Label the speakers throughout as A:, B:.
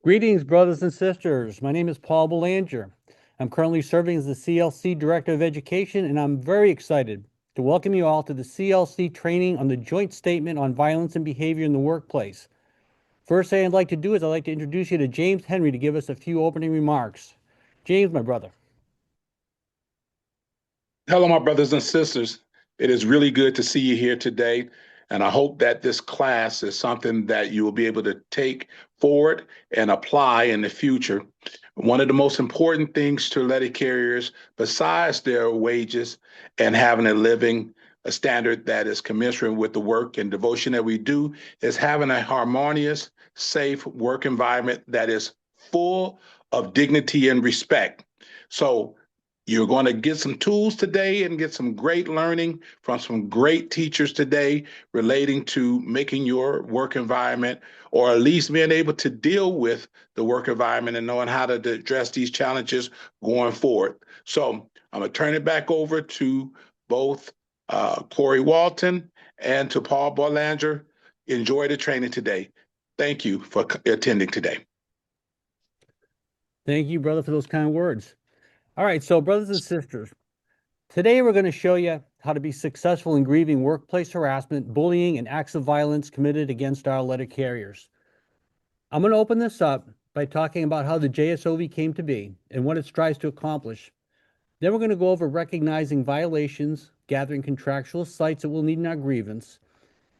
A: Greetings, brothers and sisters. My name is Paul Boulanger. I'm currently serving as the CLC Director of Education, and I'm very excited to welcome you all to the CLC training on the Joint Statement on Violence and Behavior in the Workplace. First thing I'd like to do is I'd like to introduce you to James Henry to give us a few opening remarks. James, my brother.
B: Hello, my brothers and sisters. It is really good to see you here today. And I hope that this class is something that you will be able to take forward and apply in the future. One of the most important things to letter carriers, besides their wages and having a standard that is commensurate with the work and devotion that we do, is having a harmonious, safe work environment that is full of dignity and respect. So, you're going to get some tools today and get some great learning from some great teachers today relating to making your work environment, or at least being able to deal with the work environment and knowing how to address these challenges going forward. So I'm going to turn it back over to both Corey Walton and to Paul Boulanger. Enjoy the training today. Thank you for attending today.
A: Thank you, brother, for those kind words. All right, so brothers and sisters, today we're going to show you how to be successful in grieving workplace harassment, bullying, and acts of violence committed against our letter carriers. I'm going to open this up by talking about how the JSOV came to be and what it strives to accomplish. Then we're going to go over recognizing violations, gathering contractual sites that we'll need in our grievance.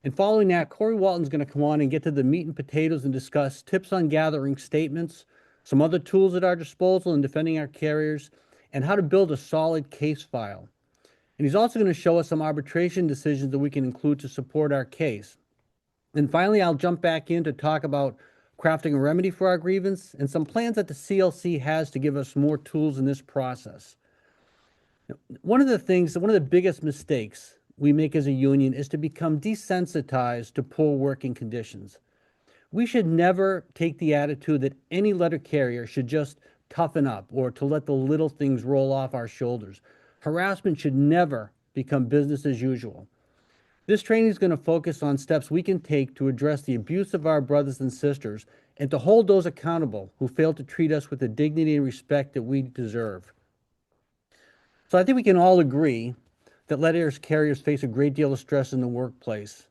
A: And following that, Corey Walton's going to come on and get to the meat and potatoes and discuss tips on gathering statements, some other tools at our disposal in defending our carriers, and how to build a solid case file. And he's also going to show us some arbitration decisions that we can include to support our case. And finally, I'll jump back in to talk about crafting a remedy for our grievance and some plans that the CLC has to give us more tools in this process. One of the biggest mistakes we make as a union is to become desensitized to poor working conditions. We should never take the attitude that any letter carrier should just toughen up or to let the little things roll off our shoulders. Harassment should never become business as usual. This training is going to focus on steps we can take to address the abuse of our brothers and sisters and to hold those accountable who fail to treat us with the dignity and respect that we deserve. So I think we can all agree that letter carriers face a great deal of stress in the workplace.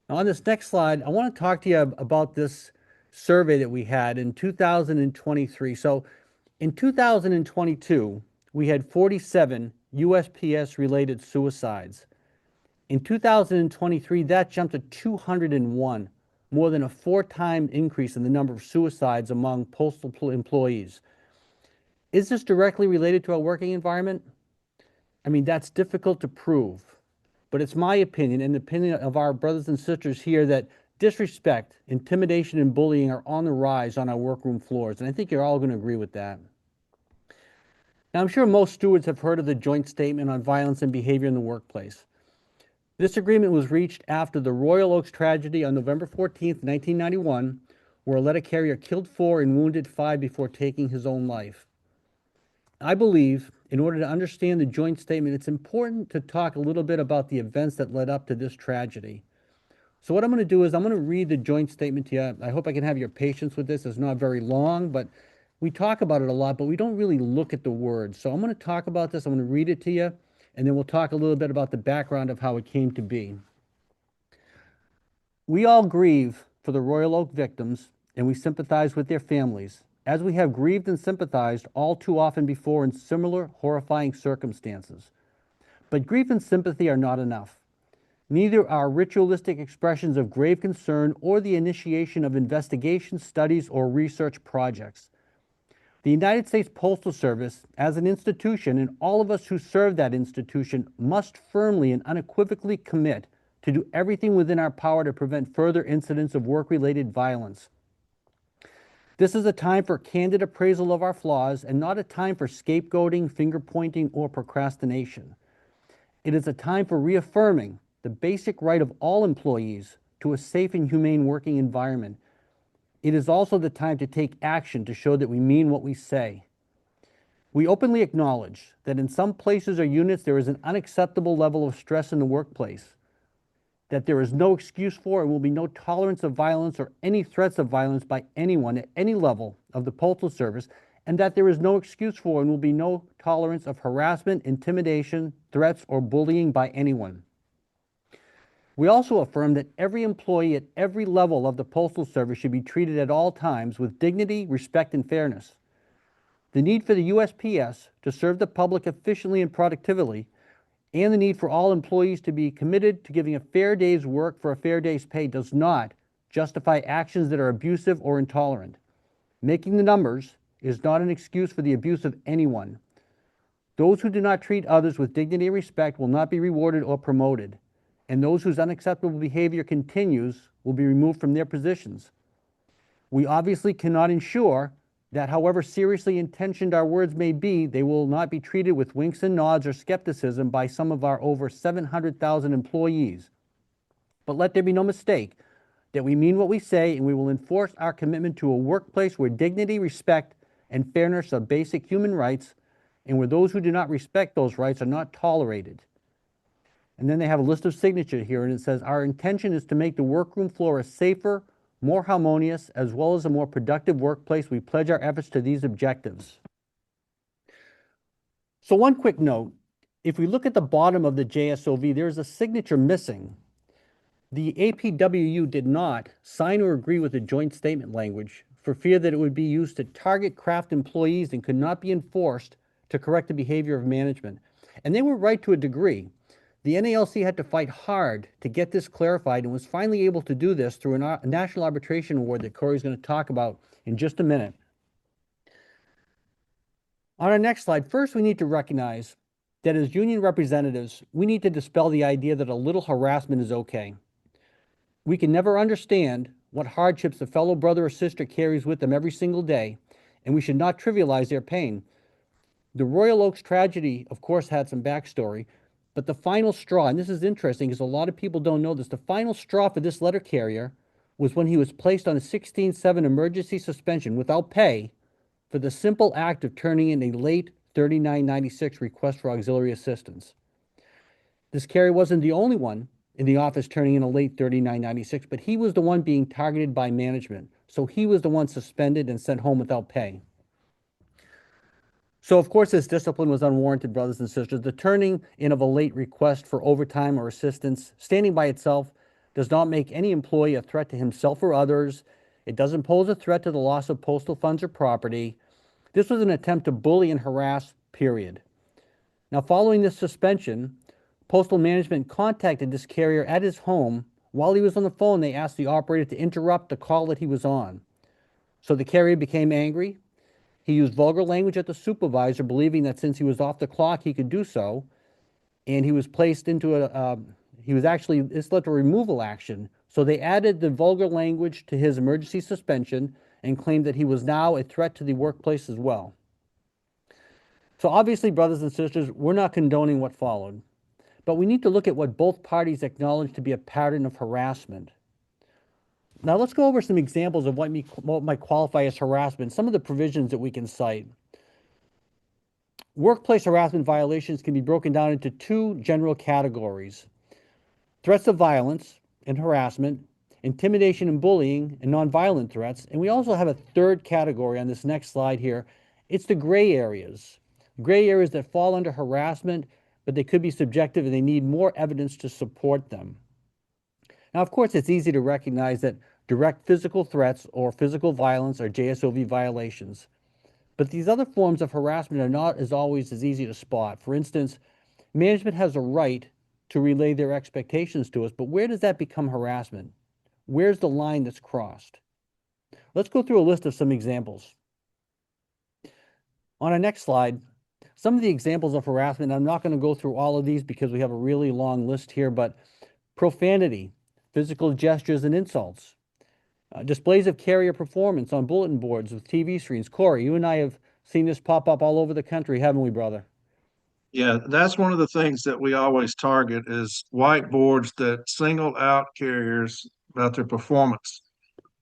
A: Now, on this next slide, I want to talk to you about this survey that we had in 2023. So in 2022, we had 47 USPS-related suicides. In 2023, that jumped to 201, more than a 4-time increase in the number of suicides among postal employees. Is this directly related to our working environment? I mean, that's difficult to prove, but it's my opinion and the opinion of our brothers and sisters here that disrespect, intimidation, and bullying are on the rise on our workroom floors, and I think you're all going to agree with that. Now, I'm sure most stewards have heard of the Joint Statement on Violence and Behavior in the Workplace. This agreement was reached after the Royal Oaks tragedy on November 14th, 1991, where a letter carrier killed 4 and wounded 5 before taking his own life. I believe, in order to understand the joint statement, it's important to talk a little bit about the events that led up to this tragedy. So what I'm going to do is I'm going to read the joint statement to you. I hope I can have your patience with this. It's not very long, but we talk about it a lot, but we don't really look at the words. So I'm going to talk about this. I'm going to read it to you, and then we'll talk a little bit about the background of how it came to be. We all grieve for the Royal Oak victims, and we sympathize with their families, as we have grieved and sympathized all too often before in similar horrifying circumstances. But grief and sympathy are not enough. Neither are ritualistic expressions of grave concern or the initiation of investigation, studies, or research projects. The United States Postal Service, as an institution, and all of us who serve that institution, must firmly and unequivocally commit to do everything within our power to prevent further incidents of work-related violence. This is a time for candid appraisal of our flaws and not a time for scapegoating, finger-pointing, or procrastination. It is a time for reaffirming the basic right of all employees to a safe and humane working environment. It is also the time to take action to show that we mean what we say. We openly acknowledge that in some places or units there is an unacceptable level of stress in the workplace. that there is no excuse for and will be no tolerance of violence or any threats of violence by anyone at any level of the Postal Service, and that there is no excuse for and will be no tolerance of harassment, intimidation, threats, or bullying by anyone. We also affirm that every employee at every level of the Postal Service should be treated at all times with dignity, respect, and fairness. The need for the USPS to serve the public efficiently and productively, and the need for all employees to be committed to giving a fair day's work for a fair day's pay does not justify actions that are abusive or intolerant. Making the numbers is not an excuse for the abuse of anyone. Those who do not treat others with dignity and respect will not be rewarded or promoted, and those whose unacceptable behavior continues will be removed from their positions. We obviously cannot ensure that however seriously intentioned our words may be, they will not be treated with winks and nods or skepticism by some of our over 700,000 employees. But let there be no mistake that we mean what we say, and we will enforce our commitment to a workplace where dignity, respect, and fairness are basic human rights, and where those who do not respect those rights are not tolerated. And then they have a list of signatures here, and it says, our intention is to make the workroom floor a safer, more harmonious, as well as a more productive workplace. We pledge our efforts to these objectives. So one quick note, if we look at the bottom of the JSOV, there's a signature missing. The APWU did not sign or agree with the joint statement language for fear that it would be used to target craft employees and could not be enforced to correct the behavior of management. And they were right to a degree. The NALC had to fight hard to get this clarified and was finally able to do this through a national arbitration award that Corey's going to talk about in just a minute. On our next slide, first we need to recognize that as union representatives, we need to dispel the idea that a little harassment is okay. We can never understand what hardships a fellow brother or sister carries with them every single day, and we should not trivialize their pain. The Royal Oaks tragedy, of course, had some backstory, but the final straw, and this is interesting because a lot of people don't know this, the final straw for this letter carrier was when he was placed on a 16-7 emergency suspension without pay for the simple act of turning in a late 3996 request for auxiliary assistance. This carrier wasn't the only one in the office turning in a late 3996, but he was the one being targeted by management. So he was the one suspended and sent home without pay. So of course this discipline was unwarranted, brothers and sisters. The turning in of a late request for overtime or assistance, standing by itself, does not make any employee a threat to himself or others. It doesn't pose a threat to the loss of postal funds or property. This was an attempt to bully and harass, period. Now, following this suspension, Postal Management contacted this carrier at his home. While he was on the phone, they asked the operator to interrupt the call that he was on. So the carrier became angry. He used vulgar language at the supervisor, believing that since he was off the clock, he could do so. And he was placed into this led to a removal action. So they added the vulgar language to his emergency suspension and claimed that he was now a threat to the workplace as well. So obviously, brothers and sisters, we're not condoning what followed, but we need to look at what both parties acknowledge to be a pattern of harassment. Now let's go over some examples of what might qualify as harassment, some of the provisions that we can cite. Workplace harassment violations can be broken down into two general categories: threats of violence and harassment, intimidation and bullying, and nonviolent threats. And we also have a third category on this next slide here. It's the gray areas that fall under harassment, but they could be subjective and they need more evidence to support them. Now, of course, it's easy to recognize that direct physical threats or physical violence are JSOV violations. But these other forms of harassment are not always as easy to spot. For instance, management has a right to relay their expectations to us, but where does that become harassment? Where's the line that's crossed? Let's go through a list of some examples. On our next slide, some of the examples of harassment, I'm not going to go through all of these because we have a really long list here, but profanity, physical gestures and insults, displays of carrier performance on bulletin boards with TV screens. Corey, you and I have seen this pop up all over the country, haven't we, brother?
C: Yeah, that's one of the things that we always target is whiteboards that single out carriers about their performance.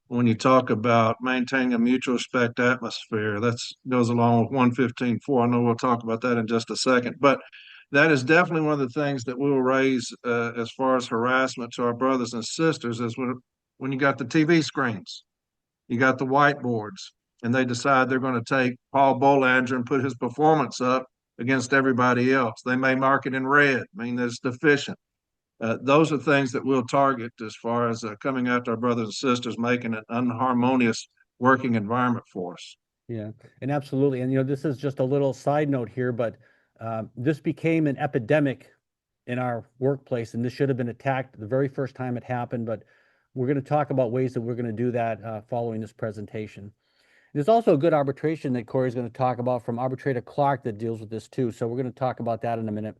C: When you talk about maintaining a mutual respect atmosphere, that goes along with 115.4. I know we'll talk about that in just a second. But that is definitely one of the things that we'll raise as far as harassment to our brothers and sisters is when you got the TV screens, you got the whiteboards, and they decide they're going to take Paul Boulanger and put his performance up against everybody else. They may mark it in red, I mean, that's deficient. Those are things that we'll target as far as coming after our brothers and sisters, making an unharmonious working environment for us.
A: Yeah, and absolutely. And, this is just a little side note here, but this became an epidemic in our workplace, and this should have been attacked the very first time it happened. But we're going to talk about ways that we're going to do that following this presentation. There's also a good arbitration that Corey's going to talk about from Arbitrator Clark that deals with this too. So we're going to talk about that in a minute.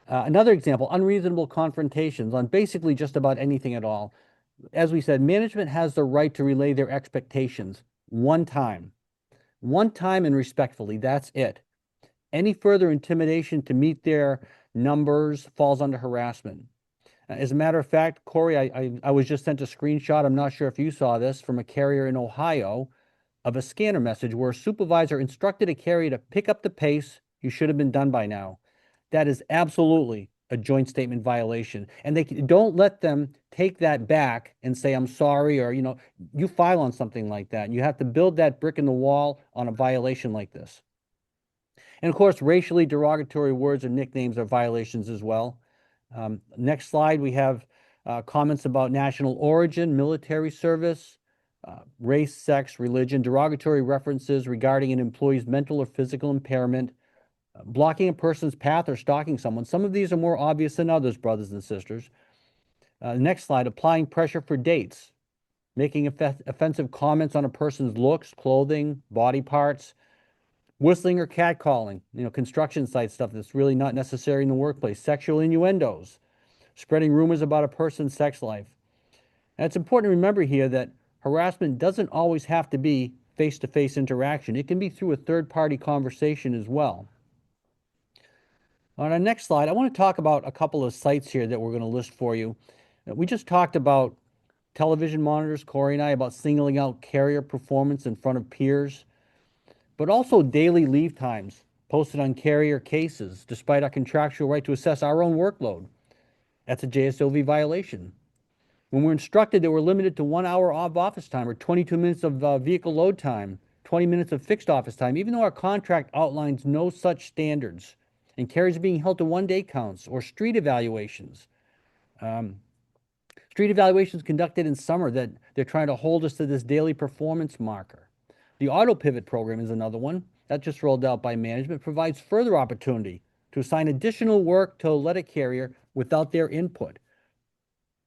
A: Another example, unreasonable confrontations on basically just about anything at all. As we said, management has the right to relay their expectations one time and respectfully, that's it. Any further intimidation to meet their numbers falls under harassment. As a matter of fact, Corey, I was just sent a screenshot, I'm not sure if you saw this, from a carrier in Ohio of a scanner message where a supervisor instructed a carrier to pick up the pace. You should have been done by now. That is absolutely a joint statement violation. And they don't let them take that back and say, I'm sorry, or, you file on something like that. And you have to build that brick in the wall on a violation like this. And of course, racially derogatory words or nicknames are violations as well. Next slide, we have comments about national origin, military service, race, sex, religion, derogatory references regarding an employee's mental or physical impairment, blocking a person's path or stalking someone. Some of these are more obvious than others, brothers and sisters. Next slide, applying pressure for dates, making offensive comments on a person's looks, clothing, body parts, whistling or catcalling, construction site stuff that's really not necessary in the workplace, sexual innuendos, spreading rumors about a person's sex life. And it's important to remember here that harassment doesn't always have to be face-to-face interaction. It can be through a third-party conversation as well. On our next slide, I want to talk about a couple of sites here that we're going to list for you. We just talked about television monitors, Corey and I, about singling out carrier performance in front of peers, but also daily leave times posted on carrier cases, despite our contractual right to assess our own workload. That's a JSOV violation. When we're instructed that we're limited to 1 hour of office time or 22 minutes of vehicle load time, 20 minutes of fixed office time, even though our contract outlines no such standards, and carriers are being held to 1 day counts or street evaluations. Street evaluations conducted in summer that they're trying to hold us to this daily performance marker. The auto pivot program is another one that just rolled out by management, provides further opportunity to assign additional work to a letter carrier without their input.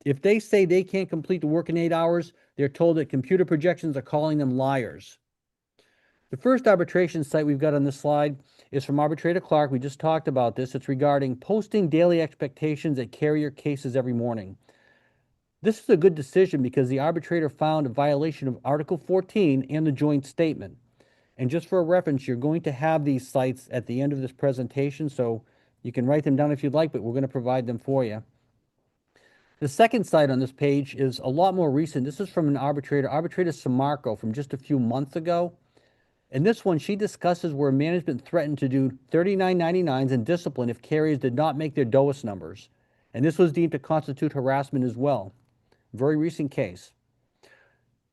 A: If they say they can't complete the work in 8 hours, they're told that computer projections are calling them liars. The first arbitration site we've got on this slide is from Arbitrator Clark. We just talked about this. It's regarding posting daily expectations at carrier cases every morning. This is a good decision because the arbitrator found a violation of Article 14 and the joint statement. And just for a reference, you're going to have these sites at the end of this presentation, so you can write them down if you'd like, but we're going to provide them for you. The second site on this page is a lot more recent. This is from an arbitrator, Arbitrator Samarco, from just a few months ago. And this one, she discusses where management threatened to do 3999s in discipline if carriers did not make their DOAS numbers. And this was deemed to constitute harassment as well. Very recent case.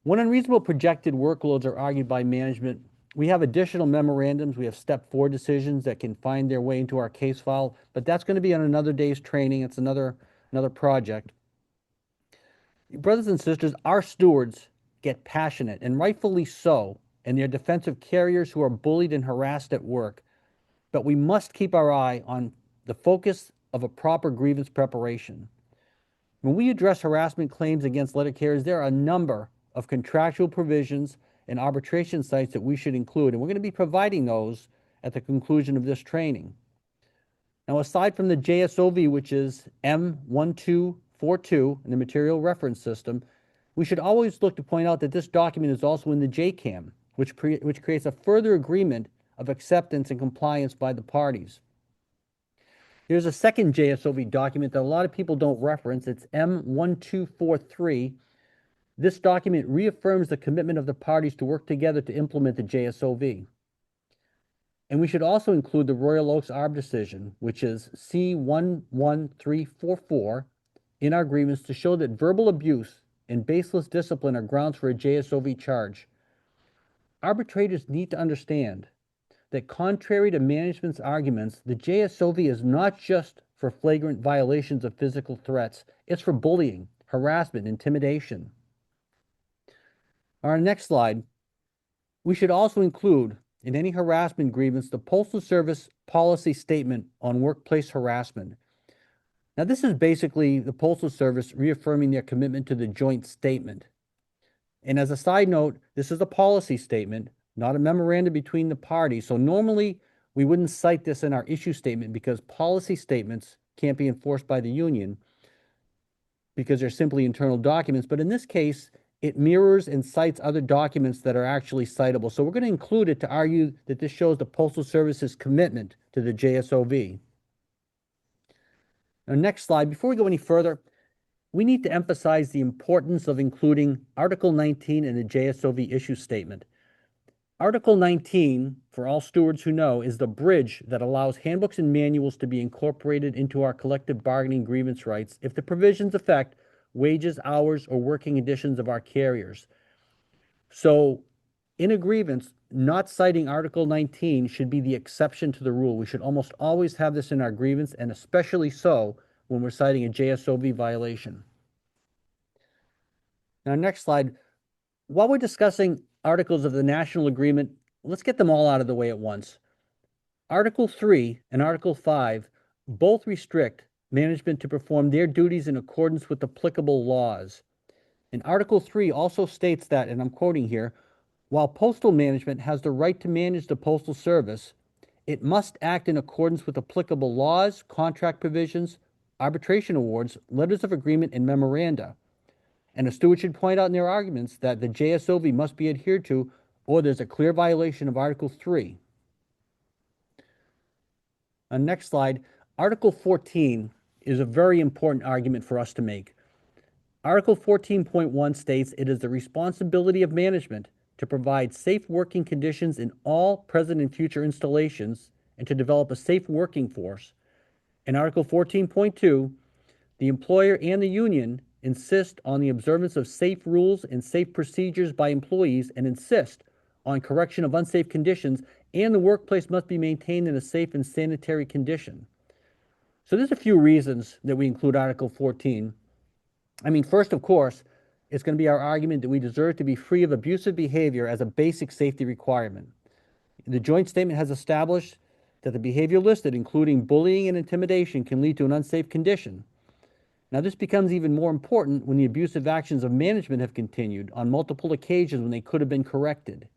A: When unreasonable projected workloads are argued by management, we have additional memorandums. We have step 4 decisions that can find their way into our case file, but that's going to be on another day's training. It's another project. Brothers and sisters, our stewards get passionate, and rightfully so, in their defense of carriers who are bullied and harassed at work. But we must keep our eye on the focus of a proper grievance preparation. When we address harassment claims against letter carriers, there are a number of contractual provisions and arbitration sites that we should include, and we're going to be providing those at the conclusion of this training. Now, aside from the JSOV, which is M1242 in the Material Reference System, we should always look to point out that this document is also in the JCAM, which creates a further agreement of acceptance and compliance by the parties. Here's a second JSOV document that a lot of people don't reference. It's M1243. This document reaffirms the commitment of the parties to work together to implement the JSOV. And we should also include the Royal Oaks Arb decision, which is C11344, in our grievance to show that verbal abuse and baseless discipline are grounds for a JSOV charge. Arbitrators need to understand that contrary to management's arguments, the JSOV is not just for flagrant violations of physical threats, it's for bullying, harassment, intimidation. On our next slide, we should also include in any harassment grievance the Postal Service policy statement on workplace harassment. Now, this is basically the Postal Service reaffirming their commitment to the joint statement. And as a side note, this is a policy statement, not a memorandum between the parties. So normally we wouldn't cite this in our issue statement because policy statements can't be enforced by the union because they're simply internal documents. But in this case, it mirrors and cites other documents that are actually citable. So we're going to include it to argue that this shows the Postal Service's commitment to the JSOV. Now, next slide. Before we go any further, we need to emphasize the importance of including Article 19 in the JSOV issue statement. Article 19, for all stewards who know, is the bridge that allows handbooks and manuals to be incorporated into our collective bargaining grievance rights if the provisions affect wages, hours, or working conditions of our carriers. So in a grievance, not citing Article 19 should be the exception to the rule. We should almost always have this in our grievance, and especially so when we're citing a JSOV violation. Now, next slide. While we're discussing articles of the national agreement, let's get them all out of the way at once. Article 3 and Article 5 both restrict management to perform their duties in accordance with applicable laws. And Article 3 also states that, and I'm quoting here, while postal management has the right to manage the Postal Service, it must act in accordance with applicable laws, contract provisions, arbitration awards, letters of agreement, and memoranda. And a steward should point out in their arguments that the JSOV must be adhered to, or there's a clear violation of Article 3. On next slide, Article 14 is a very important argument for us to make. Article 14.1 states it is the responsibility of management to provide safe working conditions in all present and future installations and to develop a safe working force. In Article 14.2, the employer and the union insist on the observance of safe rules and safe procedures by employees and insist on correction of unsafe conditions, and the workplace must be maintained in a safe and sanitary condition. So there's a few reasons that we include Article 14. I mean, first, of course, it's going to be our argument that we deserve to be free of abusive behavior as a basic safety requirement. The joint statement has established that the behavior listed, including bullying and intimidation, can lead to an unsafe condition. Now, this becomes even more important when the abusive actions of management have continued on multiple occasions when they could have been corrected.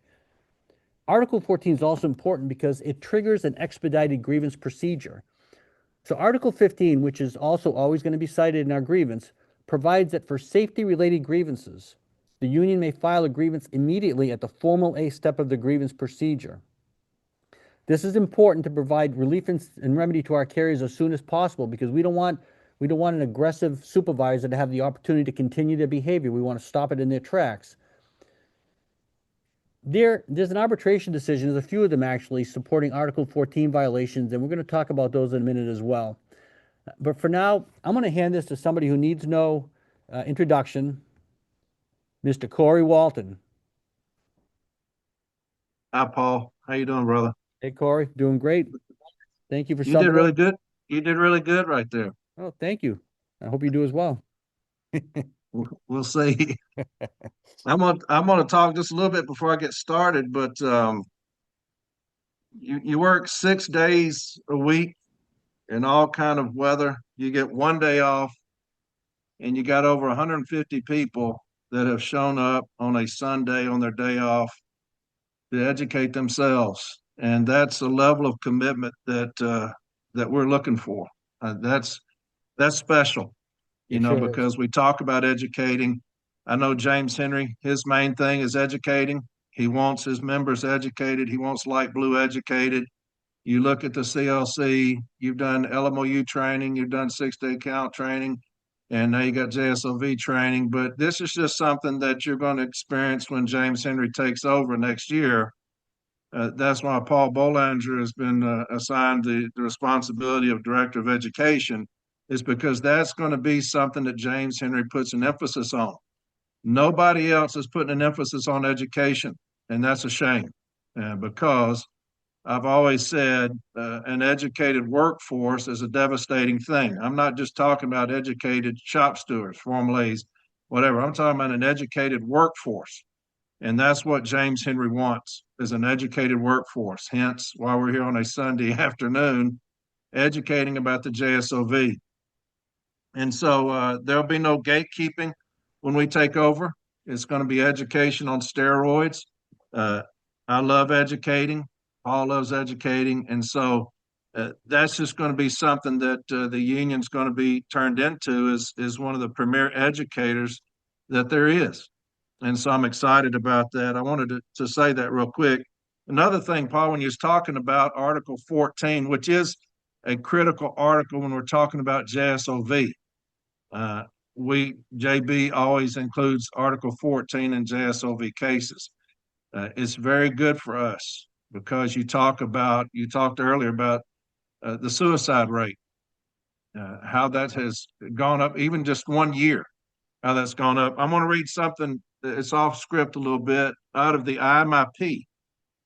A: Article 14 is also important because it triggers an expedited grievance procedure. So Article 15, which is also always going to be cited in our grievance, provides that for safety-related grievances, the union may file a grievance immediately at the formal A step of the grievance procedure. This is important to provide relief and remedy to our carriers as soon as possible because we don't want an aggressive supervisor to have the opportunity to continue their behavior. We want to stop it in their tracks. There's an arbitration decision, there's a few of them actually, supporting Article 14 violations, and we're going to talk about those in a minute as well. But for now, I'm going to hand this to somebody who needs no introduction, Mr. Corey Walton.
C: Hi, Paul. How you doing, brother?
A: Hey, Corey, doing great. Thank you for
C: You did really good. You did really good right there.
A: Oh, thank you. I hope you do as well.
C: We'll see. I'm gonna talk just a little bit before I get started, but you work 6 days a week in all kind of weather. You get one day off, and you got over 150 people that have shown up on a Sunday on their day off to educate themselves, and that's a level of commitment that we're looking for. That's special, you know,
A: sure
C: because we talk about educating. I know James Henry, his main thing is educating. He wants his members educated. He wants light blue educated. You look at the CLC, you've done LMOU training, you've done 6-day count training, and now you got JSOV training. But this is just something that you're going to experience when James Henry takes over next year. That's why Paul Boulanger has been assigned the responsibility of Director of Education, is because that's going to be something that James Henry puts an emphasis on. Nobody else is putting an emphasis on education, and that's a shame because I've always said an educated workforce is a devastating thing. I'm not just talking about educated shop stewards, formulaes, whatever. I'm talking about an educated workforce. And that's what James Henry wants, is an educated workforce. Hence why we're here on a Sunday afternoon educating about the JSOV. And so there'll be no gatekeeping when we take over. It's going to be education on steroids. I love educating. Paul loves educating. And so that's just going to be something that the union's going to be turned into is one of the premier educators that there is. And so I'm excited about that. I wanted to say that real quick. Another thing, Paul, when you was talking about Article 14, which is a critical article when we're talking about JSOV, JB always includes Article 14 in JSOV cases. It's very good for us because you talked earlier about the suicide rate, how that has gone up even just 1 year, how that's gone up. I'm going to read something, it's off script a little bit, out of the IMIP,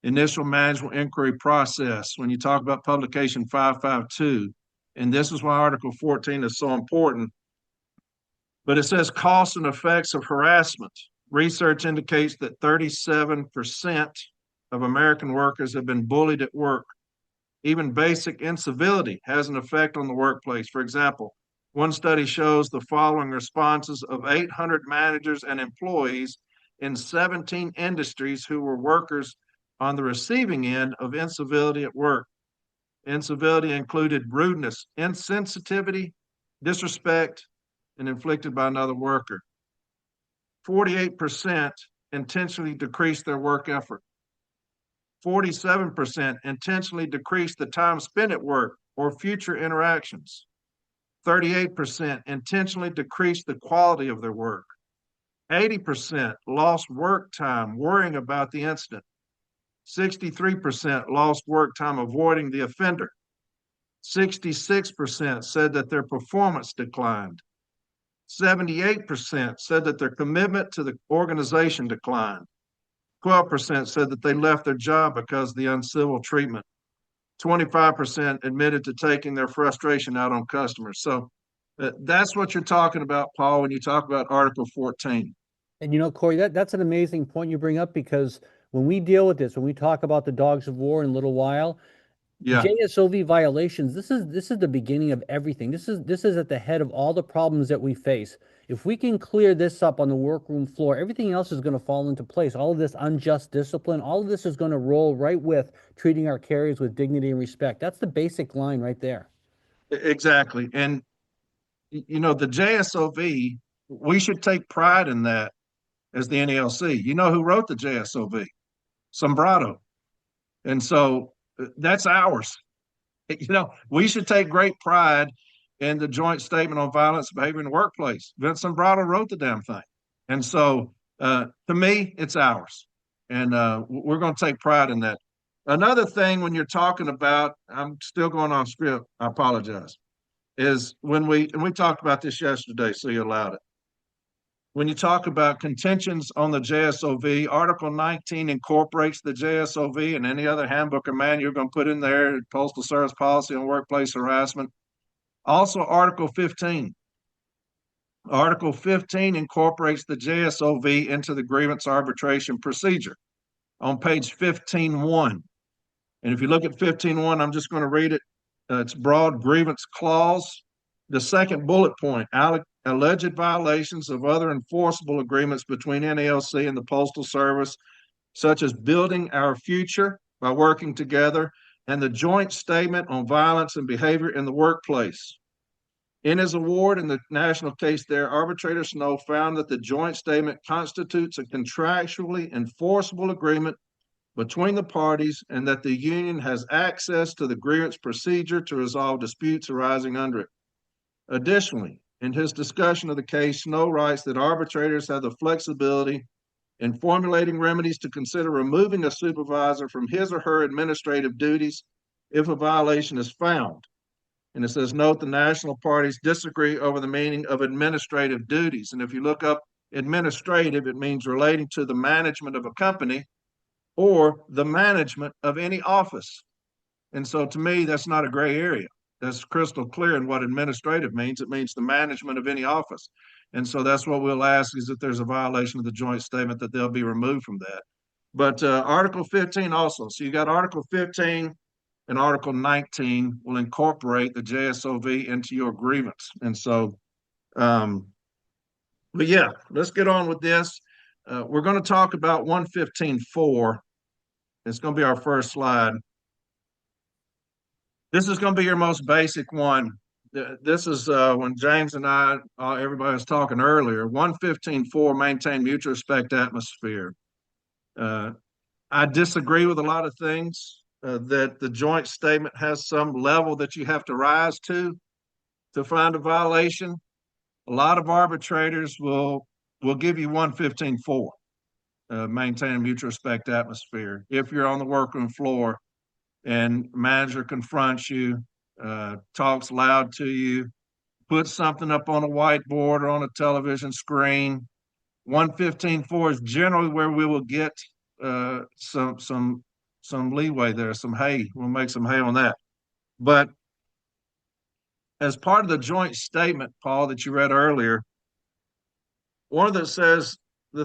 C: Initial Management Inquiry Process, when you talk about Publication 552. And this is why Article 14 is so important. But it says costs and effects of harassment. Research indicates that 37% of American workers have been bullied at work. Even basic incivility has an effect on the workplace. For example, one study shows the following responses of 800 managers and employees in 17 industries who were workers on the receiving end of incivility at work. Incivility included rudeness, insensitivity, disrespect, and inflicted by another worker. 48% intentionally decreased their work effort. 47% intentionally decreased the time spent at work or future interactions. 38% intentionally decreased the quality of their work. 80% lost work time worrying about the incident. 63% lost work time avoiding the offender. 66% said that their performance declined. 78% said that their commitment to the organization declined. 12% said that they left their job because of the uncivil treatment. 25% admitted to taking their frustration out on customers. So that's what you're talking about, Paul, when you talk about Article 14.
A: And you know, Corey, that's an amazing point you bring up, because when we deal with this, when we talk about the dogs of war in a little while,
C: Yeah,
A: JSOV violations, this is the beginning of everything. This is at the head of all the problems that we face. If we can clear this up on the workroom floor, everything else is going to fall into place. All of this unjust discipline, all of this is going to roll right with treating our carriers with dignity and respect. That's the basic line right there.
C: exactly. And, you know, the JSOV, we should take pride in that as the NELC. You know who wrote the JSOV? Sombrado. And so that's ours. You know, we should take great pride in the joint statement on violence and behavior in the workplace. Vince Sombrado wrote the damn thing. And so to me, it's ours. And we're going to take pride in that. Another thing when you're talking about, I'm still going on script, I apologize, is when we talked about this yesterday, so you allowed it. When you talk about contentions on the JSOV, Article 19 incorporates the JSOV and any other handbook or manual you're going to put in there, Postal Service Policy on Workplace Harassment. Also, Article 15. Article 15 incorporates the JSOV into the grievance arbitration procedure on page 15.1. And if you look at 15.1, I'm just going to read it. It's broad grievance clause. The second bullet point, alleged violations of other enforceable agreements between NALC and the Postal Service, such as building our future by working together, and the joint statement on violence and behavior in the workplace. In his award in the national case there, Arbitrator Snow found that the joint statement constitutes a contractually enforceable agreement between the parties and that the union has access to the grievance procedure to resolve disputes arising under it. Additionally, in his discussion of the case, Snow writes that arbitrators have the flexibility in formulating remedies to consider removing a supervisor from his or her administrative duties if a violation is found. And it says, note the national parties disagree over the meaning of administrative duties. And if you look up administrative, it means relating to the management of a company or the management of any office. And so to me, that's not a gray area. That's crystal clear in what administrative means. It means the management of any office. And so that's what we'll ask is if there's a violation of the joint statement that they'll be removed from that. But Article 15 also. So you got Article 15 and Article 19 will incorporate the JSOV into your grievance. And so, but yeah, let's get on with this. We're going to talk about 115.4. It's going to be our first slide. This is going to be your most basic one. This is when James and I, everybody was talking earlier, 115.4, maintain mutual respect atmosphere. I disagree with a lot of things that the joint statement has some level that you have to rise to find a violation. A lot of arbitrators will give you 115.4, maintain a mutual respect atmosphere. If you're on the workroom floor and manager confronts you, talks loud to you, puts something up on a whiteboard or on a television screen, 115.4 is generally where we will get some leeway there, some hay. We'll make some hay on that. But as part of the joint statement, Paul, that you read earlier, one of the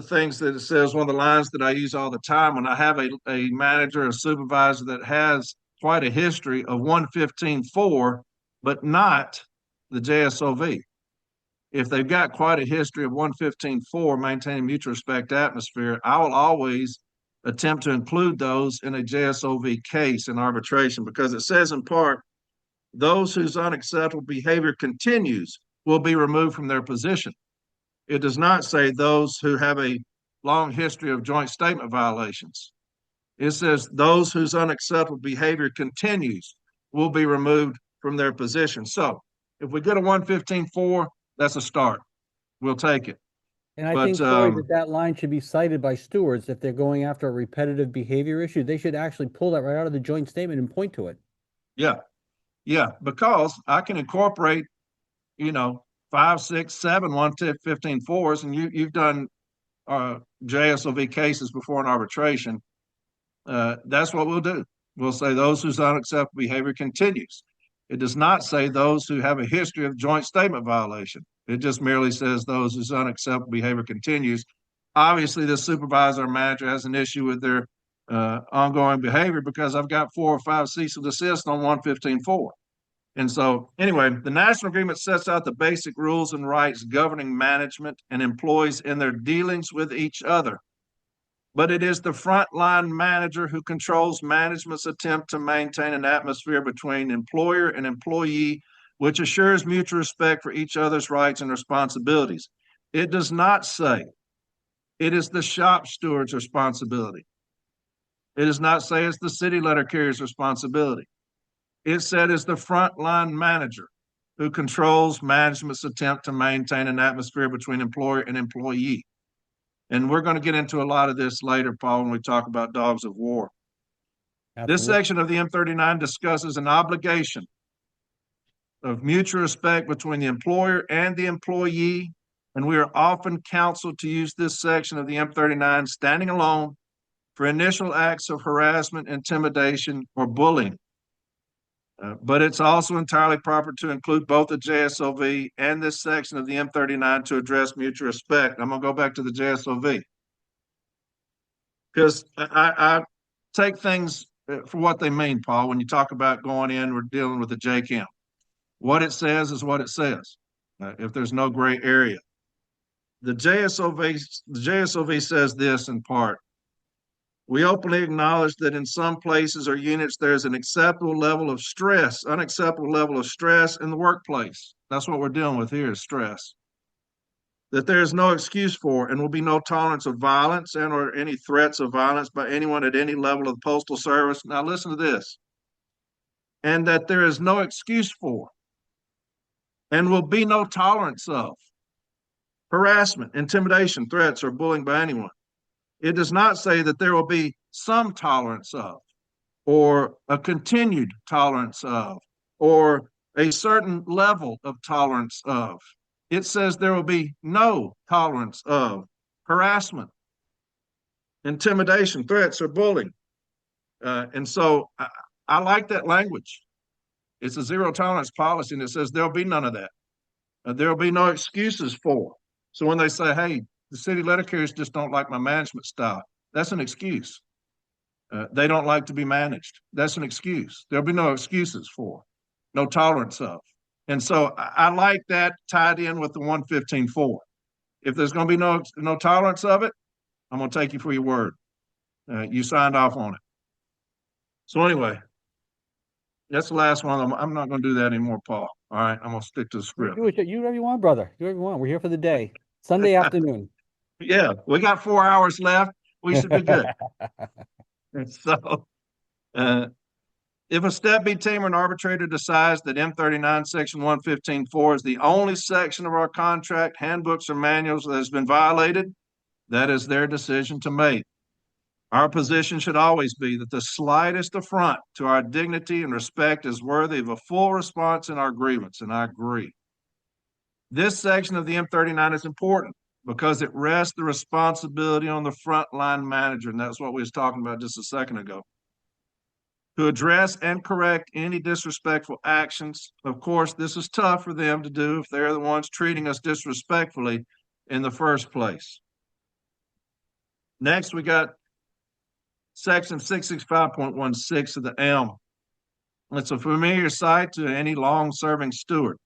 C: things that it says, one of the lines that I use all the time when I have a manager, a supervisor that has quite a history of 115.4, but not the JSOV. If they've got quite a history of 115.4, maintaining mutual respect atmosphere, I will always attempt to include those in a JSOV case in arbitration because it says in part, those whose unacceptable behavior continues will be removed from their position. It does not say those who have a long history of joint statement violations. It says those whose unacceptable behavior continues will be removed from their position. So if we get a 115.4, that's a start. We'll take it.
A: And I think, Corey, that line should be cited by stewards if they're going after a repetitive behavior issue. They should actually pull that right out of the joint statement and point to it.
C: Yeah, because I can incorporate, 5, 6, 7, 115.4s, and you've done JSOV cases before in arbitration. That's what we'll do. We'll say those whose unacceptable behavior continues. It does not say those who have a history of joint statement violation. It just merely says those whose unacceptable behavior continues. Obviously, the supervisor or manager has an issue with their ongoing behavior because I've got 4 or 5 cease and desist on 115.4. And so, anyway, the national agreement sets out the basic rules and rights governing management and employees in their dealings with each other. But it is the frontline manager who controls management's attempt to maintain an atmosphere between employer and employee, which assures mutual respect for each other's rights and responsibilities. It does not say it is the shop steward's responsibility. It does not say it's the city letter carrier's responsibility. It said it's the frontline manager who controls management's attempt to maintain an atmosphere between employer and employee. And we're going to get into a lot of this later, Paul, when we talk about dogs of war. Absolutely. This section of the M39 discusses an obligation of mutual respect between the employer and the employee, and we are often counseled to use this section of the M39 standing alone for initial acts of harassment, intimidation, or bullying. But it's also entirely proper to include both the JSOV and this section of the M39 to address mutual respect. I'm going to go back to the JSOV because I take things for what they mean, Paul. When you talk about going in, we're dealing with the JCAM. What it says is what it says. If there's no gray area, the JSOV says this in part. We openly acknowledge that in some places or units, there's an unacceptable level of stress in the workplace. That's what we're dealing with here is stress. That there is no excuse for and will be no tolerance of violence and or any threats of violence by anyone at any level of the Postal Service. Now listen to this. And that there is no excuse for and will be no tolerance of harassment, intimidation, threats, or bullying by anyone. It does not say that there will be some tolerance of, or a continued tolerance of, or a certain level of tolerance of. It says there will be no tolerance of harassment, intimidation, threats, or bullying. And so I like that language. It's a zero tolerance policy, and it says there'll be none of that. There'll be no excuses for. So when they say, hey, the city letter carriers just don't like my management style, that's an excuse. They don't like to be managed. That's an excuse. There'll be no excuses for, no tolerance of. And so I like that tied in with the 115.4. If there's going to be no tolerance of it, I'm going to take you for your word. You signed off on it. So anyway, that's the last one. I'm not going to do that anymore, Paul. All right, I'm going to stick to the script.
A: Do whatever you want, brother. Do whatever you want. We're here for the day. Sunday afternoon.
C: Yeah, we got 4 hours left. We should be good. And so, if a step B team or an arbitrator decides that M39 section 115.4 is the only section of our contract, handbooks, or manuals that has been violated, that is their decision to make. Our position should always be that the slightest affront to our dignity and respect is worthy of a full response in our grievance, and I agree. This section of the M39 is important because it rests the responsibility on the frontline manager, and that's what we was talking about just a second ago, to address and correct any disrespectful actions. Of course, this is tough for them to do if they're the ones treating us disrespectfully in the first place. Next, we got Section 665.16 of the ELM. It's a familiar sight to any long-serving steward.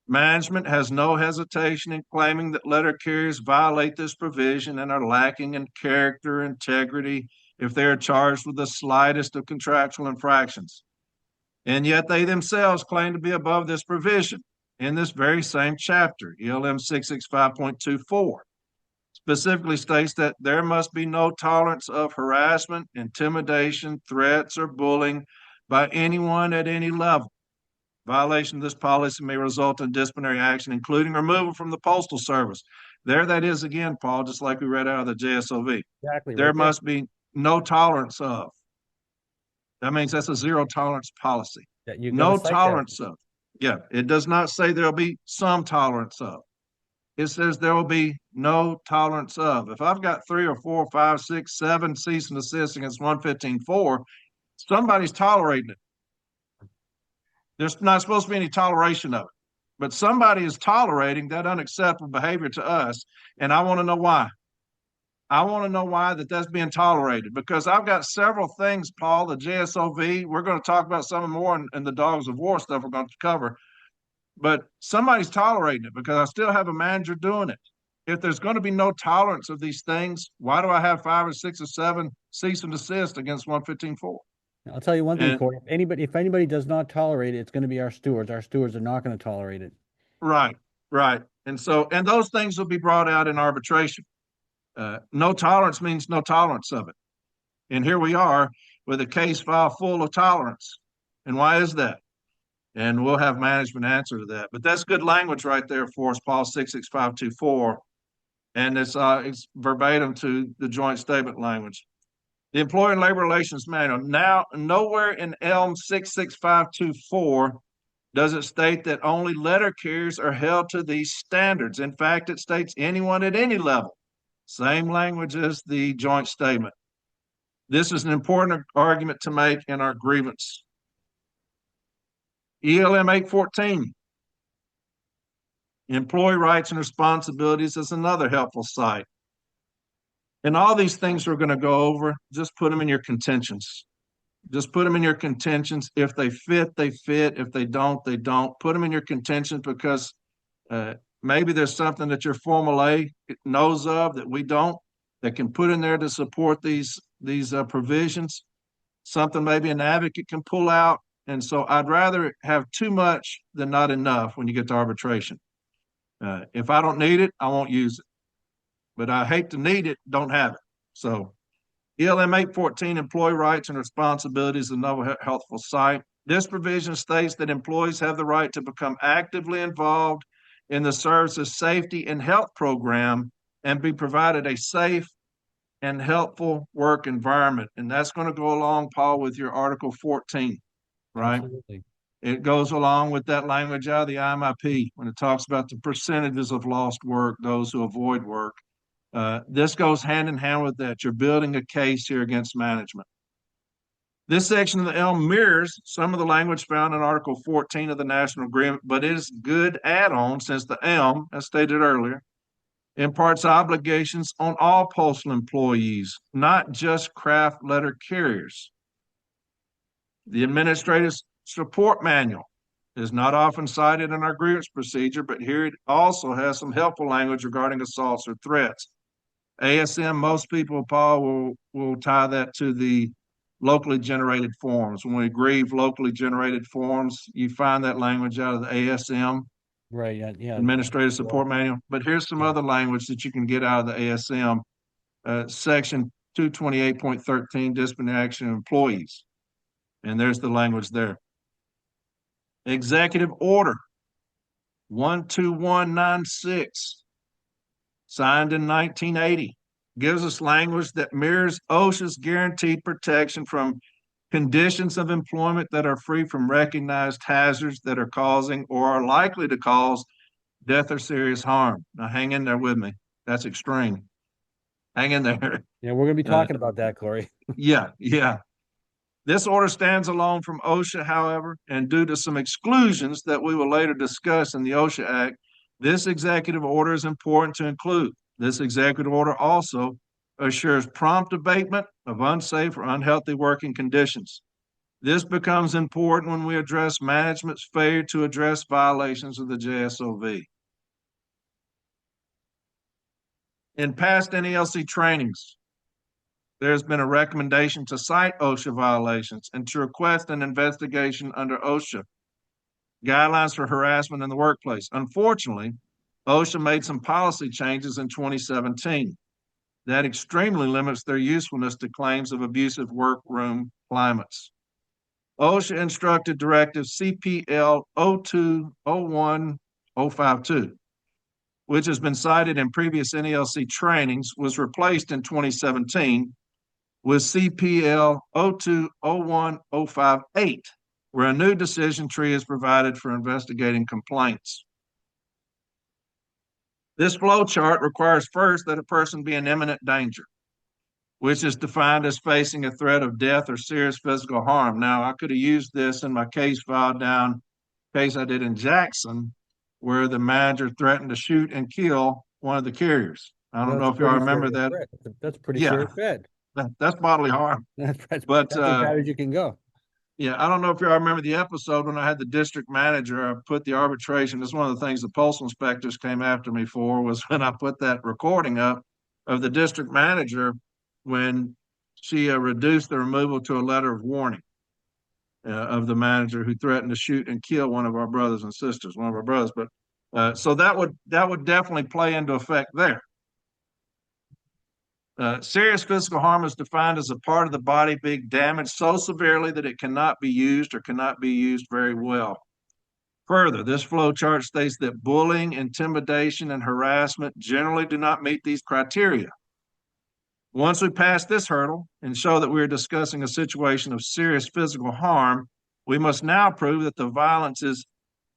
C: Management has no hesitation in claiming that letter carriers violate this provision and are lacking in character, integrity, if they are charged with the slightest of contractual infractions. And yet they themselves claim to be above this provision in this very same chapter. ELM 665.24 specifically states that there must be no tolerance of harassment, intimidation, threats, or bullying by anyone at any level. Violation of this policy may result in disciplinary action, including removal from the Postal Service. There that is again, Paul, just like we read out of the JSOV.
A: Exactly.
C: There must be no tolerance of. That means that's a zero tolerance policy. No tolerance of. Yeah, it does not say there'll be some tolerance of. It says there will be no tolerance of. If I've got 3 or 4, 5, 6, 7 cease and desist against 115.4, somebody's tolerating it. There's not supposed to be any toleration of it, but somebody is tolerating that unacceptable behavior to us, and I want to know why. I want to know why that's being tolerated, because I've got several things, Paul, the JSOV, we're going to talk about some more in the dogs of war stuff we're going to cover, but somebody's tolerating it because I still have a manager doing it. If there's going to be no tolerance of these things, why do I have 5 or 6 or 7 cease and desist against 115.4?
A: I'll tell you one thing, Corey. If anybody does not tolerate it, it's going to be our stewards. Our stewards are not going to tolerate it.
C: Right. And those things will be brought out in arbitration. No tolerance means no tolerance of it. And here we are with a case file full of tolerance. And why is that? And we'll have management answer to that. But that's good language right there for us, Paul 66524. And it's verbatim to the joint statement language. The Employer and Labor Relations Manual. Now, nowhere in ELM 66524 does it state that only letter carriers are held to these standards. In fact, it states anyone at any level. Same language as the joint statement. This is an important argument to make in our grievance. ELM 814. Employee rights and responsibilities is another helpful site. And all these things we're going to go over, just put them in your contentions. Just put them in your contentions. If they fit, they fit. If they don't, they don't. Put them in your contentions because maybe there's something that your Formal A knows of that we don't, that can put in there to support these provisions. Something maybe an advocate can pull out. And so I'd rather have too much than not enough when you get to arbitration. If I don't need it, I won't use it. But I hate to need it, don't have it. So ELM 814, Employee Rights and Responsibilities, is another helpful site. This provision states that employees have the right to become actively involved in the service's safety and health program and be provided a safe, and helpful work environment. And that's going to go along, Paul, with your Article 14, right?
A: Absolutely.
C: It goes along with that language out of the IMIP when it talks about the percentages of lost work, those who avoid work. This goes hand in hand with that. You're building a case here against management. This section of the ELM mirrors some of the language found in Article 14 of the National Agreement, but it is good add-on since the ELM, as stated earlier, imparts obligations on all postal employees, not just craft letter carriers. The Administrative Support Manual is not often cited in our grievance procedure, but here it also has some helpful language regarding assaults or threats. ASM, most people, Paul, will tie that to the locally generated forms. When we grieve locally generated forms, you find that language out of the ASM,
A: Right. Yeah. Yeah.
C: Administrative Support Manual. But here's some other language that you can get out of the ASM. Section 228.13, disciplinary action of employees. And there's the language there. Executive Order 12196, signed in 1980, gives us language that mirrors OSHA's guaranteed protection from conditions of employment that are free from recognized hazards that are causing or are likely to cause death or serious harm. Now, hang in there with me. That's extreme. Hang in there.
A: Yeah. We're going to be talking about that, Corey.
C: Yeah. This order stands alone from OSHA, however, and due to some exclusions that we will later discuss in the OSHA Act, this executive order is important to include. This executive order also assures prompt abatement of unsafe or unhealthy working conditions. This becomes important when we address management's failure to address violations of the JSOV. In past NELC trainings, there's been a recommendation to cite OSHA violations and to request an investigation under OSHA guidelines for harassment in the workplace. Unfortunately, OSHA made some policy changes in 2017 that extremely limits their usefulness to claims of abusive workroom climates. OSHA instructed Directive CPL 02-01-052, which has been cited in previous NELC trainings, was replaced in 2017 with CPL 02-01-058, where a new decision tree is provided for investigating complaints. This flow chart requires first that a person be in imminent danger, which is defined as facing a threat of death or serious physical harm. Now, I could have used this in my case file down, case I did in Jackson, where the manager threatened to shoot and kill one of the carriers. I don't know if y'all remember that.
A: That's a pretty
C: Yeah.
A: serious threat.
C: That's bodily harm.
A: That's as
C: But
A: bad as you can go.
C: yeah, I don't know if y'all remember the episode when I had the district manager. I put the arbitration. It's one of the things the postal inspectors came after me for, was when I put that recording up of the district manager when she reduced the removal to a letter of warning of the manager who threatened to shoot and kill one of our brothers and sisters, one of our brothers. But so that would definitely play into effect there. Serious physical harm is defined as a part of the body being damaged so severely that it cannot be used or cannot be used very well. Further, this flow chart states that bullying, intimidation, and harassment generally do not meet these criteria. Once we pass this hurdle and show that we are discussing a situation of serious physical harm, we must now prove that the violence is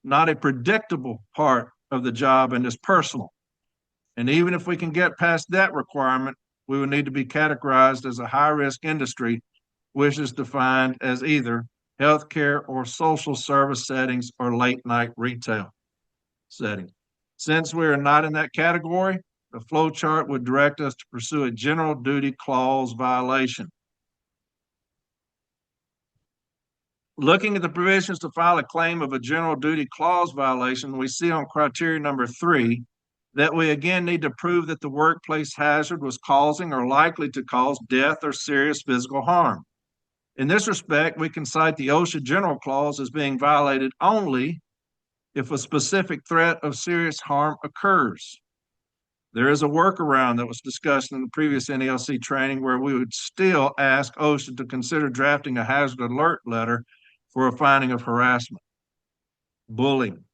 C: not a predictable part of the job and is personal. And even if we can get past that requirement, we would need to be categorized as a high-risk industry, which is defined as either healthcare or social service settings or late-night retail setting. Since we are not in that category, the flow chart would direct us to pursue a general duty clause violation. Looking at the provisions to file a claim of a general duty clause violation, we see on criteria number 3 that we again need to prove that the workplace hazard was causing or likely to cause death or serious physical harm. In this respect, we can cite the OSHA general clause as being violated only if a specific threat of serious harm occurs. There is a workaround that was discussed in the previous NELC training where we would still ask OSHA to consider drafting a hazard alert letter for a finding of harassment, bullying,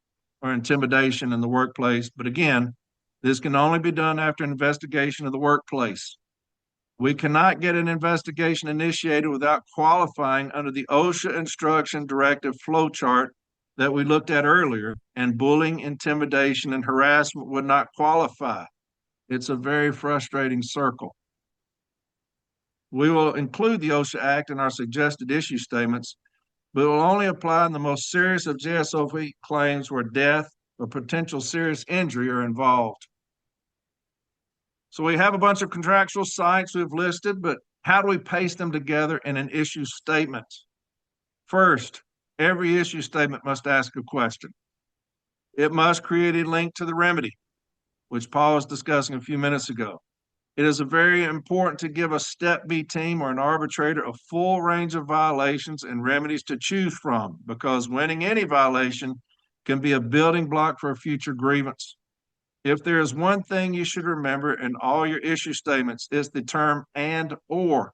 C: or intimidation in the workplace. But again, this can only be done after an investigation of the workplace. We cannot get an investigation initiated without qualifying under the OSHA instruction directive flowchart that we looked at earlier, and bullying, intimidation, and harassment would not qualify. It's a very frustrating circle. We will include the OSHA Act in our suggested issue statements, but it will only apply in the most serious of JSOV claims where death or potential serious injury are involved. So we have a bunch of contractual sites we've listed, but how do we paste them together in an issue statement? First, every issue statement must ask a question. It must create a link to the remedy, which Paul was discussing a few minutes ago. It is very important to give a Step B team or an arbitrator a full range of violations and remedies to choose from, because winning any violation can be a building block for a future grievance. If there is one thing you should remember in all your issue statements, it's the term and or.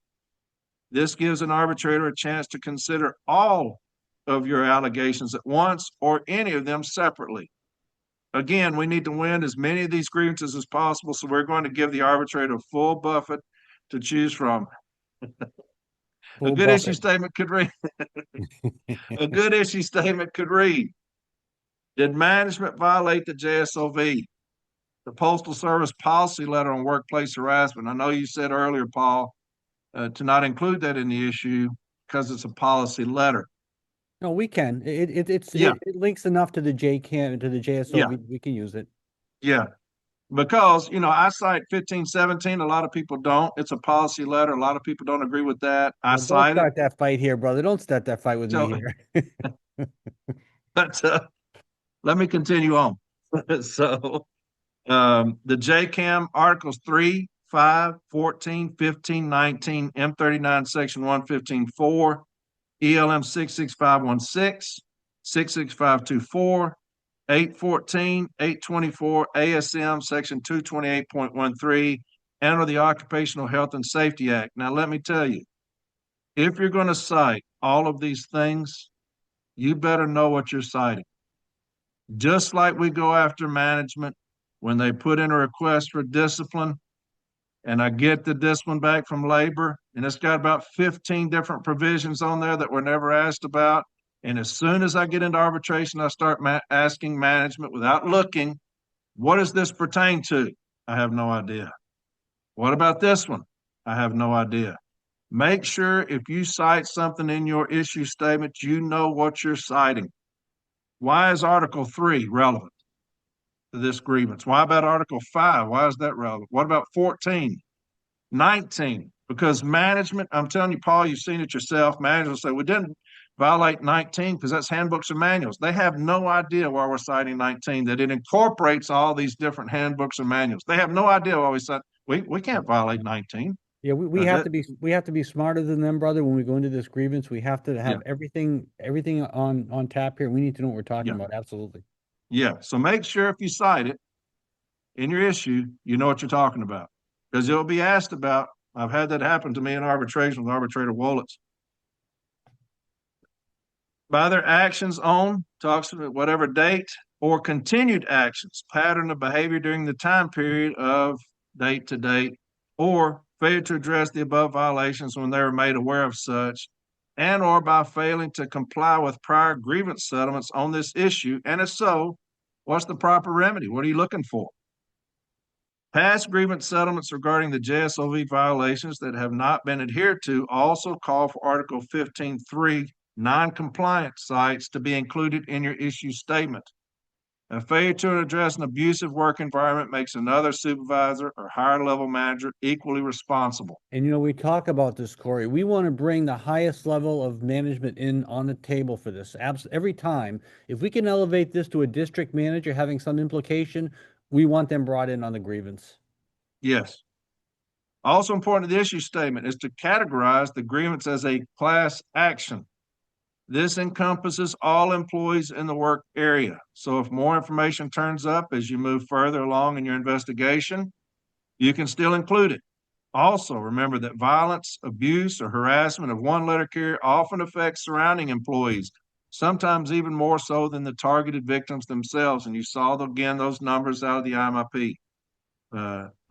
C: This gives an arbitrator a chance to consider all of your allegations at once or any of them separately. Again, we need to win as many of these grievances as possible, so we're going to give the arbitrator a full buffet to choose from. A good issue statement could read, a good issue statement could read, did management violate the JSOV? The Postal Service policy letter on workplace harassment. I know you said earlier, Paul, to not include that in the issue because it's a policy letter.
A: No, we can. It links enough to the JCAM, to the JSOV.
C: Yeah.
A: We can use it.
C: Yeah. Because, I cite 1517. A lot of people don't. It's a policy letter. A lot of people don't agree with that.
A: Don't start that fight here, brother. Don't start that fight with me here.
C: But let me continue on. So the JCAM Articles 3, 5, 14, 15, 19, M39, Section 115.4, ELM 66516, 66524, 814, 824, ASM Section 228.13, and or the Occupational Health and Safety Act. Now, let me tell you, if you're going to cite all of these things, you better know what you're citing. Just like we go after management when they put in a request for discipline, and I get the discipline back from labor, and it's got about 15 different provisions on there that were never asked about. And as soon as I get into arbitration, I start asking management without looking, what does this pertain to? I have no idea. What about this one? I have no idea. Make sure if you cite something in your issue statement, you know what you're citing. Why is Article 3 relevant to this grievance? Why about Article 5? Why is that relevant? What about 14? 19? Because management, I'm telling you, Paul, you've seen it yourself. Management will say, we didn't violate 19 because that's handbooks and manuals. They have no idea why we're citing 19, that it incorporates all these different handbooks and manuals. They have no idea why we can't violate 19.
A: Yeah, we have to be smarter than them, brother. When we go into this grievance, we have to have everything on tap here. We need to know what we're talking about. Absolutely.
C: Yeah. So make sure if you cite it in your issue, you know what you're talking about, because it'll be asked about. I've had that happen to me in arbitration with arbitrator Wallets. By their actions on, talks about whatever date, or continued actions, pattern of behavior during the time period of date to date, or failure to address the above violations when they were made aware of such, and or by failing to comply with prior grievance settlements on this issue. And if so, what's the proper remedy? What are you looking for? Past grievance settlements regarding the JSOV violations that have not been adhered to also call for Article 15.3 non-compliant sites to be included in your issue statement. A failure to address an abusive work environment makes another supervisor or higher level manager equally responsible.
A: And we talk about this, Corey. We want to bring the highest level of management in on the table for this. Every time, if we can elevate this to a district manager having some implication, we want them brought in on the grievance.
C: Yes. Also important to the issue statement is to categorize the grievance as a class action. This encompasses all employees in the work area. So if more information turns up as you move further along in your investigation, you can still include it. Also, remember that violence, abuse, or harassment of one letter carrier often affects surrounding employees, sometimes even more so than the targeted victims themselves. And you saw, again, those numbers out of the IMIP.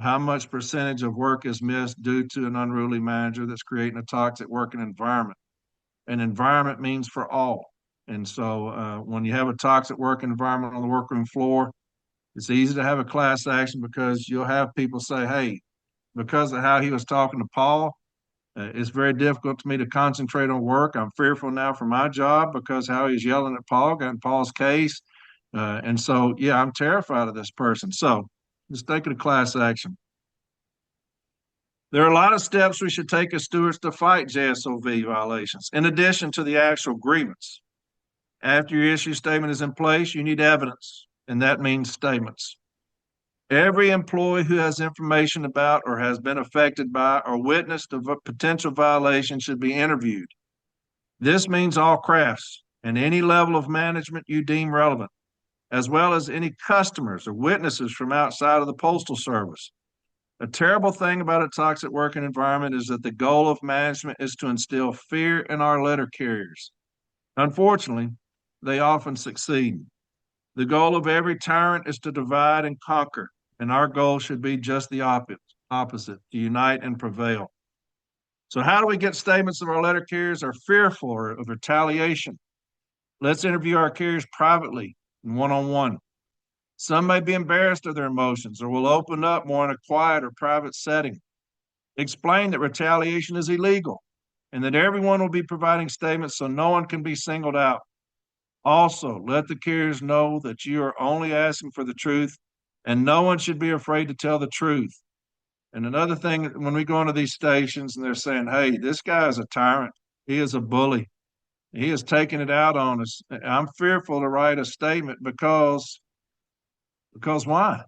C: how much percentage of work is missed due to an unruly manager that's creating a toxic working environment. An environment means for all. And so when you have a toxic work environment on the workroom floor, it's easy to have a class action because you'll have people say, hey, because of how he was talking to Paul, it's very difficult to me to concentrate on work. I'm fearful now for my job because how he's yelling at Paul, got in Paul's case. And so, yeah, I'm terrified of this person. So just taking a class action. There are a lot of steps we should take as stewards to fight JSOV violations, in addition to the actual grievance. After your issue statement is in place, you need evidence, and that means statements. Every employee who has information about or has been affected by or witnessed a potential violation should be interviewed. This means all crafts and any level of management you deem relevant, as well as any customers or witnesses from outside of the Postal Service. A terrible thing about a toxic working environment is that the goal of management is to instill fear in our letter carriers. Unfortunately, they often succeed. The goal of every tyrant is to divide and conquer, and our goal should be just the opposite, to unite and prevail. So how do we get statements of our letter carriers are fearful of retaliation? Let's interview our carriers privately and one-on-one. Some may be embarrassed of their emotions or will open up more in a quiet or private setting. Explain that retaliation is illegal and that everyone will be providing statements so no one can be singled out. Also, let the carriers know that you are only asking for the truth and no one should be afraid to tell the truth. And another thing, when we go into these stations and they're saying, hey, this guy is a tyrant, he is a bully, he is taking it out on us. I'm fearful to write a statement because why?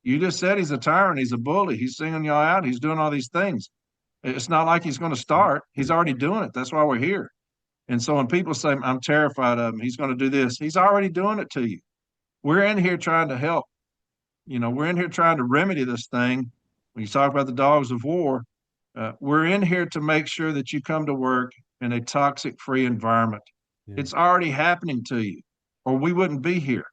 C: You just said he's a tyrant, he's a bully, he's singing y'all out, he's doing all these things. It's not like he's going to start. He's already doing it. That's why we're here. And so when people say, I'm terrified of him, he's going to do this, he's already doing it to you. We're in here trying to help. We're in here trying to remedy this thing. When you talk about the dogs of war, we're in here to make sure that you come to work in a toxic-free environment. Yeah. It's already happening to you, or we wouldn't be here.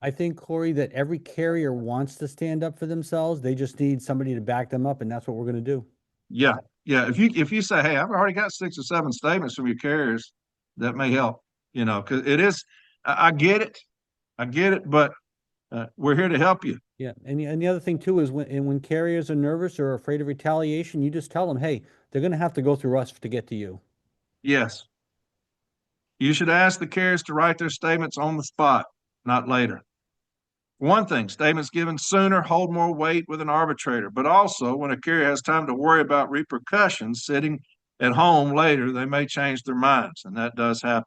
A: I think, Corey, that every carrier wants to stand up for themselves. They just need somebody to back them up, and that's what we're going to do.
C: Yeah, yeah. If you say, hey, I've already got 6 or 7 statements from your carriers, that may help. Because it is. I get it, but we're here to help you.
A: Yeah, and the other thing too is when carriers are nervous or afraid of retaliation, you just tell them, hey, they're going to have to go through us to get to you.
C: Yes. You should ask the carriers to write their statements on the spot, not later. One thing, statements given sooner hold more weight with an arbitrator, but also when a carrier has time to worry about repercussions sitting at home later, they may change their minds, and that does happen.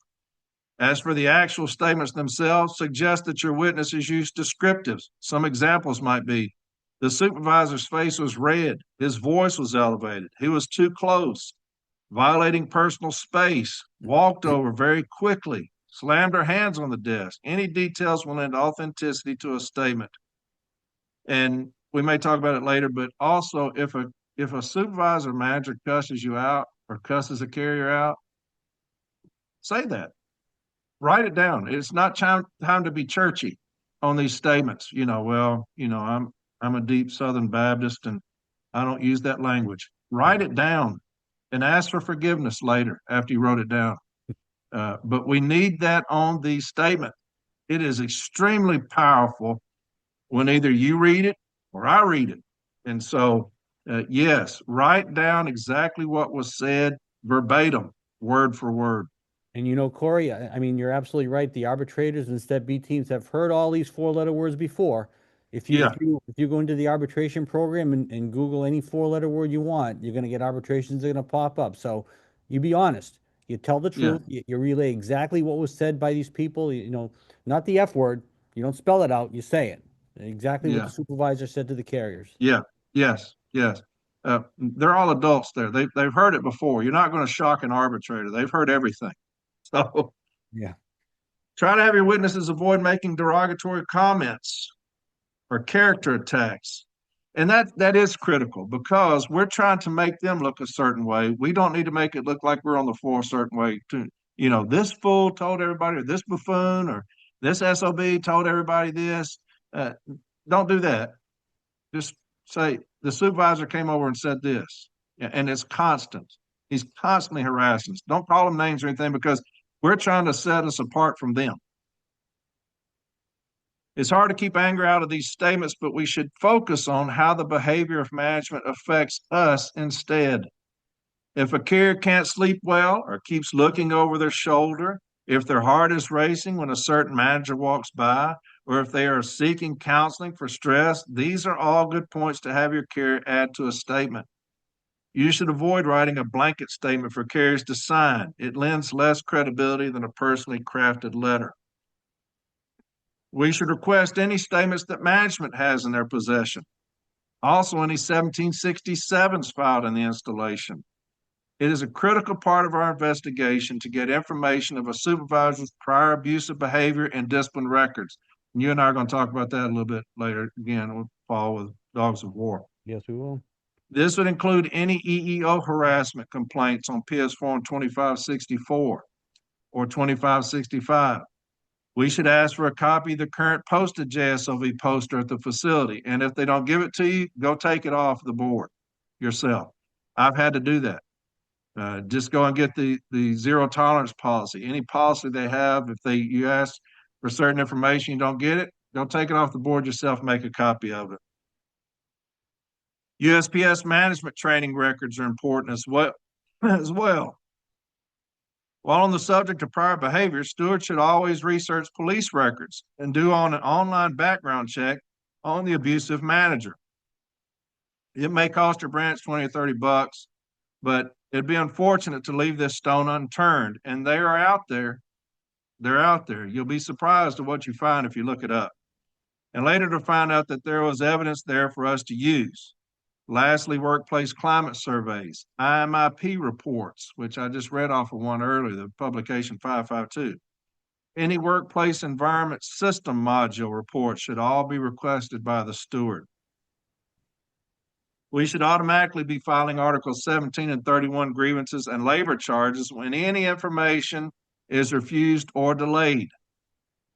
C: As for the actual statements themselves, suggest that your witnesses use descriptives. Some examples might be, the supervisor's face was red, his voice was elevated, he was too close, violating personal space, walked over very quickly, slammed her hands on the desk. Any details will lend authenticity to a statement. And we may talk about it later, but also if a supervisor or manager cusses you out or cusses a carrier out, say that. Write it down. It's not time to be churchy on these statements. I'm a deep Southern Baptist and I don't use that language. Write it down and ask for forgiveness later after you wrote it down. But we need that on the statement. It is extremely powerful when either you read it or I read it. And so, yes, write down exactly what was said verbatim, word for word.
A: And Corey, I mean, you're absolutely right. The arbitrators and Step B teams have heard all these 4-letter words before. If you go into the arbitration program and Google any 4-letter word you want, you're going to get arbitrations that are going to pop up. So you be honest. You tell the truth. Yeah. You relay exactly what was said by these people. Not the F word. You don't spell it out. You say it. Exactly what the supervisor said to the carriers.
C: Yeah. Yes. Yes. They're all adults there. They've heard it before. You're not going to shock an arbitrator. They've heard everything. So
A: yeah.
C: Try to have your witnesses avoid making derogatory comments or character attacks. And that is critical because we're trying to make them look a certain way. We don't need to make it look like we're on the floor a certain way. This fool told everybody, or this buffoon, or this SOB told everybody this. Don't do that. Just say the supervisor came over and said this, and it's constant. He's constantly harassing us. Don't call them names or anything because we're trying to set us apart from them. It's hard to keep anger out of these statements, but we should focus on how the behavior of management affects us instead. If a carrier can't sleep well or keeps looking over their shoulder, if their heart is racing when a certain manager walks by, or if they are seeking counseling for stress, these are all good points to have your carrier add to a statement. You should avoid writing a blanket statement for carriers to sign. It lends less credibility than a personally crafted letter. We should request any statements that management has in their possession. Also, any 1767s filed in the installation. It is a critical part of our investigation to get information of a supervisor's prior abusive behavior and discipline records. And you and I are going to talk about that a little bit later. Again, we'll follow with Dogs of War.
A: Yes, we will.
C: This would include any EEO harassment complaints on PS Form 2564 or 2565. We should ask for a copy of the current posted JSOV poster at the facility. And if they don't give it to you, go take it off the board yourself. I've had to do that. Just go and get the zero tolerance policy. Any policy they have, if you ask for certain information, you don't get it, go take it off the board yourself, make a copy of it. USPS management training records are important as well. While on the subject of prior behavior, stewards should always research police records and do an online background check on the abusive manager. It may cost your branch 20 or 30 bucks, but it'd be unfortunate to leave this stone unturned. And they are out there. They're out there. You'll be surprised at what you find if you look it up. And later to find out that there was evidence there for us to use. Lastly, workplace climate surveys, IMIP reports, which I just read off of one earlier, the publication 552. Any workplace environment system module reports should all be requested by the steward. We should automatically be filing Articles 17 and 31 grievances and labor charges when any information is refused or delayed.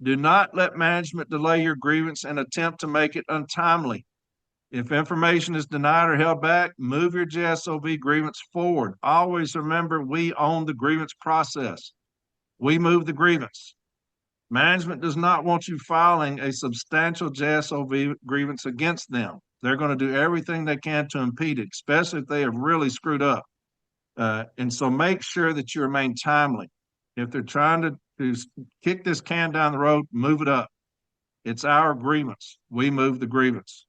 C: Do not let management delay your grievance and attempt to make it untimely. If information is denied or held back, move your JSOV grievance forward. Always remember, we own the grievance process. We move the grievance. Management does not want you filing a substantial JSOV grievance against them. They're going to do everything they can to impede it, especially if they have really screwed up. And so make sure that you remain timely. If they're trying to kick this can down the road, move it up. It's our grievance. We move the grievance.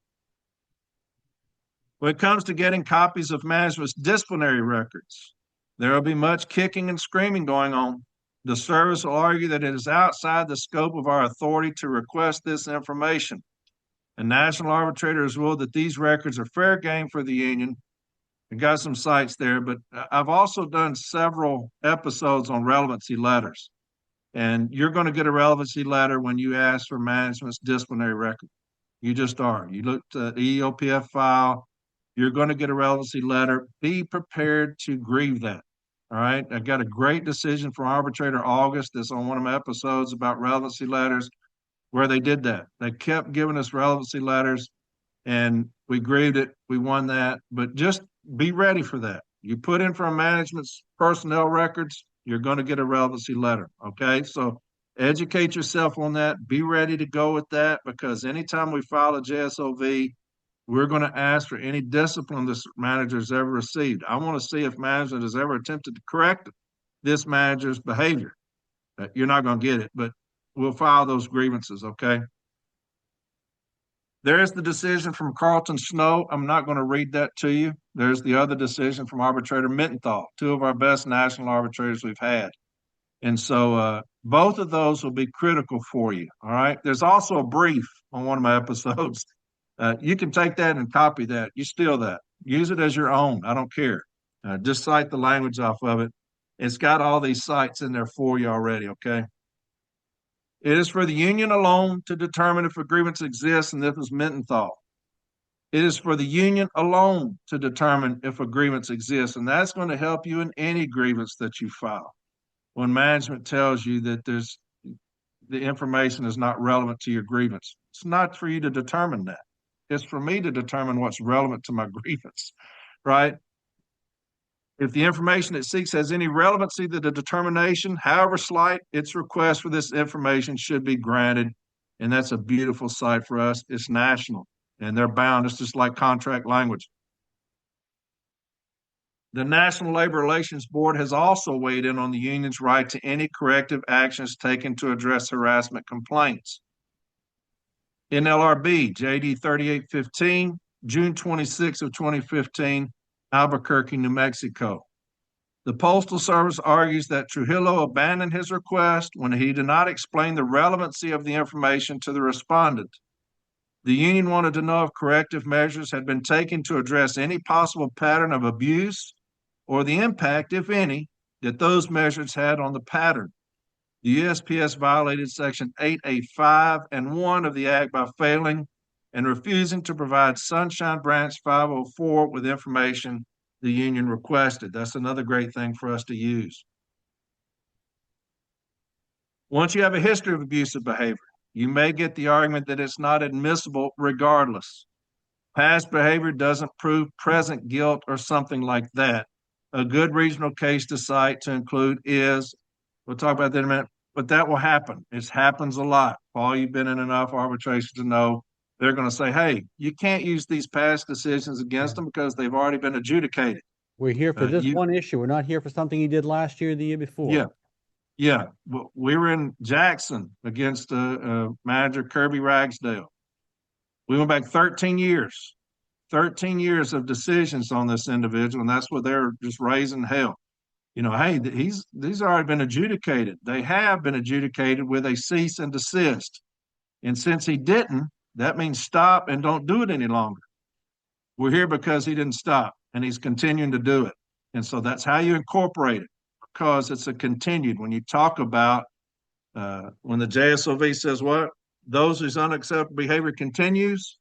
C: When it comes to getting copies of management's disciplinary records, there will be much kicking and screaming going on. The service will argue that it is outside the scope of our authority to request this information. A national arbitrator has ruled that these records are fair game for the union. I got some sites there, but I've also done several episodes on relevancy letters. And you're going to get a relevancy letter when you ask for management's disciplinary record. You just are. You look at the EOPF file, you're going to get a relevancy letter. Be prepared to grieve that. All right. I got a great decision from arbitrator August that's on one of my episodes about relevancy letters where they did that. They kept giving us relevancy letters and we grieved it. We won that. But just be ready for that. You put in for a management's personnel records, you're going to get a relevancy letter. Okay. So educate yourself on that. Be ready to go with that because anytime we file a JSOV, we're going to ask for any discipline this manager has ever received. I want to see if management has ever attempted to correct this manager's behavior. You're not going to get it, but we'll file those grievances, okay? There's the decision from Carlton Snow. I'm not going to read that to you. There's the other decision from arbitrator Mittenthal, two of our best national arbitrators we've had. And so both of those will be critical for you, all right? There's also a brief on one of my episodes. You can take that and copy that. You steal that. Use it as your own. I don't care. Just cite the language off of it. It's got all these sites in there for you already, okay? It is for the union alone to determine if a grievance exists, and this is Mittenthal. It is for the union alone to determine if a grievance exists, and that's going to help you in any grievance that you file. When management tells you that the information is not relevant to your grievance, it's not for you to determine that. It's for me to determine what's relevant to my grievance, right? If the information it seeks has any relevancy to the determination, however slight, its request for this information should be granted. And that's a beautiful sight for us. It's national, and they're bound. It's just like contract language. The National Labor Relations Board has also weighed in on the union's right to any corrective actions taken to address harassment complaints. NLRB JD 3815, June 26 of 2015, Albuquerque, New Mexico. The Postal Service argues that Trujillo abandoned his request when he did not explain the relevancy of the information to the respondent. The union wanted to know if corrective measures had been taken to address any possible pattern of abuse or the impact, if any, that those measures had on the pattern. The USPS violated Section 8A5 and 1 of the Act by failing and refusing to provide Sunshine Branch 504 with information the union requested. That's another great thing for us to use. Once you have a history of abusive behavior, you may get the argument that it's not admissible regardless. Past behavior doesn't prove present guilt or something like that. A good regional case to cite to include is, we'll talk about that in a minute, but that will happen. It happens a lot. Paul, you've been in enough arbitration to know they're going to say, hey, you can't use these past decisions against them because they've already been adjudicated.
A: We're here for this one issue. We're not here for something he did last year or the year before.
C: Yeah. Yeah. We were in Jackson against manager Kirby Ragsdale. We went back 13 years of decisions on this individual, and that's what they're just raising hell. You know, hey, these already been adjudicated. They have been adjudicated with a cease and desist. And since he didn't, that means stop and don't do it any longer. We're here because he didn't stop and he's continuing to do it. And so that's how you incorporate it, because it's a continued. When you talk about when the JSOV says what? Those whose unacceptable behavior continues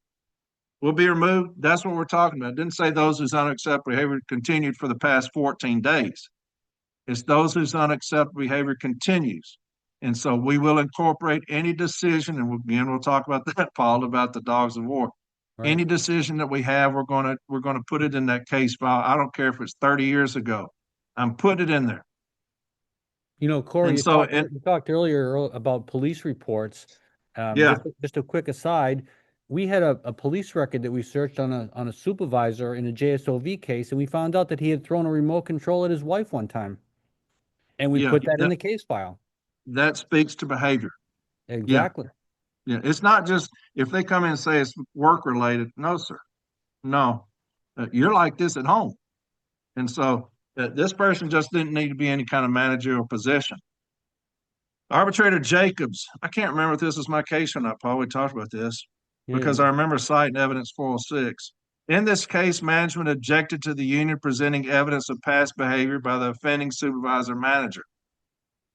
C: will be removed. That's what we're talking about. It didn't say those whose unacceptable behavior continued for the past 14 days. It's those whose unacceptable behavior continues. And so we will incorporate any decision, and again, we'll talk about that, Paul, about the dogs of war. Right. Any decision that we have, we're going to put it in that case file. I don't care if it's 30 years ago. I'm putting it in there.
A: You know, Corey, you talked earlier about police reports. Just a quick aside. We had a police record that we searched on a supervisor in a JSOV case, and we found out that he had thrown a remote control at his wife one time. And we put that in the case file. That
C: speaks to behavior.
A: Exactly.
C: Yeah. It's not just if they come in and say it's work related. No, sir. No. You're like this at home. And so this person just didn't need to be any kind of managerial position. Arbitrator Jacobs. I can't remember if this was my case or not, Paul. We talked about this because I remember citing evidence 406. In this case, management objected to the union presenting evidence of past behavior by the offending supervisor manager.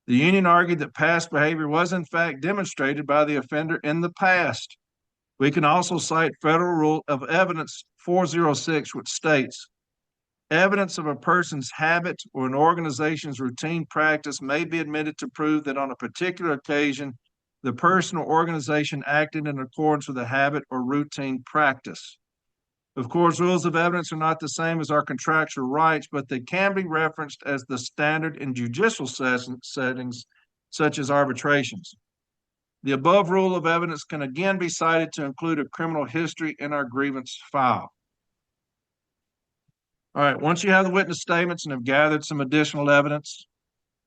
C: The union argued that past behavior was in fact demonstrated by the offender in the past. We can also cite Federal Rule of Evidence 406, which states, evidence of a person's habit or an organization's routine practice may be admitted to prove that on a particular occasion, the person or organization acted in accordance with a habit or routine practice. Of course, rules of evidence are not the same as our contractual rights, but they can be referenced as the standard in judicial settings, such as arbitrations. The above rule of evidence can again be cited to include a criminal history in our grievance file. All right, once you have the witness statements and have gathered some additional evidence,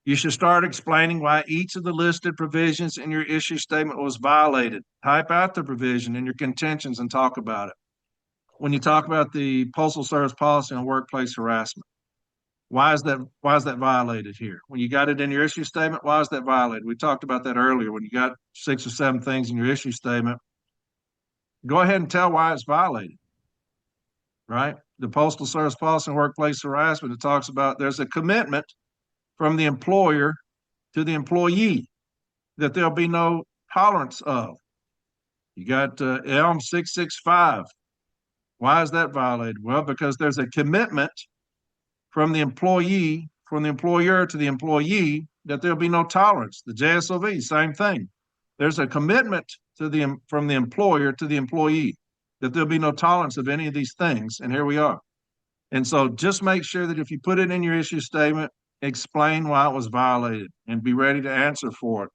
C: you should start explaining why each of the listed provisions in your issue statement was violated. Type out the provision in your contentions and talk about it. When you talk about the Postal Service policy on workplace harassment, why is that violated here? When you got it in your issue statement, why is that violated? We talked about that earlier. When you got 6 or 7 things in your issue statement, go ahead and tell why it's violated, right? The Postal Service policy on workplace harassment, it talks about there's a commitment from the employer to the employee that there'll be no tolerance of. You got ELM 665. Why is that violated? Well, because there's a commitment from the employee, from the employer to the employee, that there'll be no tolerance. The JSOV, same thing. There's a commitment from the employer to the employee that there'll be no tolerance of any of these things. And here we are. And so just make sure that if you put it in your issue statement, explain why it was violated and be ready to answer for it.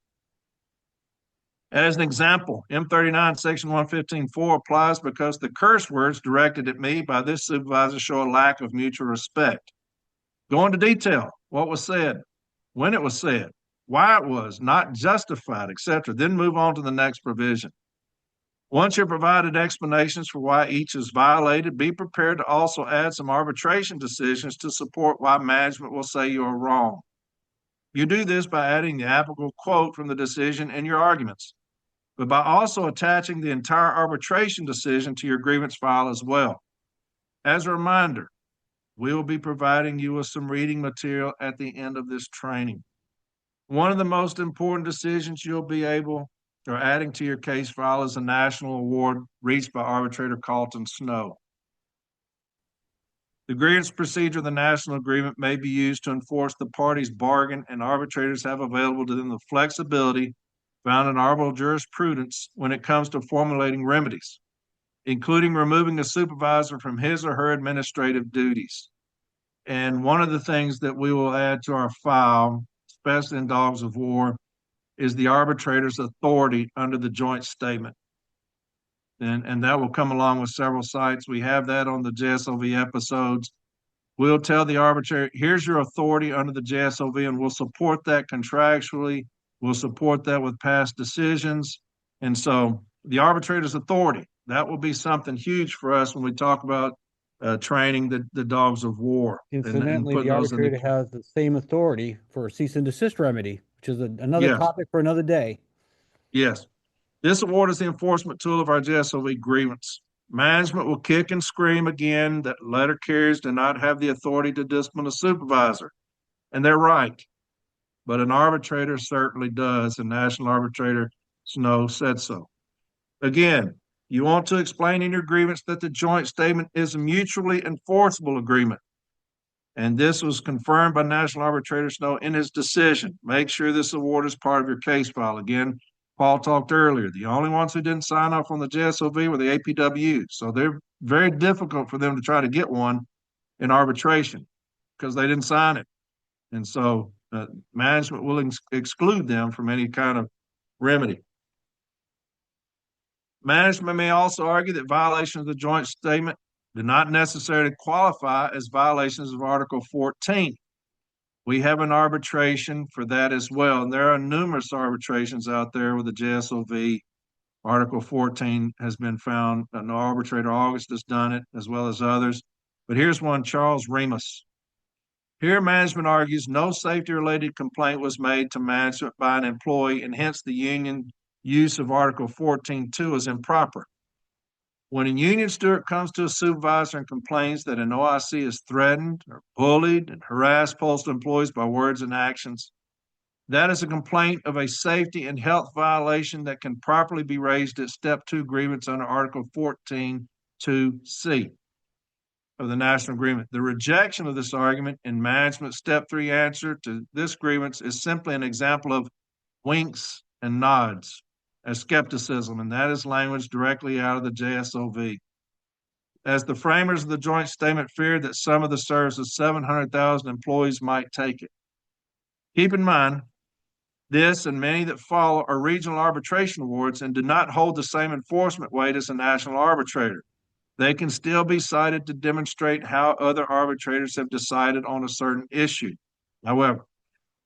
C: As an example, M39 section 115.4 applies because the curse words directed at me by this supervisor show a lack of mutual respect. Go into detail, what was said, when it was said, why it was not justified, etc. Then move on to the next provision. Once you've provided explanations for why each is violated, be prepared to also add some arbitration decisions to support why management will say you are wrong. You do this by adding the applicable quote from the decision in your arguments, but by also attaching the entire arbitration decision to your grievance file as well. As a reminder, we will be providing you with some reading material at the end of this training. One of the most important decisions you'll be adding to your case file is a national award reached by arbitrator Carlton Snow. The grievance procedure of the national agreement may be used to enforce the parties' bargain, and arbitrators have available to them the flexibility found in arbitral jurisprudence when it comes to formulating remedies, including removing the supervisor from his or her administrative duties. And one of the things that we will add to our file, especially in dogs of war, is the arbitrator's authority under the joint statement. And that will come along with several sites. We have that on the JSOV episodes. We'll tell the arbitrator, here's your authority under the JSOV, and we'll support that contractually. We'll support that with past decisions. And so the arbitrator's authority, that will be something huge for us when we talk about training the dogs of war.
A: Incidentally, the arbitrator has the same authority for a cease and desist remedy, which is another topic for another day.
C: Yes. This award is the enforcement tool of our JSOV grievance. Management will kick and scream again that letter carriers do not have the authority to discipline a supervisor. And they're right. But an arbitrator certainly does, and National Arbitrator Snow said so. Again, you want to explain in your grievance that the joint statement is a mutually enforceable agreement. And this was confirmed by National Arbitrator Snow in his decision. Make sure this award is part of your case file. Again, Paul talked earlier, the only ones who didn't sign off on the JSOV were the APW. So they're very difficult for them to try to get one in arbitration because they didn't sign it. And so management will exclude them from any kind of remedy. Management may also argue that violations of the joint statement do not necessarily qualify as violations of Article 14. We have an arbitration for that as well. And there are numerous arbitrations out there with the JSOV. Article 14 has been found. No arbitrator, August, has done it, as well as others. But here's one, Charles Remus. Here, management argues no safety-related complaint was made to management by an employee, and hence the union use of Article 14.2 is improper. When a union steward comes to a supervisor and complains that an OIC is threatened or bullied and harassed postal employees by words and actions, that is a complaint of a safety and health violation that can properly be raised at Step 2 grievance under Article 14.2c of the National Agreement. The rejection of this argument in management Step 3 answer to this grievance is simply an example of winks and nods as skepticism, and that is language directly out of the JSOV. As the framers of the joint statement feared that some of the service's 700,000 employees might take it. Keep in mind, this and many that follow are regional arbitration awards and do not hold the same enforcement weight as a national arbitrator. They can still be cited to demonstrate how other arbitrators have decided on a certain issue. However,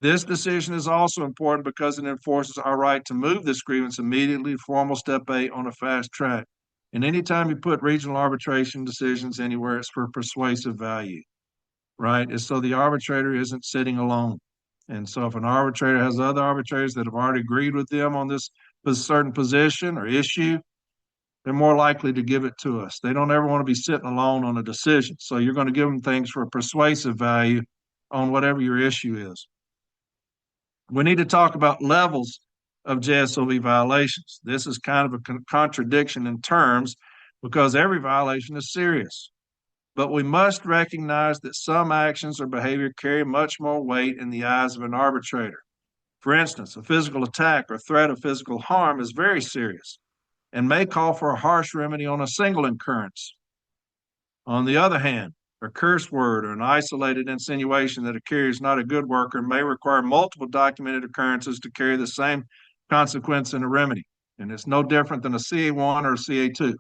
C: this decision is also important because it enforces our right to move this grievance immediately to formal Step 8 on a fast track. And anytime you put regional arbitration decisions anywhere, it's for persuasive value, right? It's so the arbitrator isn't sitting alone. And so if an arbitrator has other arbitrators that have already agreed with them on this certain position or issue, they're more likely to give it to us. They don't ever want to be sitting alone on a decision. So you're going to give them things for persuasive value on whatever your issue is. We need to talk about levels of JSOV violations. This is kind of a contradiction in terms because every violation is serious. But we must recognize that some actions or behavior carry much more weight in the eyes of an arbitrator. For instance, a physical attack or threat of physical harm is very serious, and may call for a harsh remedy on a single occurrence. On the other hand, a curse word or an isolated insinuation that a carrier is not a good worker may require multiple documented occurrences to carry the same consequence in a remedy. And it's no different than a CA1 or a CA2.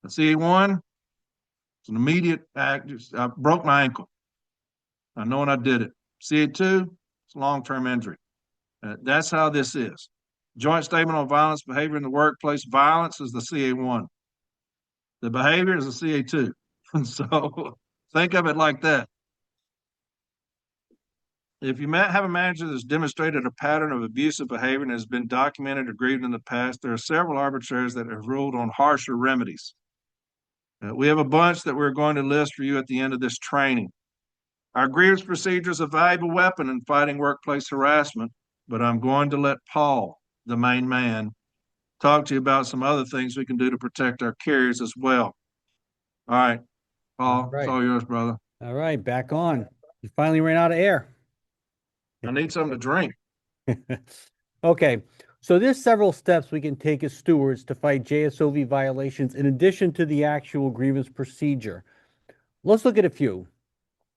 C: A CA1 is an immediate act. I broke my ankle. I know when I did it. CA2, it's long-term injury. That's how this is. Joint statement on violence behavior in the workplace. Violence is the CA1. The behavior is the CA2. So think of it like that. If you have a manager that's demonstrated a pattern of abusive behavior and has been documented or grieved in the past, there are several arbitrators that have ruled on harsher remedies. We have a bunch that we're going to list for you at the end of this training. Our grievance procedure is a valuable weapon in fighting workplace harassment, but I'm going to let Paul, the main man, talk to you about some other things we can do to protect our carriers as well. All right, Paul, it's all yours, brother.
A: All right, back on. You finally ran out of air.
C: I need something to drink.
A: Okay, so there's several steps we can take as stewards to fight JSOV violations in addition to the actual grievance procedure. Let's look at a few.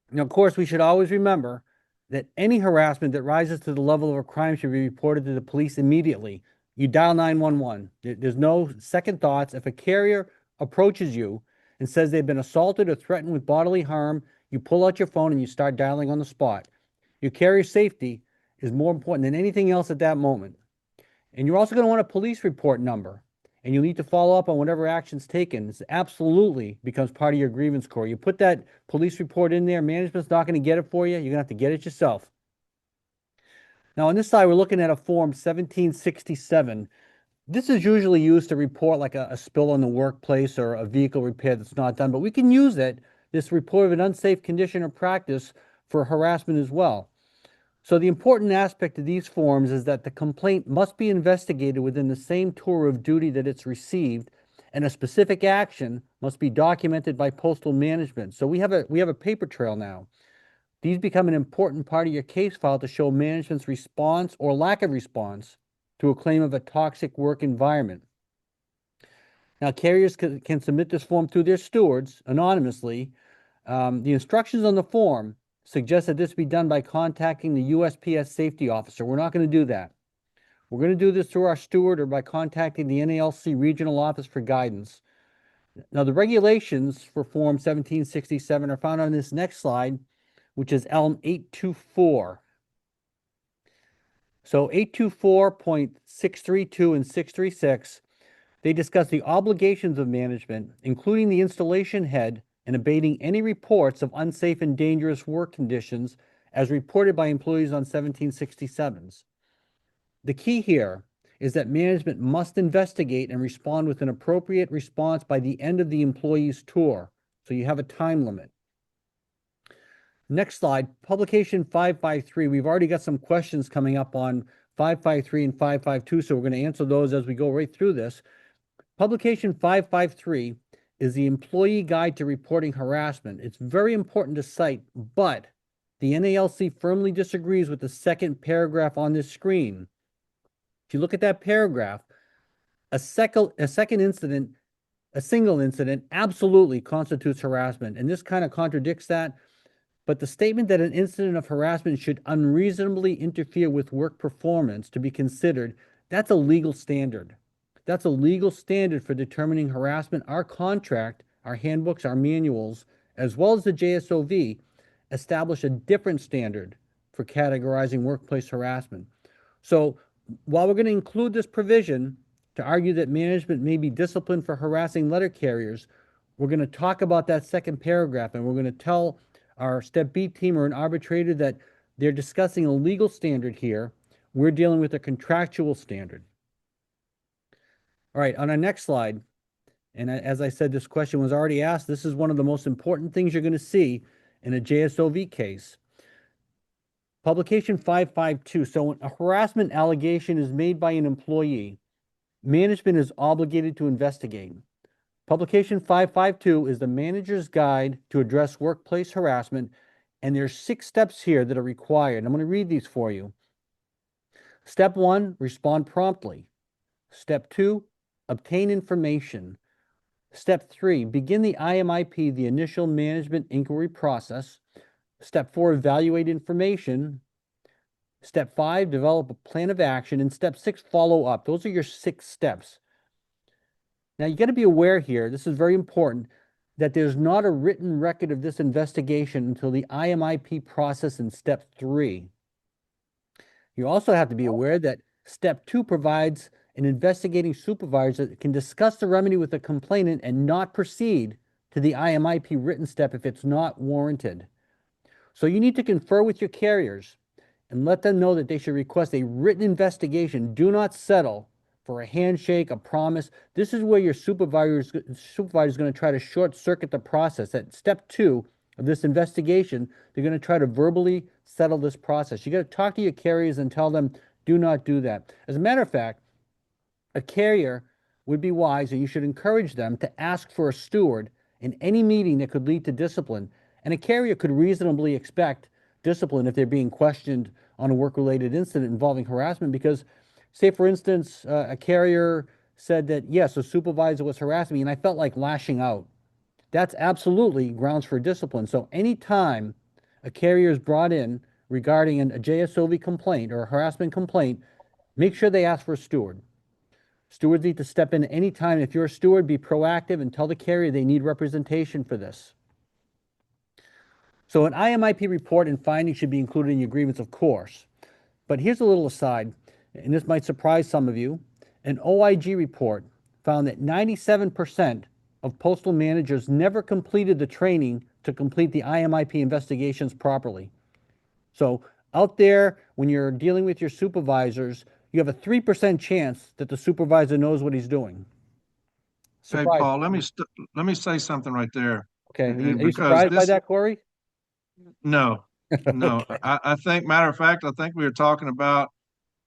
A: Now, of course, we should always remember that any harassment that rises to the level of a crime should be reported to the police immediately. You dial 911. There's no second thoughts. If a carrier approaches you and says they've been assaulted or threatened with bodily harm, you pull out your phone and you start dialing on the spot. Your carrier's safety is more important than anything else at that moment. And you're also going to want a police report number, and you'll need to follow up on whatever action's taken. This absolutely becomes part of your grievance core. You put that police report in there, management's not going to get it for you. You're going to have to get it yourself. Now, on this side, we're looking at a form 1767. This is usually used to report like a spill in the workplace or a vehicle repair that's not done, but we can use this report of an unsafe condition or practice, for harassment as well. So the important aspect of these forms is that the complaint must be investigated within the same tour of duty that it's received, and a specific action must be documented by postal management. So we have a paper trail now. These become an important part of your case file to show management's response or lack of response to a claim of a toxic work environment. Now, carriers can submit this form through their stewards anonymously. The instructions on the form suggest that this be done by contacting the USPS safety officer. We're not going to do that. We're going to do this through our steward or by contacting the NALC regional office for guidance. Now, the regulations for Form 1767 are found on this next slide, which is ELM 824. So 824.632 and 636, they discuss the obligations of management, including the installation head, and abating any reports of unsafe and dangerous work conditions as reported by employees on 1767s. The key here is that management must investigate and respond with an appropriate response by the end of the employee's tour. So you have a time limit. Next slide, publication 553. We've already got some questions coming up on 553 and 552, so we're going to answer those as we go right through this. Publication 553 is the Employee Guide to Reporting Harassment. It's very important to cite, but the NALC firmly disagrees with the second paragraph on this screen. If you look at that paragraph, a single incident absolutely constitutes harassment, and this kind of contradicts that. But the statement that an incident of harassment should unreasonably interfere with work performance to be considered, that's a legal standard. That's a legal standard for determining harassment. Our contract, our handbooks, our manuals, as well as the JSOV, establish a different standard for categorizing workplace harassment. So while we're going to include this provision to argue that management may be disciplined for harassing letter carriers, we're going to talk about that second paragraph, and we're going to tell our Step B team or an arbitrator that they're discussing a legal standard here. We're dealing with a contractual standard. All right, on our next slide, and as I said, this question was already asked. This is one of the most important things you're going to see in a JSOV case. Publication 552. So when a harassment allegation is made by an employee, management is obligated to investigate. Publication 552 is the manager's guide to address workplace harassment, and there's 6 steps here that are required. I'm going to read these for you. Step 1, respond promptly. Step 2, obtain information. Step 3, begin the IMIP, the initial management inquiry process. Step 4, evaluate information. Step 5, develop a plan of action. And step 6, follow up. Those are your 6 steps. Now, you got to be aware here, this is very important, that there's not a written record of this investigation until the IMIP process in step 3. You also have to be aware that step 2 provides an investigating supervisor that can discuss the remedy with the complainant and not proceed to the IMIP written step if it's not warranted. So you need to confer with your carriers and let them know that they should request a written investigation. Do not settle for a handshake, a promise. This is where your supervisor is going to try to short circuit the process. At step 2 of this investigation, they're going to try to verbally settle this process. You got to talk to your carriers and tell them, do not do that. As a matter of fact, a carrier would be wise, and you should encourage them to ask for a steward in any meeting that could lead to discipline. And a carrier could reasonably expect discipline if they're being questioned on a work-related incident involving harassment, because say, for instance, a carrier said that, yes, a supervisor was harassing me and I felt like lashing out. That's absolutely grounds for discipline. So anytime a carrier is brought in regarding a JSOV complaint or a harassment complaint, make sure they ask for a steward. Stewards need to step in anytime. If you're a steward, be proactive and tell the carrier they need representation for this. So an IMIP report and findings should be included in your grievance, of course. But here's a little aside, and this might surprise some of you. An OIG report found that 97% of postal managers never completed the training to complete the IMIP investigations properly. So out there, when you're dealing with your supervisors, you have a 3% chance that the supervisor knows what he's doing.
C: Hey,
A: Surprise.
C: Paul, let me say something right there.
A: Okay, are you
C: Because
A: surprised by
C: this,
A: that, Corey?
C: no, no.
A: Okay.
C: I think, matter of fact, I think we were talking about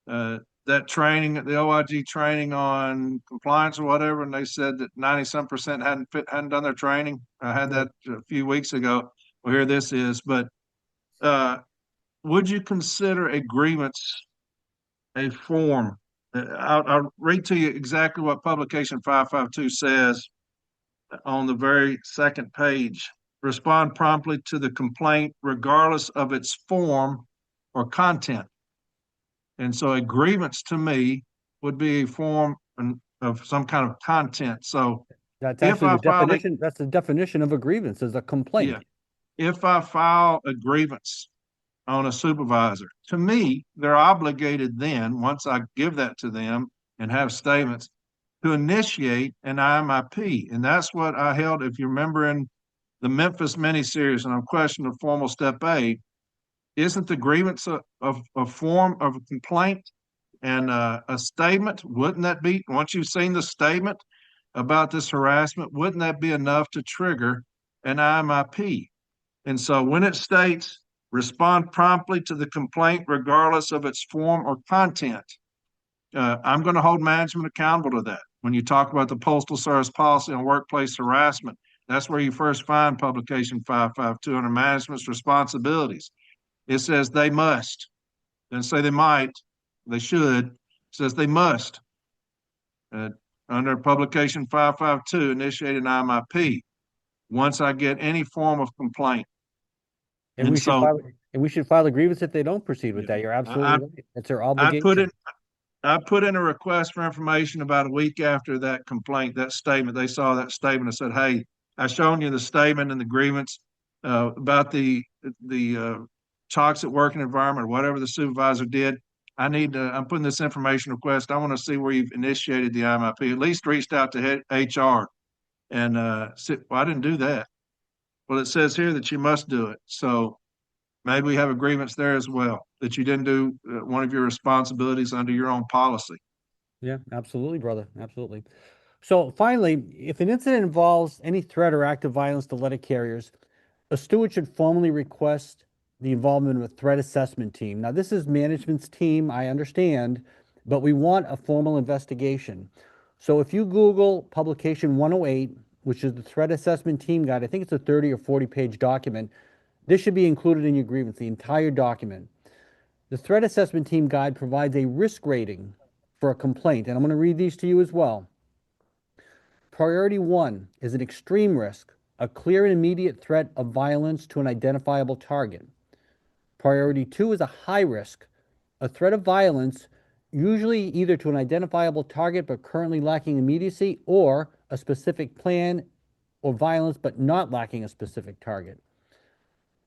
C: that training, the OIG training on compliance or whatever, and they said that 90-some% hadn't done their training. I had that a few weeks ago. Well, here this is. But would you consider a grievance a form? I'll read to you exactly what Publication 552 says on the very second page. Respond promptly to the complaint, regardless of its form or content. And so a grievance to me would be a form of some kind of content. So
A: That's
C: if
A: actually
C: I
A: the
C: filed a,
A: definition. That's the definition of a grievance, is a complaint.
C: yeah, if I file a grievance on a supervisor, to me, they're obligated then, once I give that to them and have statements, to initiate an IMIP. And that's what I held, if you remember in the Memphis miniseries, and I'm questioning the formal step A, isn't the grievance a form of a complaint and a statement? Wouldn't that be, once you've seen the statement about this harassment, wouldn't that be enough to trigger an IMIP? And so when it states, respond promptly to the complaint regardless of its form or content, I'm going to hold management accountable to that. When you talk about the Postal Service policy on workplace harassment, that's where you first find Publication 552 under management's responsibilities. It says they must. Doesn't say they might, they should. It says they must. Under Publication 552, initiate an IMIP once I get any form of complaint.
A: And
C: And
A: we should
C: so
A: file, and we should file a grievance if they don't proceed with that. You're absolutely right. It's their
C: I
A: obligation.
C: put in a request for information about a week after that complaint, that statement. They saw that statement and said, "Hey, I've shown you the statement and the grievance about the toxic working environment or whatever the supervisor did. I'm putting this information request. I want to see where you've initiated the IMIP. At least reached out to HR and said, well, I didn't do that. Well, it says here that you must do it. So maybe we have agreements there as well, that you didn't do one of your responsibilities under your own policy.
A: Yeah, absolutely, brother. Absolutely. So finally, if an incident involves any threat or act of violence to letter carriers, a steward should formally request the involvement of a threat assessment team. Now, this is management's team, I understand, but we want a formal investigation. So if you Google Publication 108, which is the Threat Assessment Team Guide, I think it's a 30 or 40-page document. This should be included in your grievance, the entire document. The Threat Assessment Team Guide provides a risk rating for a complaint, and I'm going to read these to you as well. Priority 1 is an extreme risk, a clear and immediate threat of violence to an identifiable target. Priority 2 is a high risk, a threat of violence, usually either to an identifiable target but currently lacking immediacy, or a specific plan or violence but not lacking a specific target.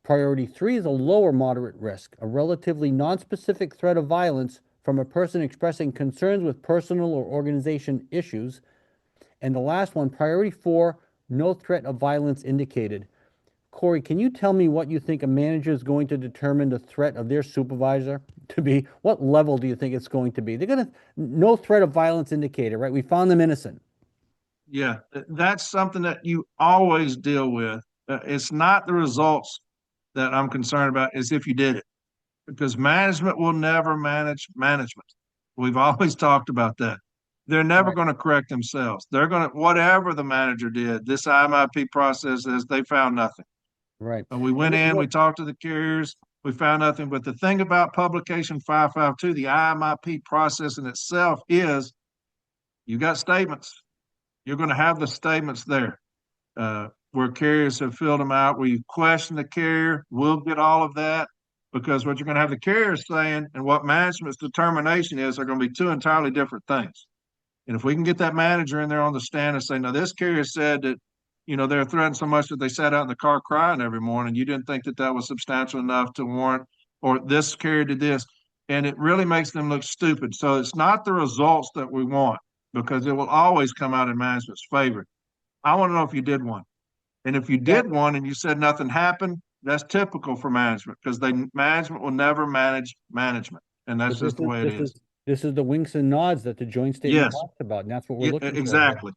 A: Priority 3 is a lower moderate risk, a relatively nonspecific threat of violence from a person expressing concerns with personal or organization issues. And the last one, priority 4, no threat of violence indicated. Corey, can you tell me what you think a manager is going to determine the threat of their supervisor to be? What level do you think it's going to be? They're going to, no threat of violence indicated, right? We found them innocent.
C: Yeah, that's something that you always deal with. It's not the results that I'm concerned about, is if you did it, because management will never manage management. We've always talked about that. They're never
A: Right.
C: going to correct themselves. They're going to, whatever the manager did, this IMIP process is, they found nothing.
A: Right.
C: We went in, we talked to the carriers, we found nothing. But the thing about publication 552, the IMIP process in itself, is you got statements. You're going to have the statements there, where carriers have filled them out, where you question the carrier. We'll get all of that, because what you're going to have the carriers saying and what management's determination is are going to be two entirely different things. And if we can get that manager in there on the stand and say, no, this carrier said that, they're threatened so much that they sat out in the car crying every morning, you didn't think that that was substantial enough to warrant, or this carrier did this, and it really makes them look stupid. So it's not the results that we want, because it will always come out in management's favor. I want to know if you did one. And if you did one and you said nothing happened, that's typical for management, because management will never manage management. And that's just the way it is.
A: This is the winks and nods that the joint statement
C: Yes.
A: talks about, and that's what we're looking for.
C: Exactly.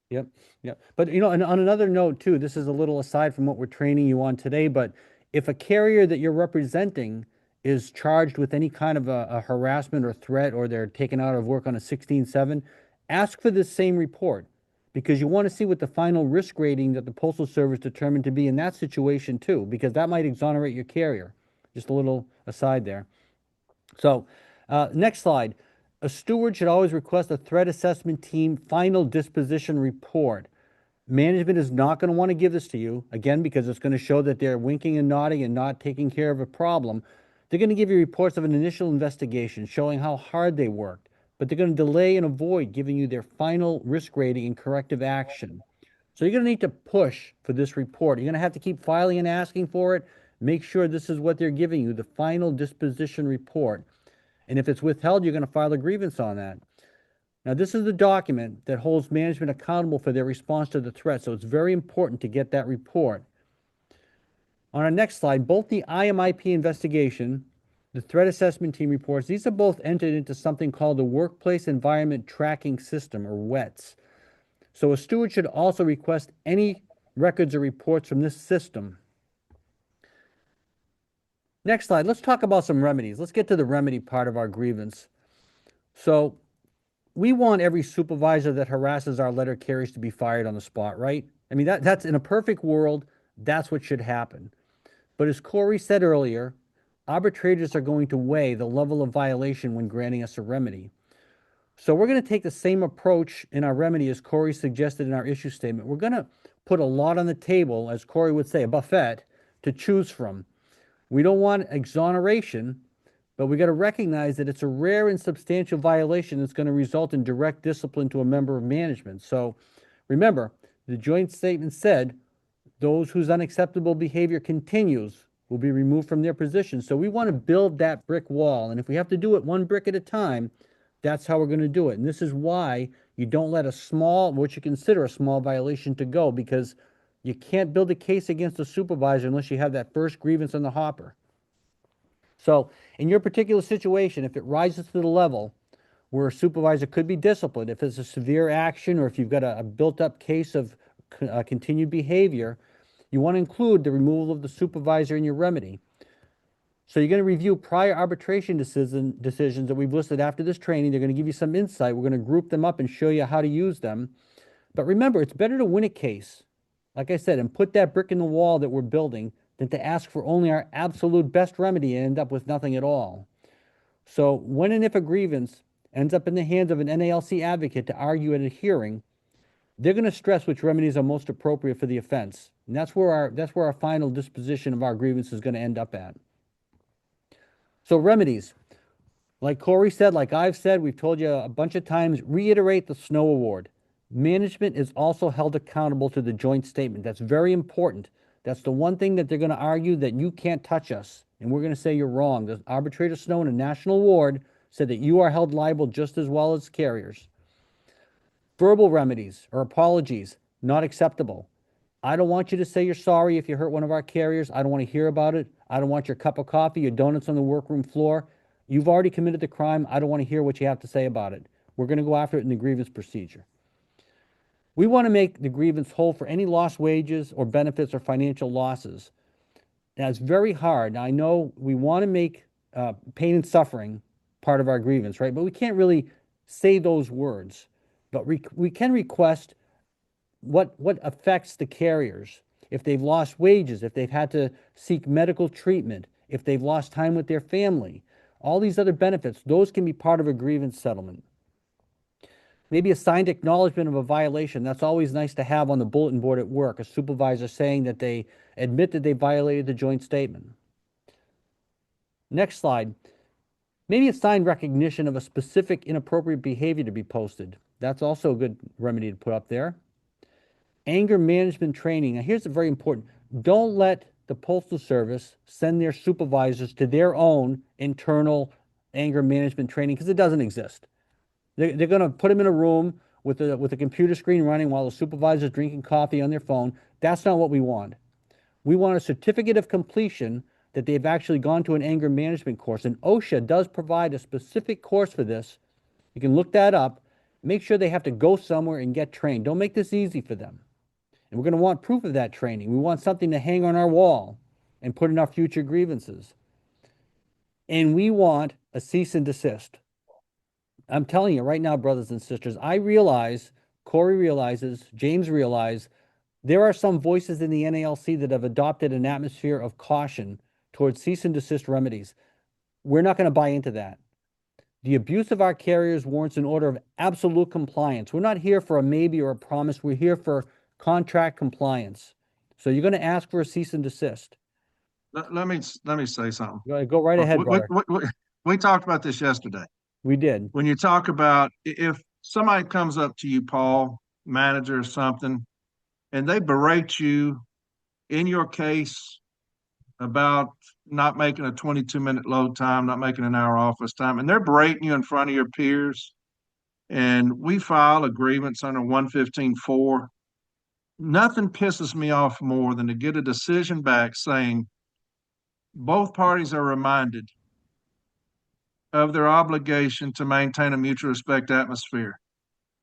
A: Yep, yep. But and on another note too, this is a little aside from what we're training you on today, but if a carrier that you're representing is charged with any kind of a harassment or threat, or they're taken out of work on a 16-7, ask for this same report, because you want to see what the final risk rating that the Postal Service determined to be in that situation too, because that might exonerate your carrier. Just a little aside there. So, next slide. A steward should always request a threat assessment team final disposition report. Management is not going to want to give this to you, again, because it's going to show that they're winking and nodding and not taking care of a problem. They're going to give you reports of an initial investigation showing how hard they worked, but they're going to delay and avoid giving you their final risk rating and corrective action. So you're going to need to push for this report. You're going to have to keep filing and asking for it. Make sure this is what they're giving you, the final disposition report. And if it's withheld, you're going to file a grievance on that. Now, this is the document that holds management accountable for their response to the threat, so it's very important to get that report. On our next slide, both the IMIP investigation, the threat assessment team reports, these are both entered into something called the Workplace Environment Tracking System, or WETS. So a steward should also request any records or reports from this system. Next slide, let's talk about some remedies. Let's get to the remedy part of our grievance. So we want every supervisor that harasses our letter carriers to be fired on the spot, right? I mean, that's in a perfect world, that's what should happen. But as Corey said earlier, arbitrators are going to weigh the level of violation when granting us a remedy. So we're going to take the same approach in our remedy as Corey suggested in our issue statement. We're going to put a lot on the table, as Corey would say, a buffet to choose from. We don't want exoneration, but we got to recognize that it's a rare and substantial violation that's going to result in direct discipline to a member of management. So remember, the joint statement said those whose unacceptable behavior continues will be removed from their position. So we want to build that brick wall. And if we have to do it one brick at a time, that's how we're going to do it. And this is why you don't let a small, what you consider a small violation, to go, because you can't build a case against a supervisor unless you have that first grievance on the hopper. So in your particular situation, if it rises to the level where a supervisor could be disciplined, if it's a severe action, or if you've got a built-up case of continued behavior, you want to include the removal of the supervisor in your remedy. So you're going to review prior arbitration decisions that we've listed after this training. They're going to give you some insight. We're going to group them up and show you how to use them. But remember, it's better to win a case, like I said, and put that brick in the wall that we're building, than to ask for only our absolute best remedy and end up with nothing at all. So when and if a grievance ends up in the hands of an NALC advocate to argue at a hearing, they're going to stress which remedies are most appropriate for the offense. And that's where our final disposition of our grievance is going to end up at. So remedies, like Corey said, like I've said, we've told you a bunch of times, reiterate the snow award. Management is also held accountable to the joint statement. That's very important. That's the one thing that they're going to argue, that you can't touch us. And we're going to say you're wrong. The arbitrator Snow in a national award said that you are held liable just as well as carriers. Verbal remedies or apologies, not acceptable. I don't want you to say you're sorry if you hurt one of our carriers. I don't want to hear about it. I don't want your cup of coffee, your donuts on the workroom floor. You've already committed the crime. I don't want to hear what you have to say about it. We're going to go after it in the grievance procedure. We want to make the grievance whole for any lost wages or benefits or financial losses. Now, it's very hard. Now, I know we want to make pain and suffering part of our grievance, right? But we can't really say those words. But we can request what affects the carriers. If they've lost wages, if they've had to seek medical treatment, if they've lost time with their family, all these other benefits, those can be part of a grievance settlement. Maybe a signed acknowledgement of a violation. That's always nice to have on the bulletin board at work, a supervisor saying that they admit that they violated the joint statement. Next slide. Maybe a signed recognition of a specific inappropriate behavior to be posted. That's also a good remedy to put up there. Anger management training. Now, here's a very important. Don't let the Postal Service send their supervisors to their own internal anger management training, because it doesn't exist. They're going to put them in a room with a computer screen running while the supervisor's drinking coffee on their phone. That's not what we want. We want a certificate of completion that they've actually gone to an anger management course. And OSHA does provide a specific course for this. You can look that up. Make sure they have to go somewhere and get trained. Don't make this easy for them. And we're going to want proof of that training. We want something to hang on our wall and put in our future grievances. And we want a cease and desist. I'm telling you right now, brothers and sisters, I realize, Corey realizes, James realizes, there are some voices in the NALC that have adopted an atmosphere of caution towards cease and desist remedies. We're not going to buy into that. The abuse of our carriers warrants an order of absolute compliance. We're not here for a maybe or a promise. We're here for contract compliance. So you're going to ask for a cease and desist.
C: Let me say something.
A: Go right ahead, brother.
C: We talked about this yesterday.
A: We did.
C: When you talk about, if somebody comes up to you, Paul, manager or something, and they berate you in your case about not making a 22-minute load time, not making an hour office time, and they're berating you in front of your peers, and we file a grievance under 115.4, nothing pisses me off more than to get a decision back saying both parties are reminded of their obligation to maintain a mutual respect atmosphere.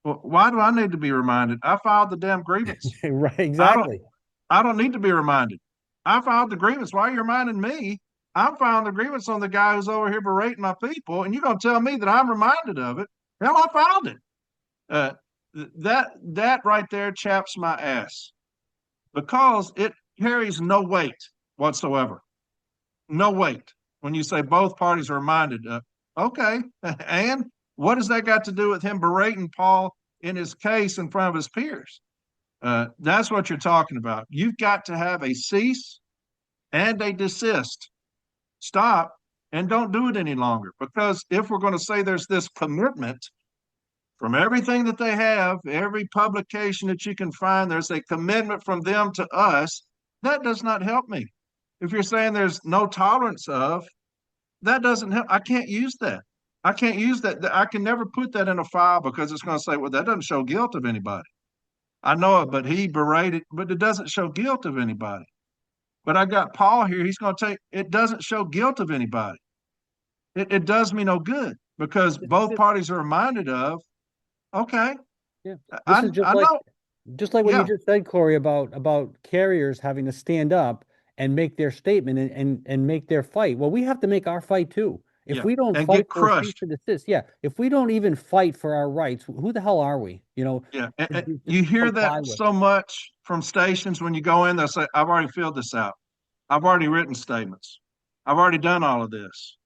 C: Well, why do I need to be reminded? I filed the damn grievance.
A: Right, exactly.
C: I don't need to be reminded. I filed the grievance. Why are you reminding me? I'm filing the grievance on the guy who's over here berating my people, and you're going to tell me that I'm reminded of it. Hell, I filed it. That right there chaps my ass, because it carries no weight whatsoever. No weight. When you say both parties are reminded, okay, and what has that got to do with him berating Paul in his case in front of his peers? That's what you're talking about. You've got to have a cease and a desist. Stop and don't do it any longer. Because if we're going to say there's this commitment from everything that they have, every publication that you can find, there's a commitment from them to us, that does not help me. If you're saying there's no tolerance of, that doesn't help. I can't use that. I can't use that. I can never put that in a file, because it's going to say, well, that doesn't show guilt of anybody. I know it, but he berated, but it doesn't show guilt of anybody. But I got Paul here. He's going to take, it doesn't show guilt of anybody. It does me no good, because both parties are reminded of, okay.
A: Yeah.
C: I
A: know. Just like what
C: Yeah.
A: you just said, Corey, about carriers having to stand up and make their statement and make their fight. Well, we have to make our fight too. If we don't
C: and
A: fight
C: get
A: for a cease
C: crushed.
A: and desist, if we don't even fight for our rights, who the hell are we? You know,
C: Yeah. And you hear that so much from stations when you go in, they'll say, I've already filled this out. I've already written statements. I've already done all of this.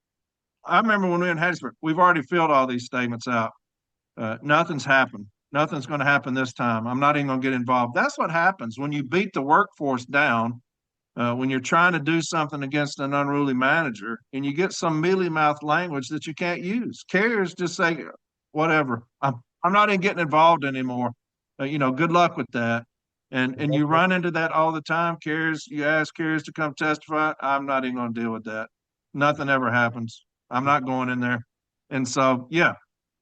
C: I remember when we were in Hattiesburg, we've already filled all these statements out. Nothing's happened. Nothing's going to happen this time. I'm not even going to get involved. That's what happens when you beat the workforce down, when you're trying to do something against an unruly manager and you get some mealy mouth language that you can't use. Carriers just say, whatever, I'm not even getting involved anymore. Good luck with that. And you run into that all the time. Carriers, you ask carriers to come testify. I'm not even going to deal with that. Nothing ever happens. I'm not going in there. And so, yeah,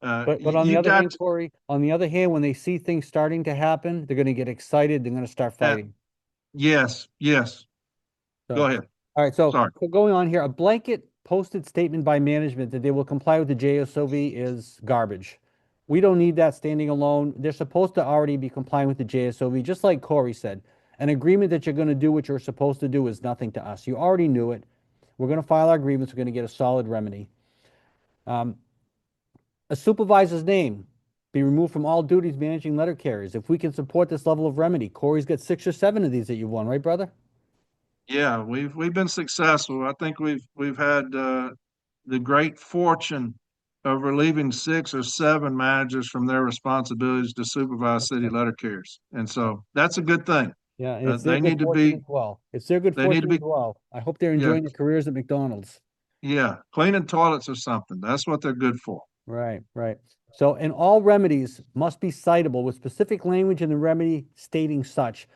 A: But on the
C: you
A: other
C: got
A: hand, Corey, on the other hand, when they see things starting to happen, they're going to get excited. They're going to start
C: that.
A: fighting.
C: Yes, yes. Go
A: So,
C: ahead.
A: all right. So
C: Sorry.
A: going on here, a blanket posted statement by management that they will comply with the JSOV is garbage. We don't need that standing alone. They're supposed to already be complying with the JSOV, just like Corey said. An agreement that you're going to do what you're supposed to do is nothing to us. You already knew it. We're going to file our grievance. We're going to get a solid remedy. A supervisor's name be removed from all duties managing letter carriers. If we can support this level of remedy, Corey's got 6 or 7 of these that you've won, right, brother?
C: Yeah, we've been successful. I think we've had the great fortune of relieving 6 or 7 managers from their responsibilities to supervise city letter carriers, and so that's a good thing.
A: Yeah, and it's their
C: They
A: good
C: need to
A: fortune
C: be
A: as well. It's their good
C: they need to
A: fortune as
C: be
A: well. I hope they're
C: yeah
A: enjoying their careers at McDonald's.
C: yeah cleaning toilets or something. That's what they're good for.
A: Right, right. So, and all remedies must be citable with specific language in the remedy stating such.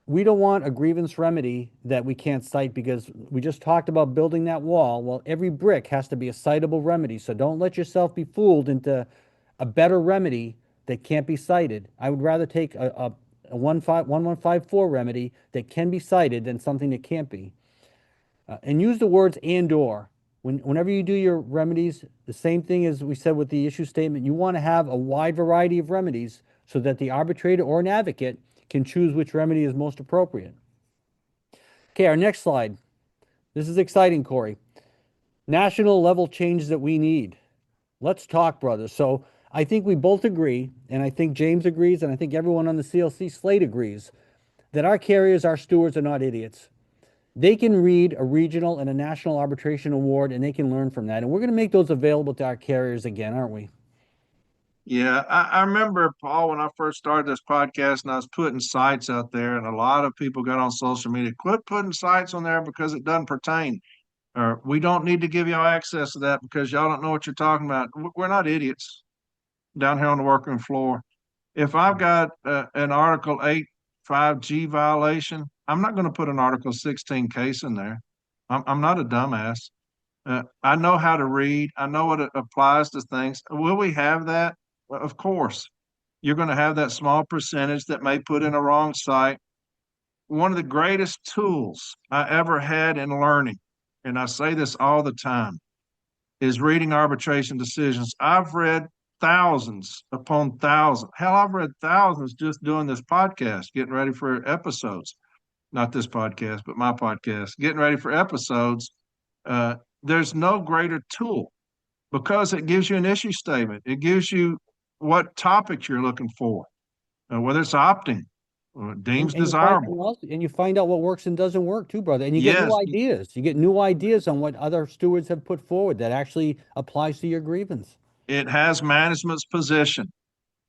A: We don't want a grievance remedy that we can't cite because we just talked about building that wall. Well, every brick has to be a citable remedy. So don't let yourself be fooled into a better remedy that can't be cited. I would rather take a 1154 remedy that can be cited than something that can't be. And use the words and or. Whenever you do your remedies, the same thing as we said with the issue statement, you want to have a wide variety of remedies so that the arbitrator or an advocate can choose which remedy is most appropriate. Okay, our next slide. This is exciting, Corey. National level changes that we need. Let's talk, brothers. So I think we both agree, and I think James agrees, and I think everyone on the CLC slate agrees, that our carriers, our stewards, are not idiots. They can read a regional and a national arbitration award, and they can learn from that. And we're going to make those available to our carriers again, aren't we?
C: Yeah, I remember, Paul, when I first started this podcast and I was putting sites out there, and a lot of people got on social media, quit putting sites on there because it doesn't pertain, or we don't need to give y'all access to that because y'all don't know what you're talking about. We're not idiots down here on the workroom floor. If I've got an Article 8 5G violation, I'm not going to put an Article 16 case in there. I'm not a dumbass. I know how to read. I know what it applies to things. Will we have that? Well, of course. You're going to have that small percentage that may put in a wrong site. One of the greatest tools I ever had in learning, and I say this all the time, is reading arbitration decisions. I've read thousands upon thousands. Hell, I've read thousands just doing this podcast, getting ready for episodes. Not this podcast, but my podcast, getting ready for episodes. There's no greater tool because it gives you an issue statement. It gives you what topics you're looking for, whether it's opting, deems
A: And you find
C: desirable.
A: and you find out what works and doesn't work too, brother. And you get new
C: Yes,
A: ideas. You get new ideas on what other stewards have put forward that actually applies to your grievance.
C: it has management's position.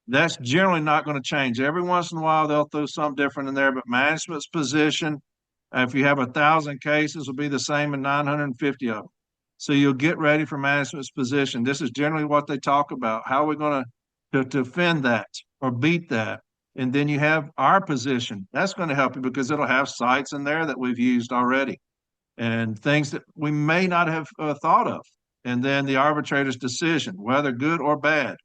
C: That's generally not going to change. Every once in a while, they'll throw something different in there, but management's position, if you have 1,000 cases, will be the same in 950 of them. So you'll get ready for management's position. This is generally what they talk about. How are we going to defend that or beat that? And then you have our position. That's going to help you because it'll have sites in there that we've used already and things that we may not have thought of. And then the arbitrator's decision, whether good or bad.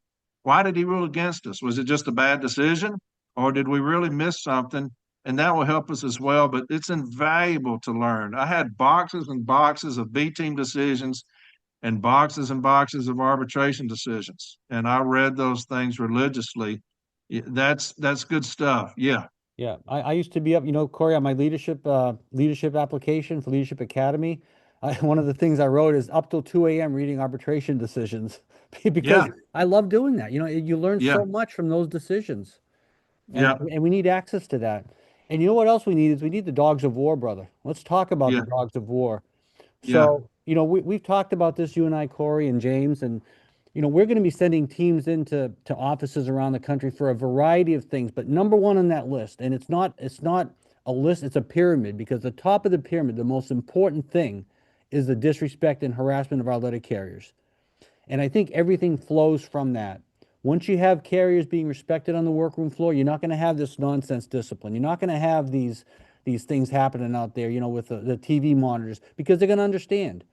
C: Why did he rule against us? Was it just a bad decision or did we really miss something? And that will help us as well. But it's invaluable to learn. I had boxes and boxes of B team decisions and boxes of arbitration decisions. And I read those things religiously. That's good stuff. Yeah.
A: Yeah, I used to be up, Corey, on my leadership application for Leadership Academy. One of the things I wrote is up till 2 a.m. reading arbitration decisions because
C: Yeah.
A: I love doing that. You learn
C: Yeah.
A: so much from those decisions.
C: Yeah.
A: And we need access to that. And you know what else we need is we need the dogs of war, brother. Let's talk about the
C: Yeah.
A: dogs of war.
C: Yeah.
A: So, we've talked about this, you and I, Corey and James, and we're going to be sending teams into offices around the country for a variety of things, but number one on that list, and it's not a list, it's a pyramid, because the top of the pyramid, the most important thing is the disrespect and harassment of our letter carriers. And I think everything flows from that. Once you have carriers being respected on the workroom floor, you're not going to have this nonsense discipline. You're not going to have these things happening out there, with the TV monitors, because they're going to understand.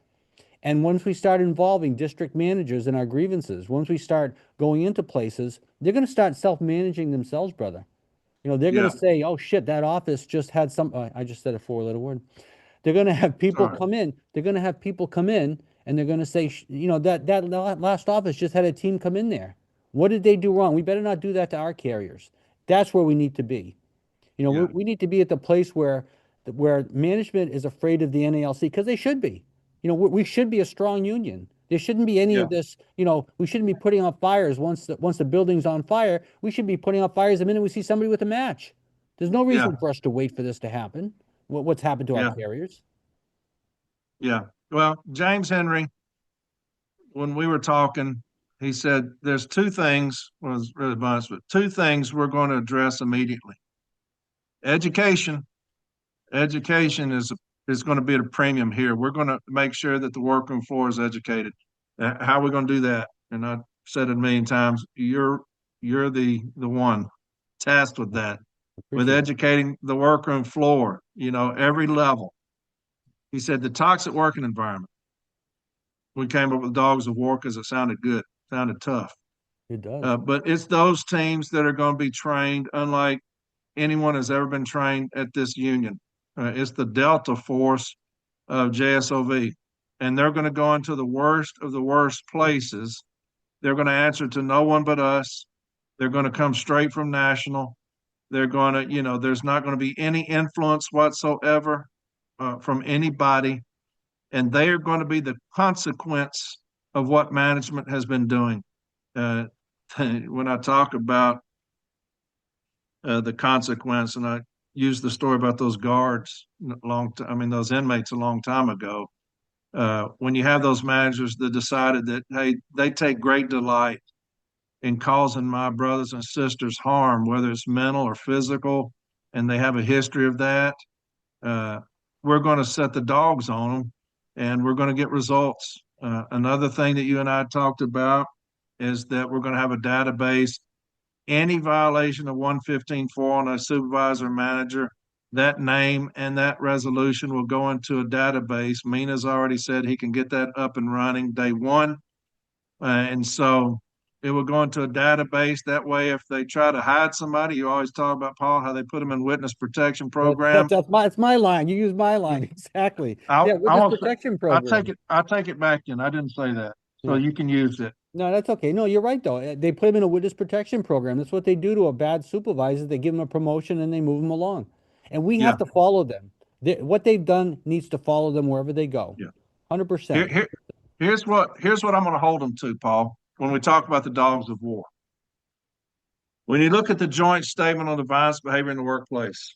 A: And once we start involving district managers in our grievances, once we start going into places, they're going to start self-managing themselves, brother. They're going
C: Yeah.
A: to say, "Oh shit, that office just had some." I just said a four-letter word. They're going to have people
C: Sorry.
A: come in. They're going to have people come in, and they're going to say, that last office just had a team come in there. What did they do wrong? We better not do that to our carriers. That's where we need to be.
C: Yeah.
A: We need to be at the place where management is afraid of the NALC, because they should be. We should be a strong union. There shouldn't be any
C: Yeah.
A: of this. We shouldn't be putting out fires once the building's on fire. We should be putting out fires the minute we see somebody with a match. There's no
C: Yeah.
A: reason for us to wait for this to happen. What's happened to our
C: Yeah.
A: carriers?
C: Yeah. Well, James Henry, when we were talking, he said there's two things, was really bunch, but two things we're going to address immediately. Education. Education is going to be at a premium here. We're going to make sure that the workroom floor is educated. How are we going to do that? And I said it a million times. You're the one tasked with that, with
A: Appreciate it.
C: educating the workroom floor. Every level. He said the toxic working environment. We came up with dogs of war because it sounded good, sounded tough.
A: It does.
C: But it's those teams that are going to be trained unlike anyone has ever been trained at this union. It's the Delta Force of JSOV, and they're going to go into the worst of the worst places. They're going to answer to no one but us. They're going to come straight from national. They're going to, there's not going to be any influence whatsoever from anybody, and they are going to be the consequence of what management has been doing. When I talk about the consequence, and I used the story about those guards those inmates a long time ago. When you have those managers that decided that, hey, they take great delight in causing my brothers and sisters harm, whether it's mental or physical, and they have a history of that, we're going to set the dogs on them, and we're going to get results. Another thing that you and I talked about is that we're going to have a database. Any violation of 115.4 on a supervisor manager, that name and that resolution will go into a database. Mina's already said he can get that up and running day one. And so it will go into a database. That way, if they try to hide somebody, you always talk about, Paul, how they put them in witness protection programs.
A: It's my line. You use my line. Exactly.
C: I,
A: Yeah,
C: I
A: witness
C: won't say,
A: protection program.
C: I take it back in. I didn't say that. So
A: Yeah.
C: you can use it.
A: No, that's okay. No, you're right though. They put them in a witness protection program. That's what they do to a bad supervisor. They give them a promotion and they move them along. And we
C: Yeah.
A: have to follow them. What they've done needs to follow them wherever they go.
C: Yeah.
A: 100%.
C: Here's what I'm going to hold them to, Paul, when we talk about the dogs of war. When you look at the joint statement on the violence behavior in the workplace,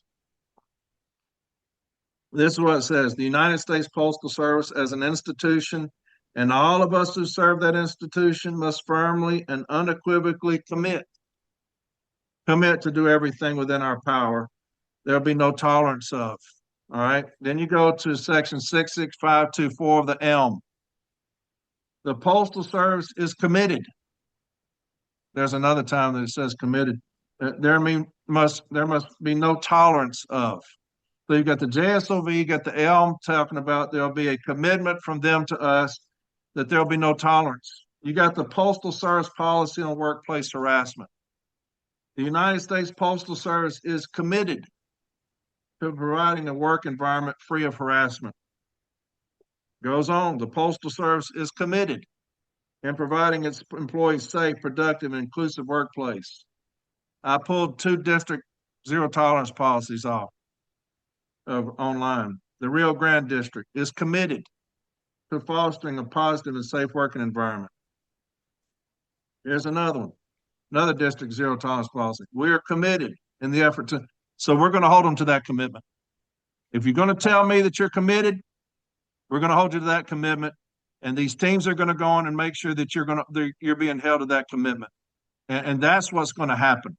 C: this is what it says: the United States Postal Service as an institution and all of us who serve that institution must firmly and unequivocally commit to do everything within our power. There'll be no tolerance of. All right. Then you go to section 66524 of the ELM. The Postal Service is committed. There's another time that it says committed. There must be no tolerance of. So you've got the JSOV, you got the ELM talking about there'll be a commitment from them to us that there'll be no tolerance. You got the Postal Service policy on workplace harassment. The United States Postal Service is committed to providing a work environment free of harassment. Goes on, the Postal Service is committed in providing its employees safe, productive, and inclusive workplace. I pulled 2 district zero tolerance policies off of online. The Rio Grande District is committed to fostering a positive and safe working environment. Here's another one, another district zero tolerance policy. We are committed in the effort to, so we're going to hold them to that commitment. If you're going to tell me that you're committed, we're going to hold you to that commitment. And these teams are going to go on and make sure that you're being held to that commitment. And that's what's going to happen.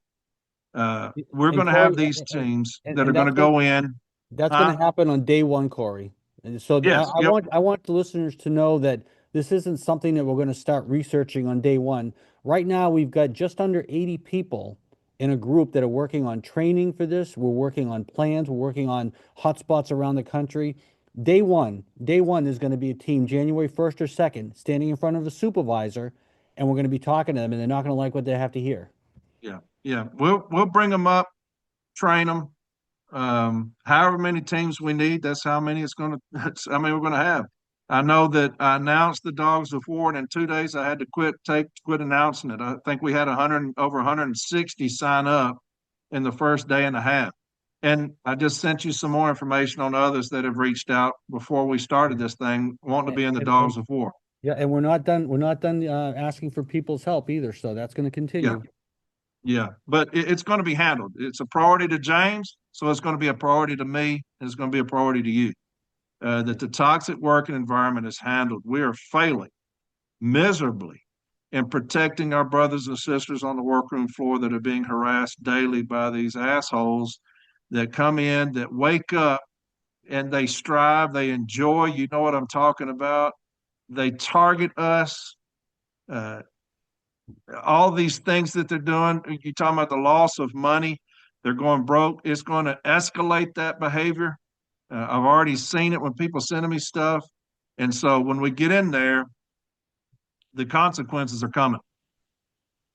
C: We're
A: And
C: going to
A: Corey,
C: have these teams that are
A: and
C: going to go in.
A: that's going
C: Huh?
A: to happen on day one, Corey. And so
C: Yes. Yep.
A: I want the listeners to know that this isn't something that we're going to start researching on day one. Right now, we've got just under 80 people in a group that are working on training for this. We're working on plans. We're working on hotspots around the country. Day one is going to be a team January 1st or 2nd standing in front of a supervisor, and we're going to be talking to them, and they're not going to like what they have to hear.
C: Yeah. Yeah. We'll bring them up, train them. However many teams we need, that's how many it's going to. That's how many we're going to have. I know that I announced the Dogs of War, and in 2 days I had to quit announcing it. I think we had over 160 sign up in the first day and a half. And I just sent you some more information on others that have reached out before we started this thing, wanting to be in the Dogs of War.
A: Yeah, and we're not done. We're not done asking for people's help either. So that's going to
C: Yeah,
A: continue.
C: yeah. But it's going to be handled. It's a priority to James, so it's going to be a priority to me, and it's going to be a priority to you. That the toxic working environment is handled. We are failing miserably in protecting our brothers and sisters on the workroom floor that are being harassed daily by these assholes that come in, that wake up and they strive, they enjoy. You know what I'm talking about. They target us. Uh, all these things that they're doing. You're talking about the loss of money. They're going broke. It's going to escalate that behavior. I've already seen it when people send me stuff. And so when we get in there, the consequences are coming.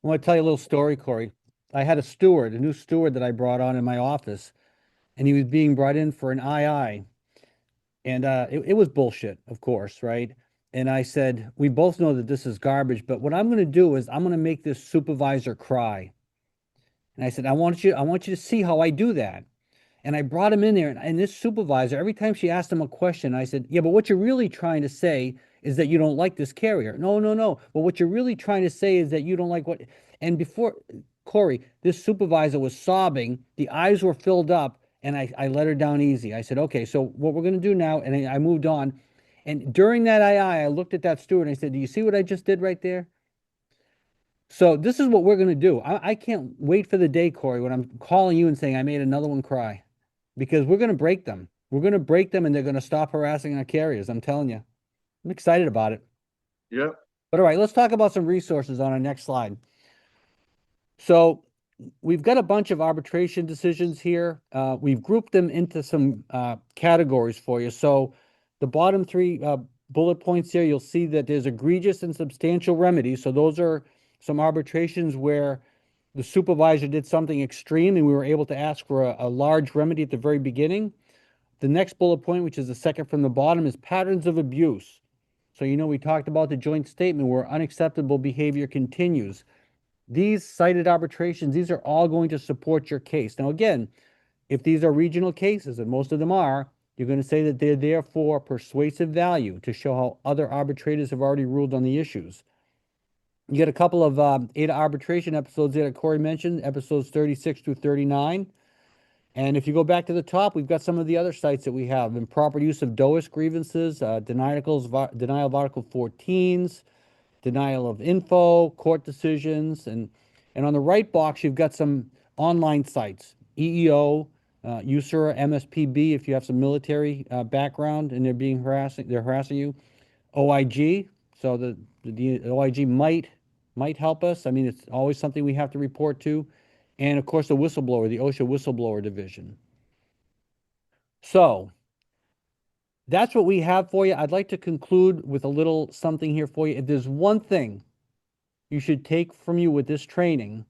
A: I want to tell you a little story, Corey. I had a new steward that I brought on in my office, and he was being brought in for an II, and it was bullshit, of course, right? And I said, we both know that this is garbage, but what I'm going to do is I'm going to make this supervisor cry. And I said, I want you to see how I do that. And I brought him in there, and this supervisor, every time she asked him a question, I said, yeah, but what you're really trying to say is that you don't like this carrier. No, no, no. But what you're really trying to say is that you don't like what. And before, Corey, this supervisor was sobbing, the eyes were filled up, and I let her down easy. I said, okay, so what we're going to do now, and I moved on. And during that I looked at that steward and I said, do you see what I just did right there? So this is what we're going to do. I can't wait for the day, Corey, when I'm calling you and saying I made another one cry, because we're going to break them. We're going to break them and they're going to stop harassing our carriers. I'm telling you. I'm excited about it.
C: Yep.
A: But all right, let's talk about some resources on our next slide. So we've got a bunch of arbitration decisions here. We've grouped them into some categories for you. So the bottom three bullet points here, you'll see that there's egregious and substantial remedies. So those are some arbitrations where the supervisor did something extreme and we were able to ask for a large remedy at the very beginning. The next bullet point, which is the second from the bottom, is patterns of abuse. So, we talked about the joint statement where unacceptable behavior continues. These cited arbitrations, these are all going to support your case. Now, again, if these are regional cases, and most of them are, you're going to say that they're there for persuasive value to show how other arbitrators have already ruled on the issues. You get a couple of ADA arbitration episodes there that Corey mentioned, episodes 36 through 39. And if you go back to the top, we've got some of the other sites that we have: improper use of DOIS grievances, denial of Article 14s, denial of info, court decisions, and on the right box, you've got some online sites: EEO, USERA, MSPB, if you have some military background and they're harassing you, OIG. So the OIG might help us. I mean, it's always something we have to report to. And of course, the whistleblower, the OSHA whistleblower division. So that's what we have for you. I'd like to conclude with a little something here for you. If there's one thing you should take from you with this training,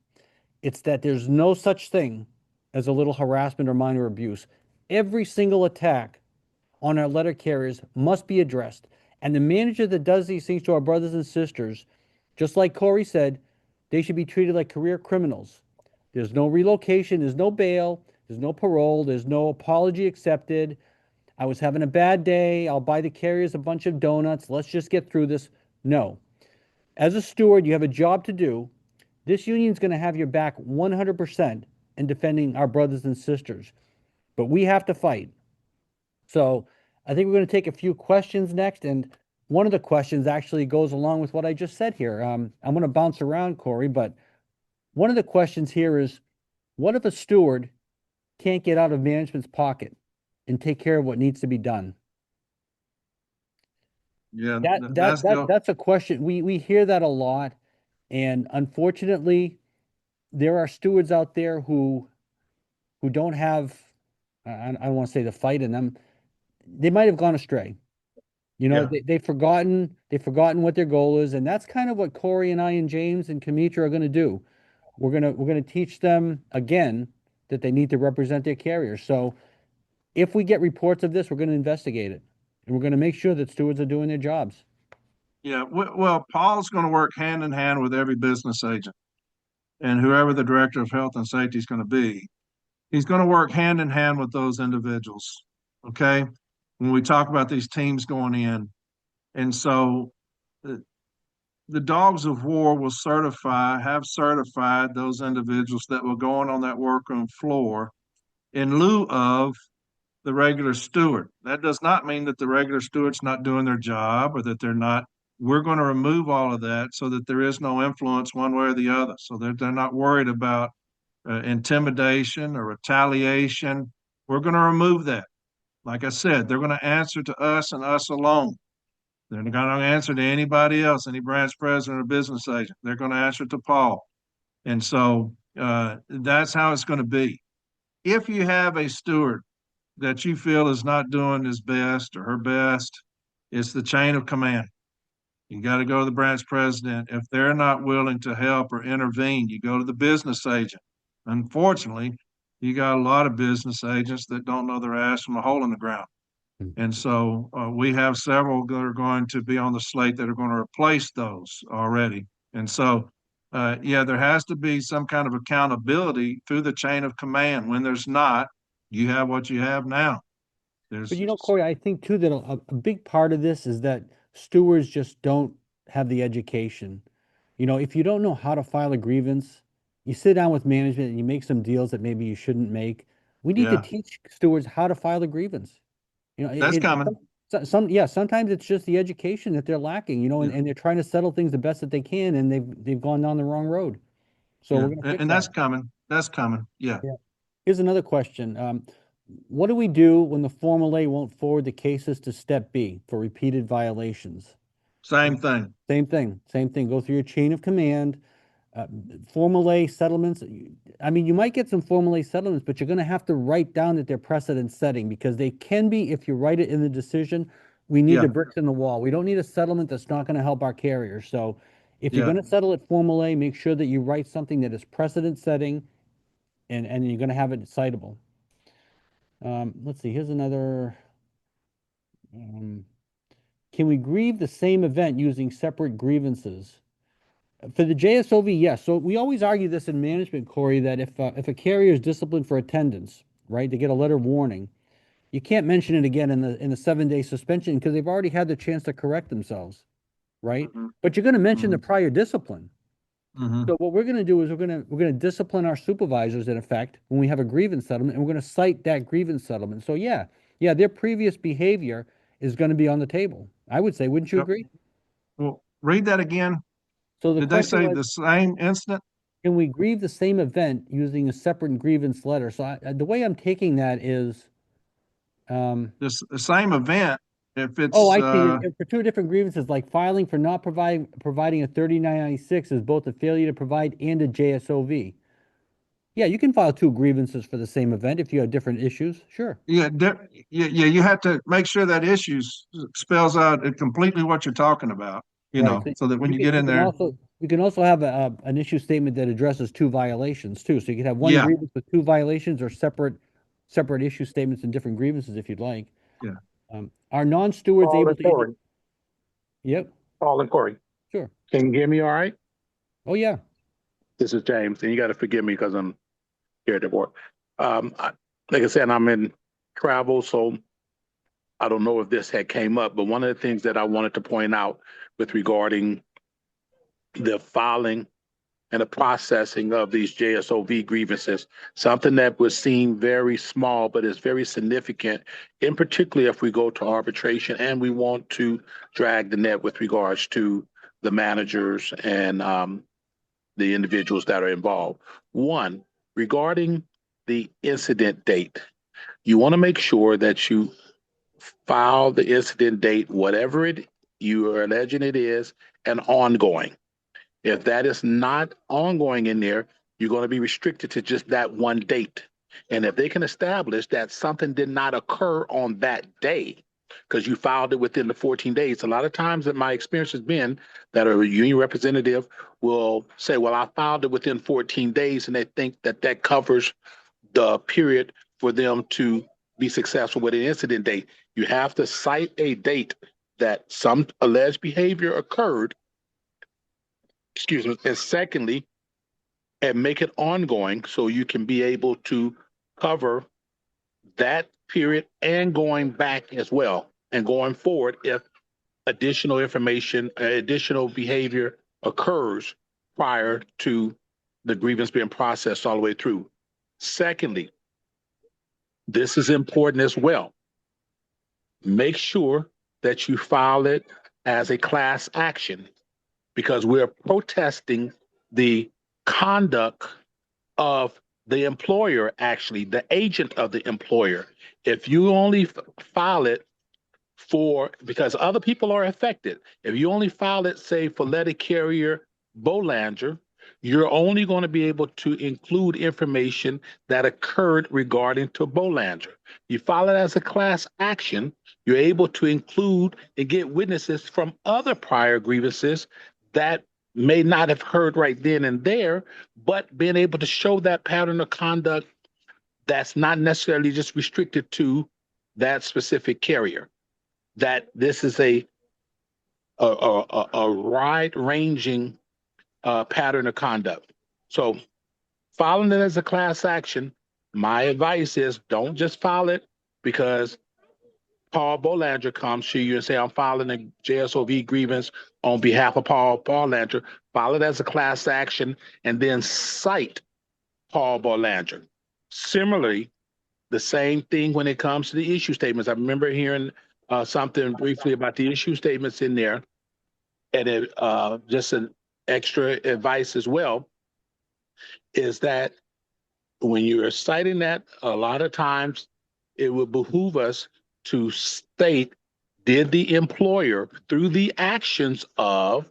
A: it's that there's no such thing as a little harassment or minor abuse. Every single attack on our letter carriers must be addressed. And the manager that does these things to our brothers and sisters, just like Corey said, they should be treated like career criminals. There's no relocation, there's no bail, there's no parole, there's no apology accepted. I was having a bad day, I'll buy the carriers a bunch of donuts, let's just get through this. No. As a steward, you have a job to do. This union's going to have your back 100% in defending our brothers and sisters. But we have to fight. So I think we're going to take a few questions next. And one of the questions actually goes along with what I just said here. I'm going to bounce around, Corey, but one of the questions here is, what if a steward can't get out of management's pocket and take care of what needs to be done?
C: Yeah,
A: That's a question. We hear that a lot, and unfortunately, there are stewards out there who don't have, I don't want to say the fight in them. They might have gone astray. You know,
C: yeah,
A: they've forgotten what their goal is, and that's kind of what Corey and I and James and Kamitra are going to do. We're gonna teach them again that they need to represent their carriers. So if we get reports of this, we're going to investigate it, and we're going to make sure that stewards are doing their jobs.
C: yeah. Well, Paul's going to work hand in hand with every business agent and whoever the director of health and safety is going to be. He's going to work hand in hand with those individuals. Okay. When we talk about these teams going in. And so the dogs of war will have certified those individuals that will go on that workroom floor in lieu of the regular steward. That does not mean that the regular steward's not doing their job or that they're not. We're going to remove all of that so that there is no influence one way or the other, so that they're not worried about intimidation or retaliation. We're going to remove that. Like I said, they're going to answer to us and us alone. They're not going to answer to anybody else, any branch president or business agent. They're going to answer to Paul. And so that's how it's going to be. If you have a steward that you feel is not doing his best or her best, it's the chain of command. You got to go to the branch president. If they're not willing to help or intervene, you go to the business agent. Unfortunately, you got a lot of business agents that don't know their ass from a hole in the ground. And so we have several that are going to be on the slate that are going to replace those already. And so, yeah, there has to be some kind of accountability through the chain of command. When there's not, you have what you have now.
A: But
C: There's,
A: Corey, I think too that a big part of this is that stewards just don't have the education. If you don't know how to file a grievance, you sit down with management and you make some deals that maybe you shouldn't make. We need to
C: yeah,
A: teach stewards how to file a grievance.
C: that's coming.
A: Yeah, sometimes it's just the education that they're lacking,
C: Yeah,
A: and they're trying to settle things the best that they can, and they've gone down the wrong road. So
C: yeah,
A: we're gonna fix
C: and
A: that.
C: that's coming. That's coming. Yeah,
A: Yeah. Here's another question. What do we do when the Formal A won't forward the cases to Step B for repeated violations?
C: same thing.
A: Same thing, same thing. Go through your chain of command. Uh, Formal A settlements. I mean, you might get some Formal A settlements, but you're going to have to write down that they're precedent setting, because they can be, if you write it in the decision. We need
C: Yeah,
A: the bricks in the wall. We don't need a settlement that's not going to help our carriers. So if you're
C: yeah.
A: going to settle at Formal A, make sure that you write something that is precedent setting, and you're going to have it citable. Let's see, here's another. Um, can we grieve the same event using separate grievances? For the JSOV, yes. So we always argue this in management, Corey, that if a carrier is disciplined for attendance, right, they get a letter of warning, you can't mention it again in the 7-day suspension, because they've already had the chance to correct themselves, right?
C: Hmm.
A: But you're going to mention the
C: Hmm.
A: prior discipline.
C: Hmm.
A: So what we're going to do is we're going to discipline our supervisors, in effect, when we have a grievance settlement, and we're going to cite that grievance settlement. So yeah, their previous behavior is going to be on the table. I would say, wouldn't you
C: Yep.
A: agree?
C: Well, read that again.
A: So the
C: Did they
A: question
C: say
A: was,
C: the same incident?
A: can we grieve the same event using a separate grievance letter? So the way I'm taking that is,
C: The same event, if
A: oh,
C: it's
A: I see. For two different grievances, like filing for not providing a 3996 is both a failure to provide and a JSOV. Yeah, you can file two grievances for the same event if you have different issues. Sure.
C: yeah, yeah, you have to make sure that issues spells out completely what you're talking about,
A: Right. So
C: so that when
A: you
C: you
A: can
C: get
A: you
C: in
A: can
C: there,
A: also have an issue statement that addresses two violations too. So you could have one
C: yeah,
A: grievance with two violations, or separate issue statements and different grievances if you'd like.
C: yeah.
A: Are non-stewards
B: Paul
A: able
B: and
A: to?
B: Corey.
A: Yep.
B: Paul and Corey.
A: Sure.
B: Can you hear me all right?
A: Oh yeah.
B: This is James, and you got to forgive me because I'm here at work. Like I said, I'm in travel, so I don't know if this had came up, but one of the things that I wanted to point out with regarding the filing and the processing of these JSOV grievances, something that was seen very small, but is very significant, in particular if we go to arbitration and we want to drag the net with regards to the managers and the individuals that are involved. One, regarding the incident date, you want to make sure that you file the incident date, whatever it you are alleging it is, and ongoing. If that is not ongoing in there, you're going to be restricted to just that one date. And if they can establish that something did not occur on that day, because you filed it within the 14 days, a lot of times that my experience has been that a union representative will say, well, I filed it within 14 days, and they think that that covers the period for them to be successful with an incident date. You have to cite a date that some alleged behavior occurred, excuse me, and secondly, and make it ongoing so you can be able to cover that period and going back as well and going forward if additional information, additional behavior occurs prior to the grievance being processed all the way through. Secondly, this is important as well. Make sure that you file it as a class action because we're protesting the conduct of the employer, actually, the agent of the employer. If you only file it because other people are affected, if you only file it, say, for letter carrier Boulanger, you're only going to be able to include information that occurred regarding to Boulanger. You file it as a class action, you're able to include and get witnesses from other prior grievances that may not have heard right then and there, but being able to show that pattern of conduct that's not necessarily just restricted to that specific carrier. That this is a wide-ranging pattern of conduct. So filing it as a class action, my advice is don't just file it because Paul Boulanger comes to you and say, I'm filing a JSOV grievance on behalf of Paul Boulanger. File it as a class action and then cite Paul Boulanger. Similarly, the same thing when it comes to the issue statements. I remember hearing something briefly about the issue statements in there, and it just an extra advice as well is that when you're citing that, a lot of times it would behoove us to state, did the employer, through the actions of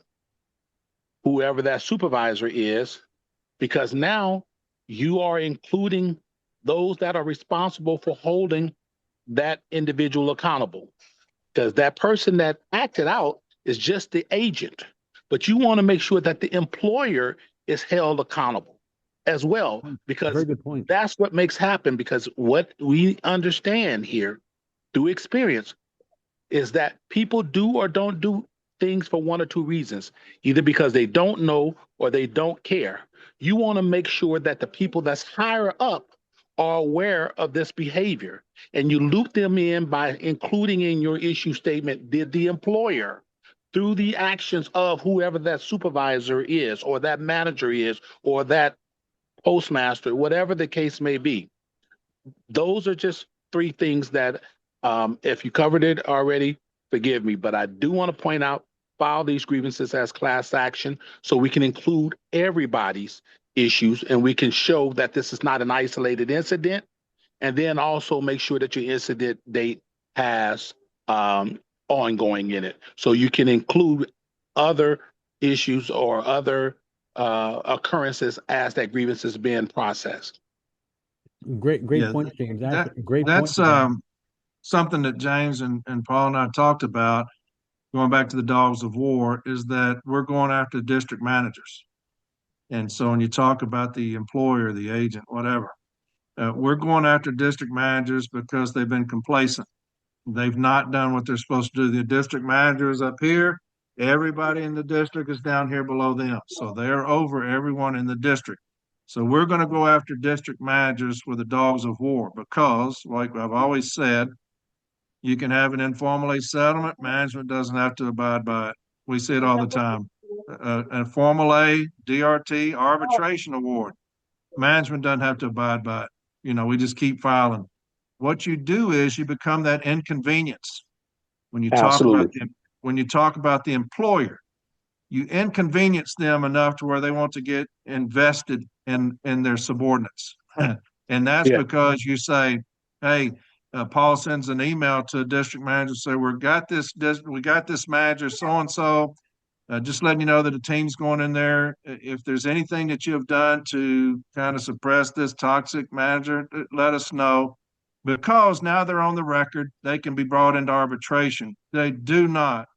B: whoever that supervisor is, because now you are including those that are responsible for holding that individual accountable. Because that person that acted out is just the agent, but you want to make sure that the employer is held accountable as well, because
A: Very good point.
B: that's what makes happen. Because what we understand here through experience is that people do or don't do things for one or two reasons, either because they don't know or they don't care. You want to make sure that the people that's higher up are aware of this behavior, and you loop them in by including in your issue statement, did the employer, through the actions of whoever that supervisor is, or that manager is, or that postmaster, whatever the case may be. Those are just three things that, if you covered it already, forgive me, but I do want to point out, file these grievances as class action so we can include everybody's issues and we can show that this is not an isolated incident, and then also make sure that your incident date has ongoing in it so you can include other issues or other occurrences as that grievance is being processed.
A: Great
C: Yeah,
A: point, James. Great
C: that's
A: point.
C: something that James and Paul and I talked about, going back to the dogs of war, is that we're going after district managers. And so when you talk about the employer, the agent, whatever, we're going after district managers because they've been complacent. They've not done what they're supposed to do. The district manager is up here. Everybody in the district is down here below them. So they're over everyone in the district. So we're going to go after district managers with the dogs of war because, like I've always said, you can have an informal settlement. Management doesn't have to abide by it. We see it all the time. a Formal A, DRT, arbitration award. Management doesn't have to abide by it. We just keep filing. What you do is you become that inconvenience when you talk about
B: Absolutely.
C: the employer. You inconvenience them enough to where they want to get invested in their subordinates. And that's
B: Yeah.
C: because you say, hey, Paul sends an email to a district manager, say, we got this manager so and so. Just letting you know that the team's going in there. If there's anything that you have done to kind of suppress this toxic manager, let us know, because now they're on the record. They can be brought into arbitration. They do not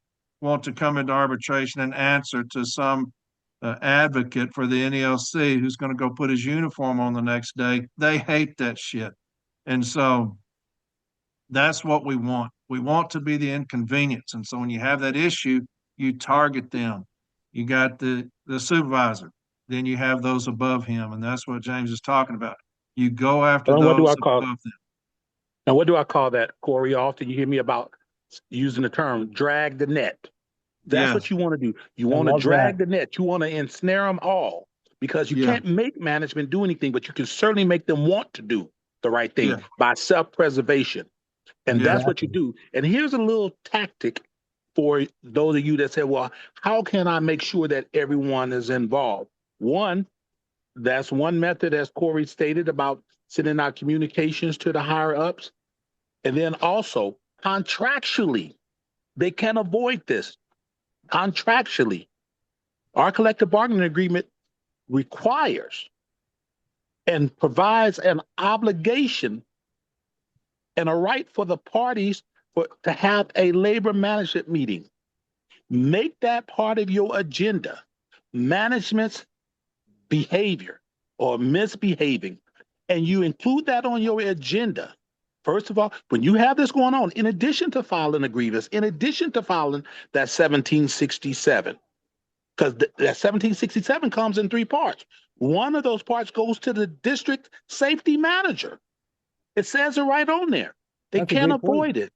C: want to come into arbitration and answer to some advocate for the NELC who's going to go put his uniform on the next day. They hate that shit. And so that's what we want. We want to be the inconvenience. And so when you have that issue, you target them. You got the supervisor, then you have those above him. And that's what James is talking about. You go after
B: And what do
C: those
B: I call
C: above them.
B: and what do I call that, Corey? Often you hear me about using the term drag the net. That's
C: Yes.
B: what you want to do. You
A: I
B: want to
A: love
B: drag
A: that.
B: the net. You want to ensnare them all, because you
C: Yeah.
B: can't make management do anything, but you can certainly make them want to do the right thing
C: Yeah.
B: by self-preservation. And
C: Yeah.
B: that's what you do. And here's a little tactic for those of you that say, well, how can I make sure that everyone is involved? One, that's one method, as Corey stated, about sending out communications to the higher ups. And then also contractually, they can avoid this. Contractually, our collective bargaining agreement requires and provides an obligation and a right for the parties to have a labor management meeting. Make that part of your agenda. Management's behavior or misbehaving, and you include that on your agenda. First of all, when you have this going on, in addition to filing a grievance, in addition to filing that 1767, because that 1767 comes in three parts. One of those parts goes to the district safety manager. It says it right on there. They
A: That's a
B: can't
A: great point.
B: avoid it.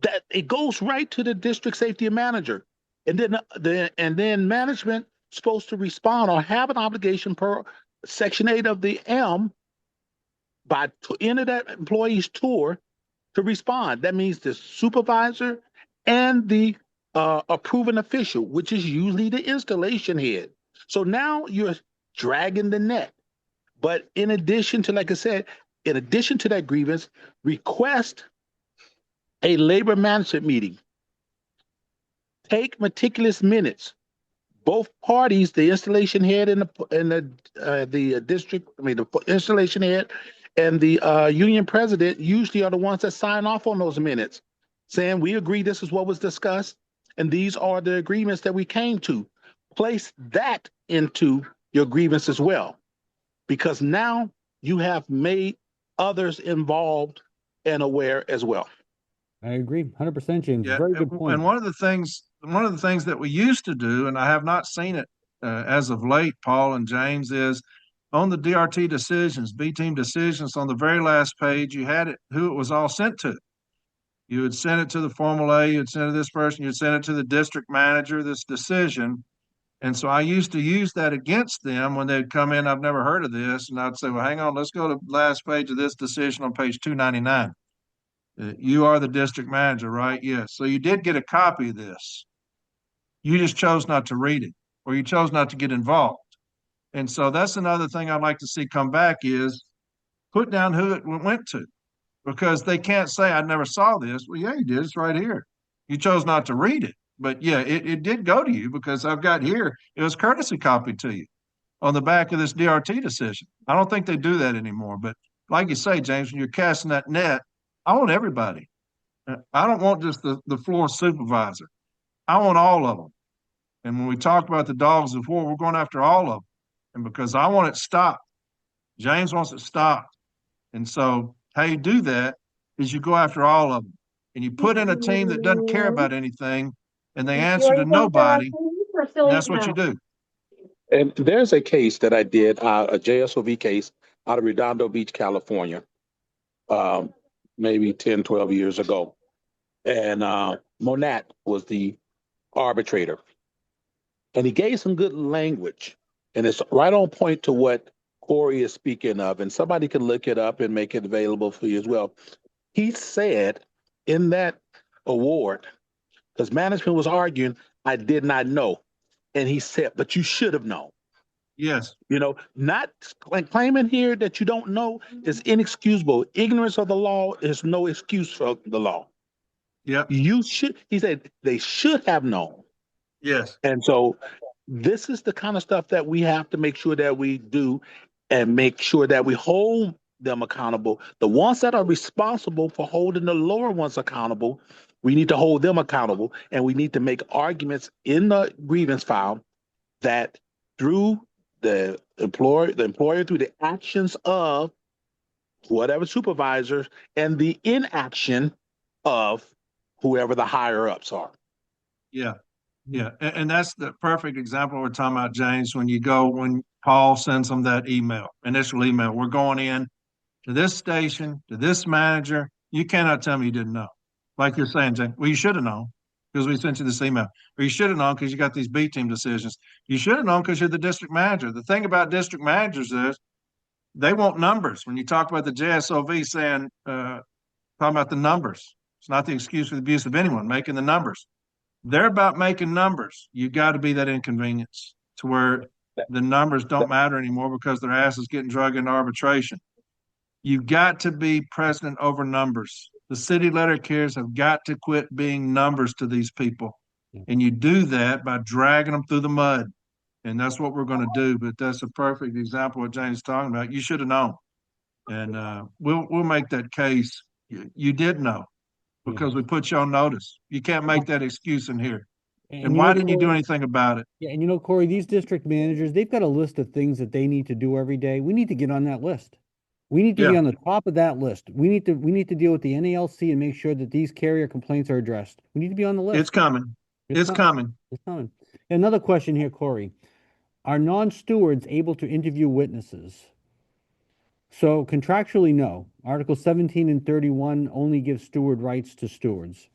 B: That it goes right to the district safety manager, and then management supposed to respond or have an obligation per Section 8 of the M by end of that employee's tour to respond. That means the supervisor and the approving official, which is usually the installation head. So now you're dragging the net. But in addition to, like I said, in addition to that grievance, request a labor management meeting. Take meticulous minutes. Both parties, the installation head and the district, the installation head and the union president, usually are the ones that sign off on those minutes, saying we agree this is what was discussed, and these are the agreements that we came to. Place that into your grievance as well, because now you have made others involved and aware as well.
A: I agree, 100%, James.
C: Yeah.
A: Very good point.
C: And one of the things that we used to do, and I have not seen it as of late, Paul and James, is on the DRT decisions, B team decisions, on the very last page, you had who it was all sent to. You would send it to the Formal A, you'd send it to this person, you'd send it to the district manager, this decision. And so I used to use that against them when they'd come in, I've never heard of this. And I'd say, well, hang on, let's go to the last page of this decision on page 299. You are the district manager, right? Yes. So you did get a copy of this. You just chose not to read it, or you chose not to get involved. And so that's another thing I'd like to see come back is put down who it went to, because they can't say, I never saw this. Well, yeah, you did. It's right here. You chose not to read it. But yeah, it did go to you, because I've got here, it was courtesy copied to you on the back of this DRT decision. I don't think they do that anymore. But like you say, James, when you're casting that net, I want everybody. I don't want just the floor supervisor. I want all of them. And when we talk about the dogs of war, we're going after all of them. And because I want it stopped, James wants it stopped. And so how you do that is you go after all of them. And you put in a team that doesn't care about anything, and they answer to nobody. And that's what you do.
B: And there's a case that I did, a JSOV case out of Redondo Beach, California, maybe 10, 12 years ago. And Monat was the arbitrator. And he gave some good language. And it's right on point to what Corey is speaking of. And somebody can look it up and make it available for you as well. He said in that award, because management was arguing, I did not know. And he said, but you should have known.
C: Yes.
B: Not claiming here that you don't know is inexcusable. Ignorance of the law is no excuse for the law.
C: Yeah.
B: He said, they should have known.
C: Yes.
B: And so this is the kind of stuff that we have to make sure that we do and make sure that we hold them accountable. The ones that are responsible for holding the lower ones accountable, we need to hold them accountable. And we need to make arguments in the grievance file that through the employer through the actions of whatever supervisors and the inaction of whoever the higher ups are.
C: Yeah. Yeah. And that's the perfect example we're talking about, James, when Paul sends them that initial email, we're going in to this station, to this manager. You cannot tell me you didn't know. Like you're saying, James, well, you should have known because we sent you this email. Or you should have known because you got these B team decisions. You should have known because you're the district manager. The thing about district managers is they want numbers. When you talk about the JSOV saying, talking about the numbers, it's not the excuse for the abuse of anyone, making the numbers. They're about making numbers. You got to be that inconvenience to where the numbers don't matter anymore because their ass is getting dragged into arbitration. You got to be president over numbers. The city letter carriers have got to quit being numbers to these people. And you do that by dragging them through the mud. And that's what we're going to do. But that's a perfect example of what James is talking about. You should have known. And we'll make that case. You did know because we put you on notice. You can't make that excuse in here. And why didn't you do anything about it?
A: Yeah, and Corey, these district managers, they've got a list of things that they need to do every day. We need to get on that list. We need to be on the top of that list. We need to deal with the NALC and make sure that these carrier complaints are addressed. We need to be on the list.
C: It's coming. It's coming.
A: It's coming. Another question here, Corey. Are non-stewards able to interview witnesses? So contractually, no. Article 17 and 31 only give steward rights to stewards.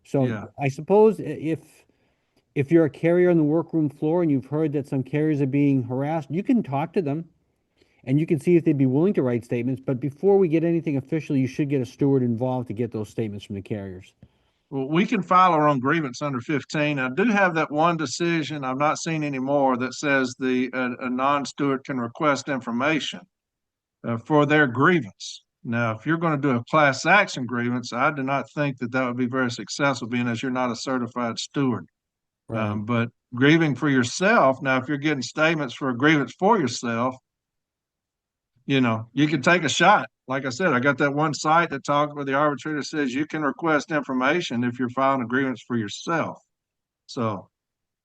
A: So I suppose if you're a carrier on the workroom floor and you've heard that some carriers are being harassed, you can talk to them and you can see if they'd be willing to write statements. But before we get anything official, you should get a steward involved to get those statements from the carriers.
C: Well, we can file our own grievance under 15. I do have that one decision, I've not seen any more, that says a non-steward can request information for their grievance. Now, if you're going to do a class action grievance, I do not think that would be very successful, being as you're not a certified steward. Right. But grieving for yourself, now, if you're getting statements for a grievance for yourself, you can take a shot. Like I said, I got that one site that talks where the arbitrator says you can request information if you're filing a grievance for yourself. So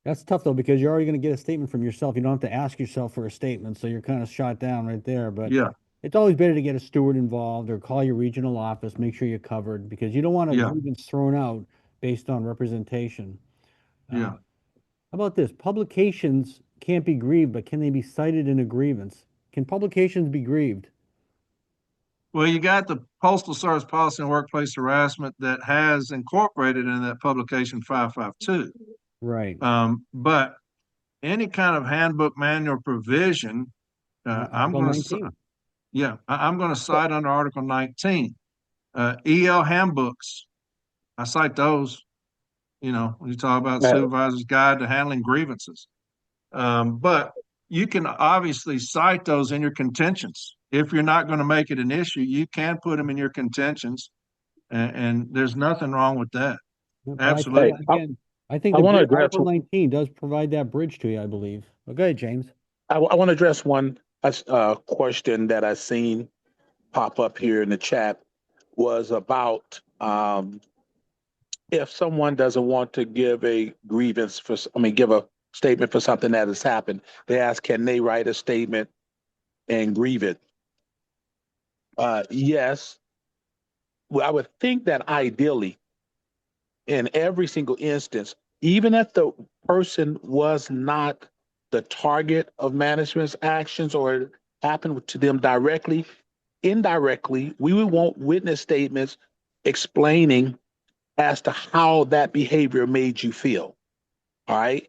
A: that's tough though, because you're already going to get a statement from yourself. You don't have to ask yourself for a statement, so you're kind of shot down right there. But
C: yeah,
A: it's always better to get a steward involved or call your regional office, make sure you're covered, because you don't want a grievance thrown out based on representation.
C: Yeah.
A: How about this? Publications can't be grieved, but can they be cited in a grievance? Can publications be grieved?
C: Well, you got the Postal Service Policy on Workplace Harassment that has incorporated in that publication 552.
A: Right.
C: But any kind of handbook, manual provision, I'm going to cite under Article 19. EL handbooks, I cite those. When you talk about Supervisor's Guide to Handling Grievances. But you can obviously cite those in your contentions. If you're not going to make it an issue, you can put them in your contentions, and there's nothing wrong with that. Absolutely.
A: I think Article 19 does provide that bridge to you, I believe. Okay, James.
B: I want to address one question that I've seen pop up here in the chat was about if someone doesn't want to give a grievance give a statement for something that has happened, they ask, can they write a statement and grieve it? Yes. Well, I would think that ideally, in every single instance, even if the person was not the target of management's actions or it happened to them directly, indirectly, we would want witness statements explaining as to how that behavior made you feel. All right.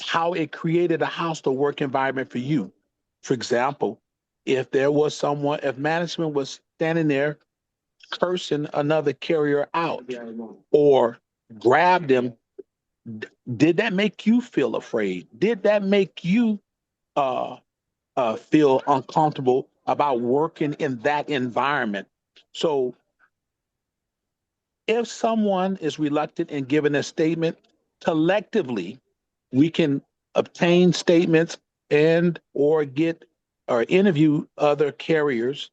B: how it created a hostile work environment for you. For example, if there was someone, if management was standing there cursing another carrier out or grabbed them, did that make you feel afraid? Did that make you uh, feel uncomfortable about working in that environment? So if someone is reluctant in giving a statement, collectively, we can obtain statements and or get or interview other carriers,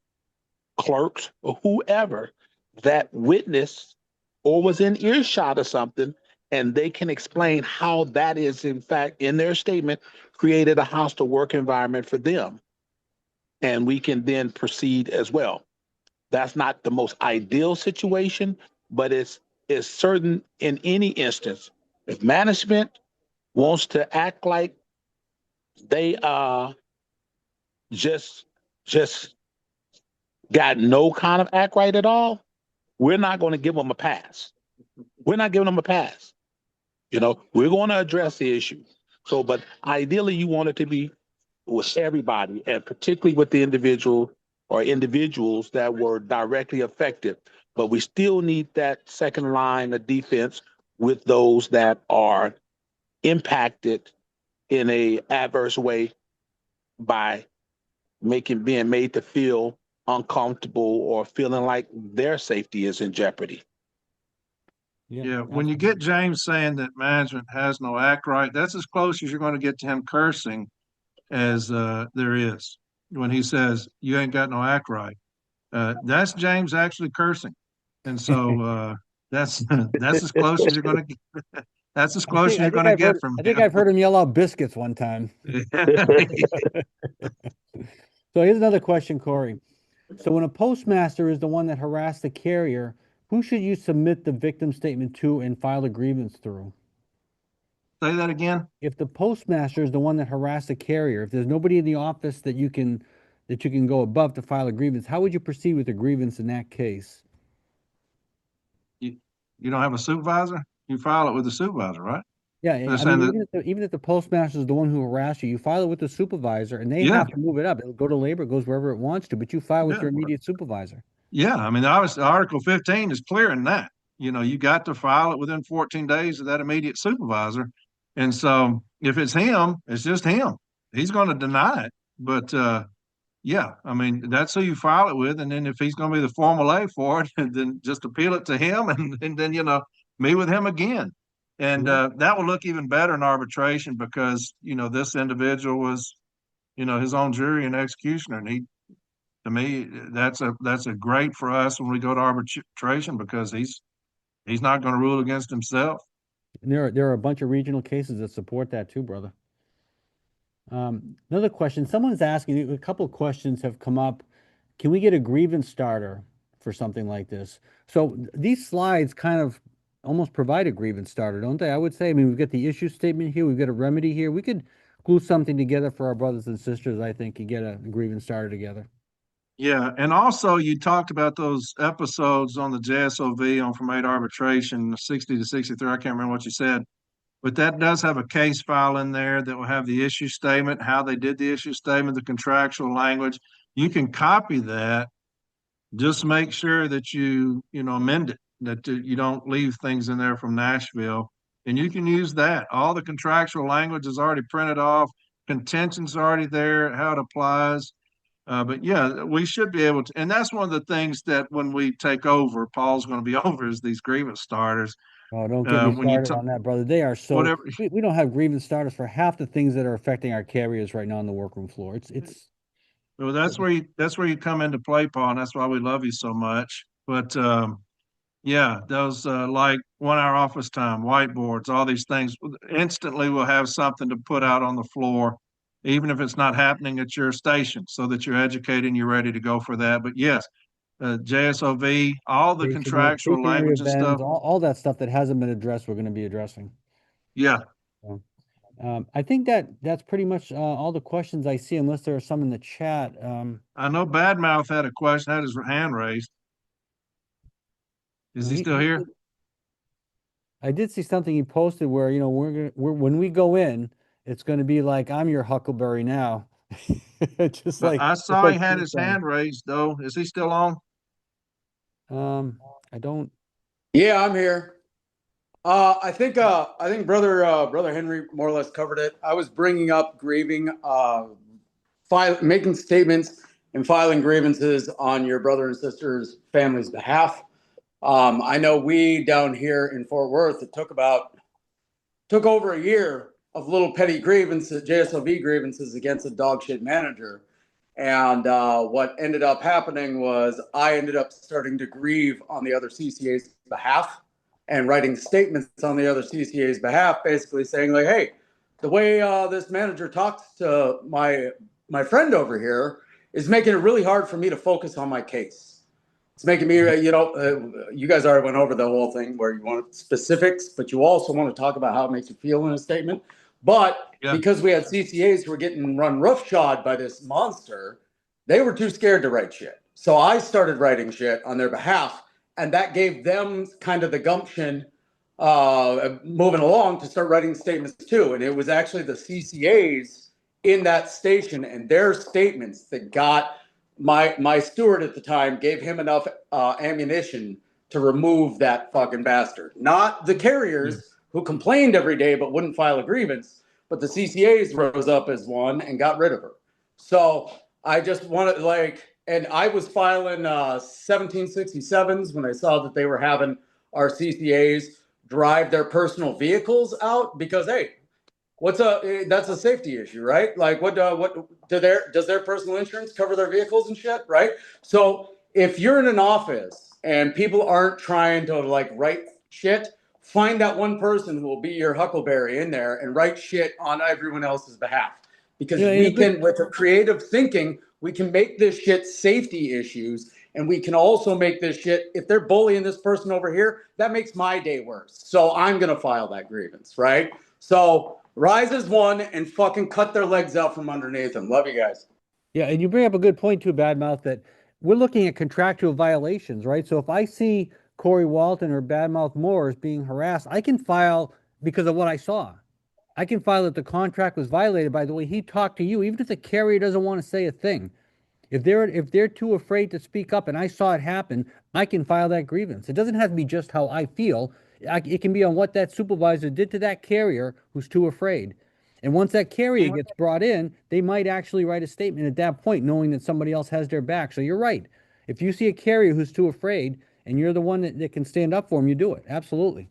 B: clerks, or whoever that witnessed or was in earshot of something, and they can explain how that is, in fact, in their statement, created a hostile work environment for them. And we can then proceed as well. That's not the most ideal situation, but it's certain in any instance. If management wants to act like they just just got no kind of act right at all, we're not going to give them a pass. We're not giving them a pass. You know, we're going to address the issue. So, but ideally, you want it to be with everybody, and particularly with the individual or individuals that were directly affected. But we still need that second line of defense with those that are impacted in a adverse way by being made to feel uncomfortable or feeling like their safety is in jeopardy.
C: Yeah, when you get James saying that management has no act right, that's as close as you're going to get to him cursing as there is. When he says you ain't got no act right, that's James actually cursing, and so that's that's as close as you're going to get. That's as close as you're going to get from
A: I think I've heard him yell out biscuits one time.
C: him.
A: So here's another question, Corey. So when a postmaster is the one that harassed the carrier, who should you submit the victim statement to and file a grievance through?
C: Say that again.
A: If the postmaster is the one that harassed the carrier, if there's nobody in the office that you can go above to file a grievance, how would you proceed with a grievance in that case?
C: You don't have a supervisor? You file it with the supervisor, right?
A: Yeah,
C: They're
A: I
C: saying
A: mean,
C: that,
A: even if the postmaster is the one who harassed you, you file it with the supervisor, and they
C: yeah,
A: have to move it up. It'll go to labor, it goes wherever it wants to, but you file with
C: yeah,
A: your immediate supervisor.
C: yeah. I mean, obviously, Article 15 is clear in that. You know, you got to file it within 14 days of that immediate supervisor. And so if it's him, it's just him. He's going to deny it. But yeah, I mean, that's who you file it with. And then if he's going to be the formal A for it, then just appeal it to him and then, meet with him again. And
A: Yeah.
C: that will look even better in arbitration because, this individual was, his own jury and executioner. And to me, that's a great for us when we go to arbitration because he's not going to rule against himself.
A: And there are a bunch of regional cases that support that too, brother. Another question, someone's asking, a couple of questions have come up. Can we get a grievance starter for something like this? So these slides kind of almost provide a grievance starter, don't they? I would say, I mean, we've got the issue statement here, we've got a remedy here. We could glue something together for our brothers and sisters, I think, and get a grievance starter together.
C: Yeah, and also you talked about those episodes on the JSOV on from 8 arbitration, 60 to 63. I can't remember what you said, but that does have a case file in there that will have the issue statement, how they did the issue statement, the contractual language. You can copy that. Just make sure that you amend it, that you don't leave things in there from Nashville, and you can use that. All the contractual language is already printed off. Contention's already there, how it applies. But yeah, we should be able to, and that's one of the things that when we take over, Paul's going to be over is these grievance starters.
A: Oh, don't get me
C: When you
A: started on that, brother. They are so,
C: whatever,
A: we don't have grievance starters for half the things that are affecting our carriers right now on the workroom floor. It's,
C: well, that's where you come into play, Paul, and that's why we love you so much. But yeah, those like 1 hour office time, whiteboards, all these things. Instantly, we'll have something to put out on the floor, even if it's not happening at your station, so that you're educated and you're ready to go for that. But yes, JSOV, all the contractual
A: stationary
C: language and
A: events,
C: stuff.
A: all that stuff that hasn't been addressed, we're going to be addressing.
C: Yeah,
A: So, I think that's pretty much all the questions I see, unless there are some in the chat.
C: I know Badmouth had a question, had his hand raised. Is he still here?
A: I did see something he posted where, when we go in it's going to be like I'm your Huckleberry now. Just
C: But
A: like
C: I
A: just
C: saw he
A: like
C: had his
A: Tombstone.
C: hand raised though. Is he still on?
A: I don't.
D: Yeah, I'm here. I think brother Henry more or less covered it. I was bringing up grieving, making statements and filing grievances on your brother and sister's family's behalf. I know we down here in Fort Worth, it took over a year of little petty grievances, JSOV grievances against a dog shit manager. And what ended up happening was I ended up starting to grieve on the other CCA's behalf and writing statements on the other CCA's behalf, basically saying like, "Hey, the way this manager talks to my friend over here is making it really hard for me to focus on my case. It's making me, you guys already went over the whole thing where you want specifics, but you also want to talk about how it makes you feel in a statement. But
C: Yeah.
D: because we had CCAs who were getting run roughshod by this monster, they were too scared to write shit. So I started writing shit on their behalf, and that gave them kind of the gumption moving along to start writing statements too. And it was actually the CCAs in that station and their statements that got my steward at the time gave him enough ammunition to remove that fucking bastard. Not the carriers who complained every day but wouldn't file a grievance, but the CCAs rose up as one and got rid of her. So I just wanted and I was filing 1767s when I saw that they were having our CCAs drive their personal vehicles out because hey, that's a safety issue, right? Like what does their personal insurance cover their vehicles and shit, right? So if you're in an office and people aren't trying to like write shit, find that one person who will be your huckleberry in there and write shit on everyone else's behalf. Because
A: Yeah,
D: we can, with creative thinking, we can make this shit safety issues. And we can also make this shit, if they're bullying this person over here, that makes my day worse. So I'm going to file that grievance, right? So rise as one and fucking cut their legs out from underneath them. Love you guys.
A: Yeah, and you bring up a good point too, Badmouth, that we're looking at contractual violations, right? So if I see Corey Walton or Badmouth Moores being harassed, I can file because of what I saw. I can file that the contract was violated by the way he talked to you, even if the carrier doesn't want to say a thing. If they're too afraid to speak up and I saw it happen, I can file that grievance. It doesn't have to be just how I feel. It can be on what that supervisor did to that carrier who's too afraid. And once that carrier gets brought in, they might actually write a statement at that point, knowing that somebody else has their back. So you're right. If you see a carrier who's too afraid and you're the one that can stand up for them, you do it. Absolutely.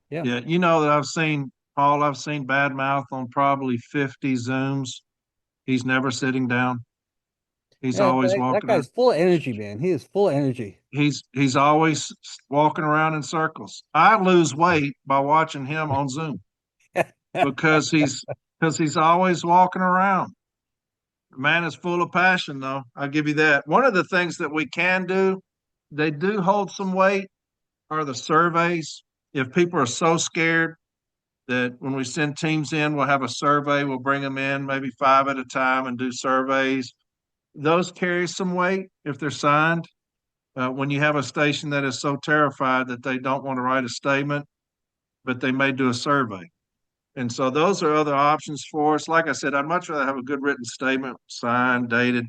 A: Yeah.
C: Yeah, you know that I've seen Paul, I've seen Badmouth on probably 50 Zooms. He's never sitting down. He's
A: Yeah,
C: always
A: that
C: walking around.
A: guy's full of energy, man. He is full of energy.
C: He's always walking around in circles. I lose weight by watching him on Zoom because he's always walking around. The man is full of passion, though. I'll give you that. One of the things that we can do, they do hold some weight, are the surveys. If people are so scared that when we send teams in, we'll have a survey, we'll bring them in maybe 5 at a time and do surveys. Those carry some weight if they're signed. When you have a station that is so terrified that they don't want to write a statement, but they may do a survey. And so those are other options for us. Like I said, I'd much rather have a good written statement, signed, dated.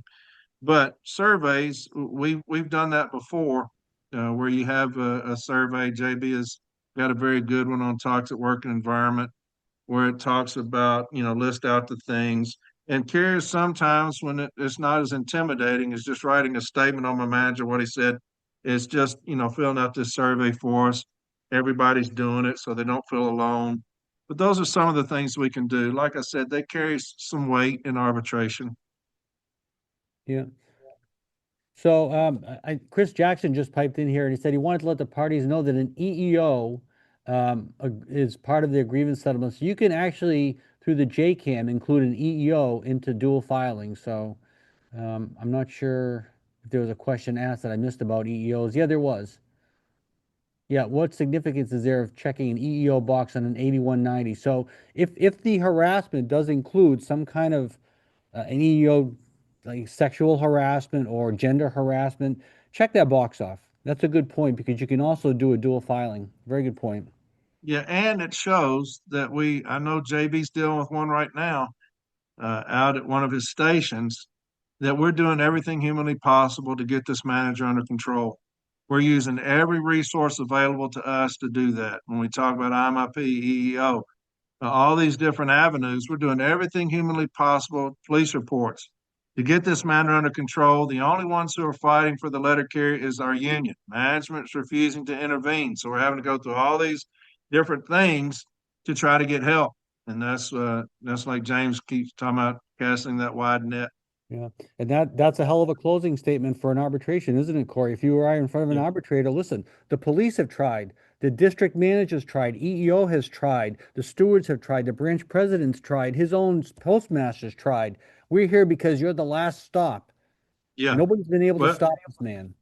C: But surveys, we've done that before, where you have a survey. JB has got a very good one on toxic working environment, where it talks about, list out the things. And curious sometimes when it's not as intimidating as just writing a statement on my manager, what he said. It's just, filling out this survey for us. Everybody's doing it, so they don't feel alone. But those are some of the things we can do. Like I said, they carry some weight in arbitration.
A: Yeah. So Chris Jackson just piped in here and he said he wanted to let the parties know that an EEO is part of their grievance settlement. So you can actually, through the JCAM, include an EEO into dual filing. So I'm not sure if there was a question asked that I missed about EEOs. Yeah, there was. Yeah, what significance is there of checking an EEO box on an 8190? So if the harassment does include some kind of an EEO, like sexual harassment or gender harassment, check that box off. That's a good point because you can also do a dual filing. Very good point.
C: Yeah, and it shows that I know JB's dealing with one right now, out at one of his stations, that we're doing everything humanly possible to get this manager under control. We're using every resource available to us to do that. When we talk about IMIP, EEO, all these different avenues, we're doing everything humanly possible, police reports, to get this matter under control. The only ones who are fighting for the letter carrier is our union. Management's refusing to intervene. So we're having to go through all these different things to try to get help. And that's like James keeps talking about, casting that wide net.
A: Yeah, and that's a hell of a closing statement for an arbitration, isn't it, Corey? If you were in front of an
C: Yeah.
A: arbitrator, listen, the police have tried, the district manager's tried, EEO has tried, the stewards have tried, the branch president's tried, his own postmaster's tried. We're here because you're the last stop.
C: Yeah.
A: Nobody's been able to
C: Well,
A: stop this man.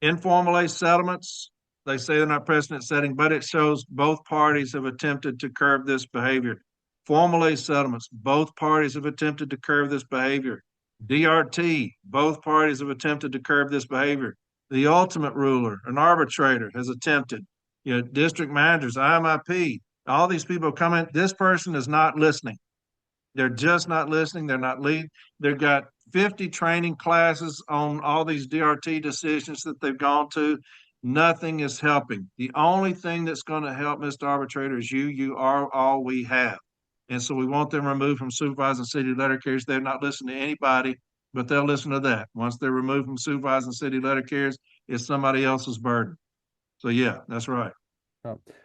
C: informal settlements, they say they're not precedent setting, but it shows both parties have attempted to curb this behavior. Formal settlements, both parties have attempted to curb this behavior. DRT, both parties have attempted to curb this behavior. The ultimate ruler, an arbitrator, has attempted. District managers, IMIP, all these people come in. This person is not listening. They're just not listening. They're not leading. They've got 50 training classes on all these DRT decisions that they've gone to. Nothing is helping. The only thing that's going to help, Mr. Arbitrator, is you. You are all we have. And so we want them removed from supervising city letter carriers. They're not listening to anybody, but they'll listen to that. Once they're removed from supervising city letter carriers, it's somebody else's burden. So yeah, that's right.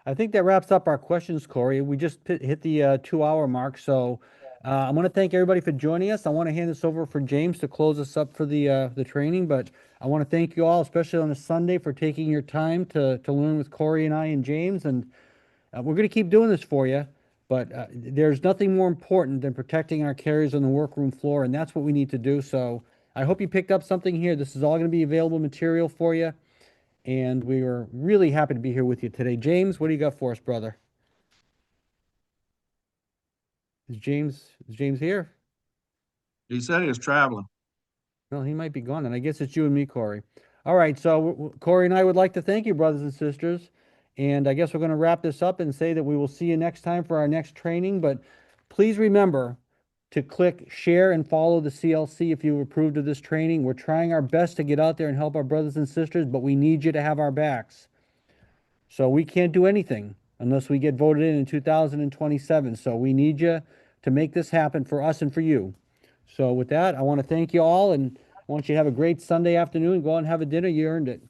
A: I think that wraps up our questions, Corey. We just hit the 2-hour mark. So I want to thank everybody for joining us. I want to hand this over for James to close us up for the training. But I want to thank you all, especially on a Sunday, for taking your time to learn with Corey and I and James. And we're going to keep doing this for you. But there's nothing more important than protecting our carriers on the workroom floor, and that's what we need to do. So I hope you picked up something here. This is all going to be available material for you. And we are really happy to be here with you today. James, what do you got for us, brother? Is James here?
C: He said he was traveling.
A: No, he might be gone. And I guess it's you and me, Corey. All right. So Corey and I would like to thank you, brothers and sisters. And I guess we're going to wrap this up and say that we will see you next time for our next training. But please remember to click share and follow the CLC if you've approved of this training. We're trying our best to get out there and help our brothers and sisters, but we need you to have our backs. So we can't do anything unless we get voted in 2027. So we need you to make this happen for us and for you. So with that, I want to thank you all, and I want you to have a great Sunday afternoon. Go out and have a dinner. You earned it.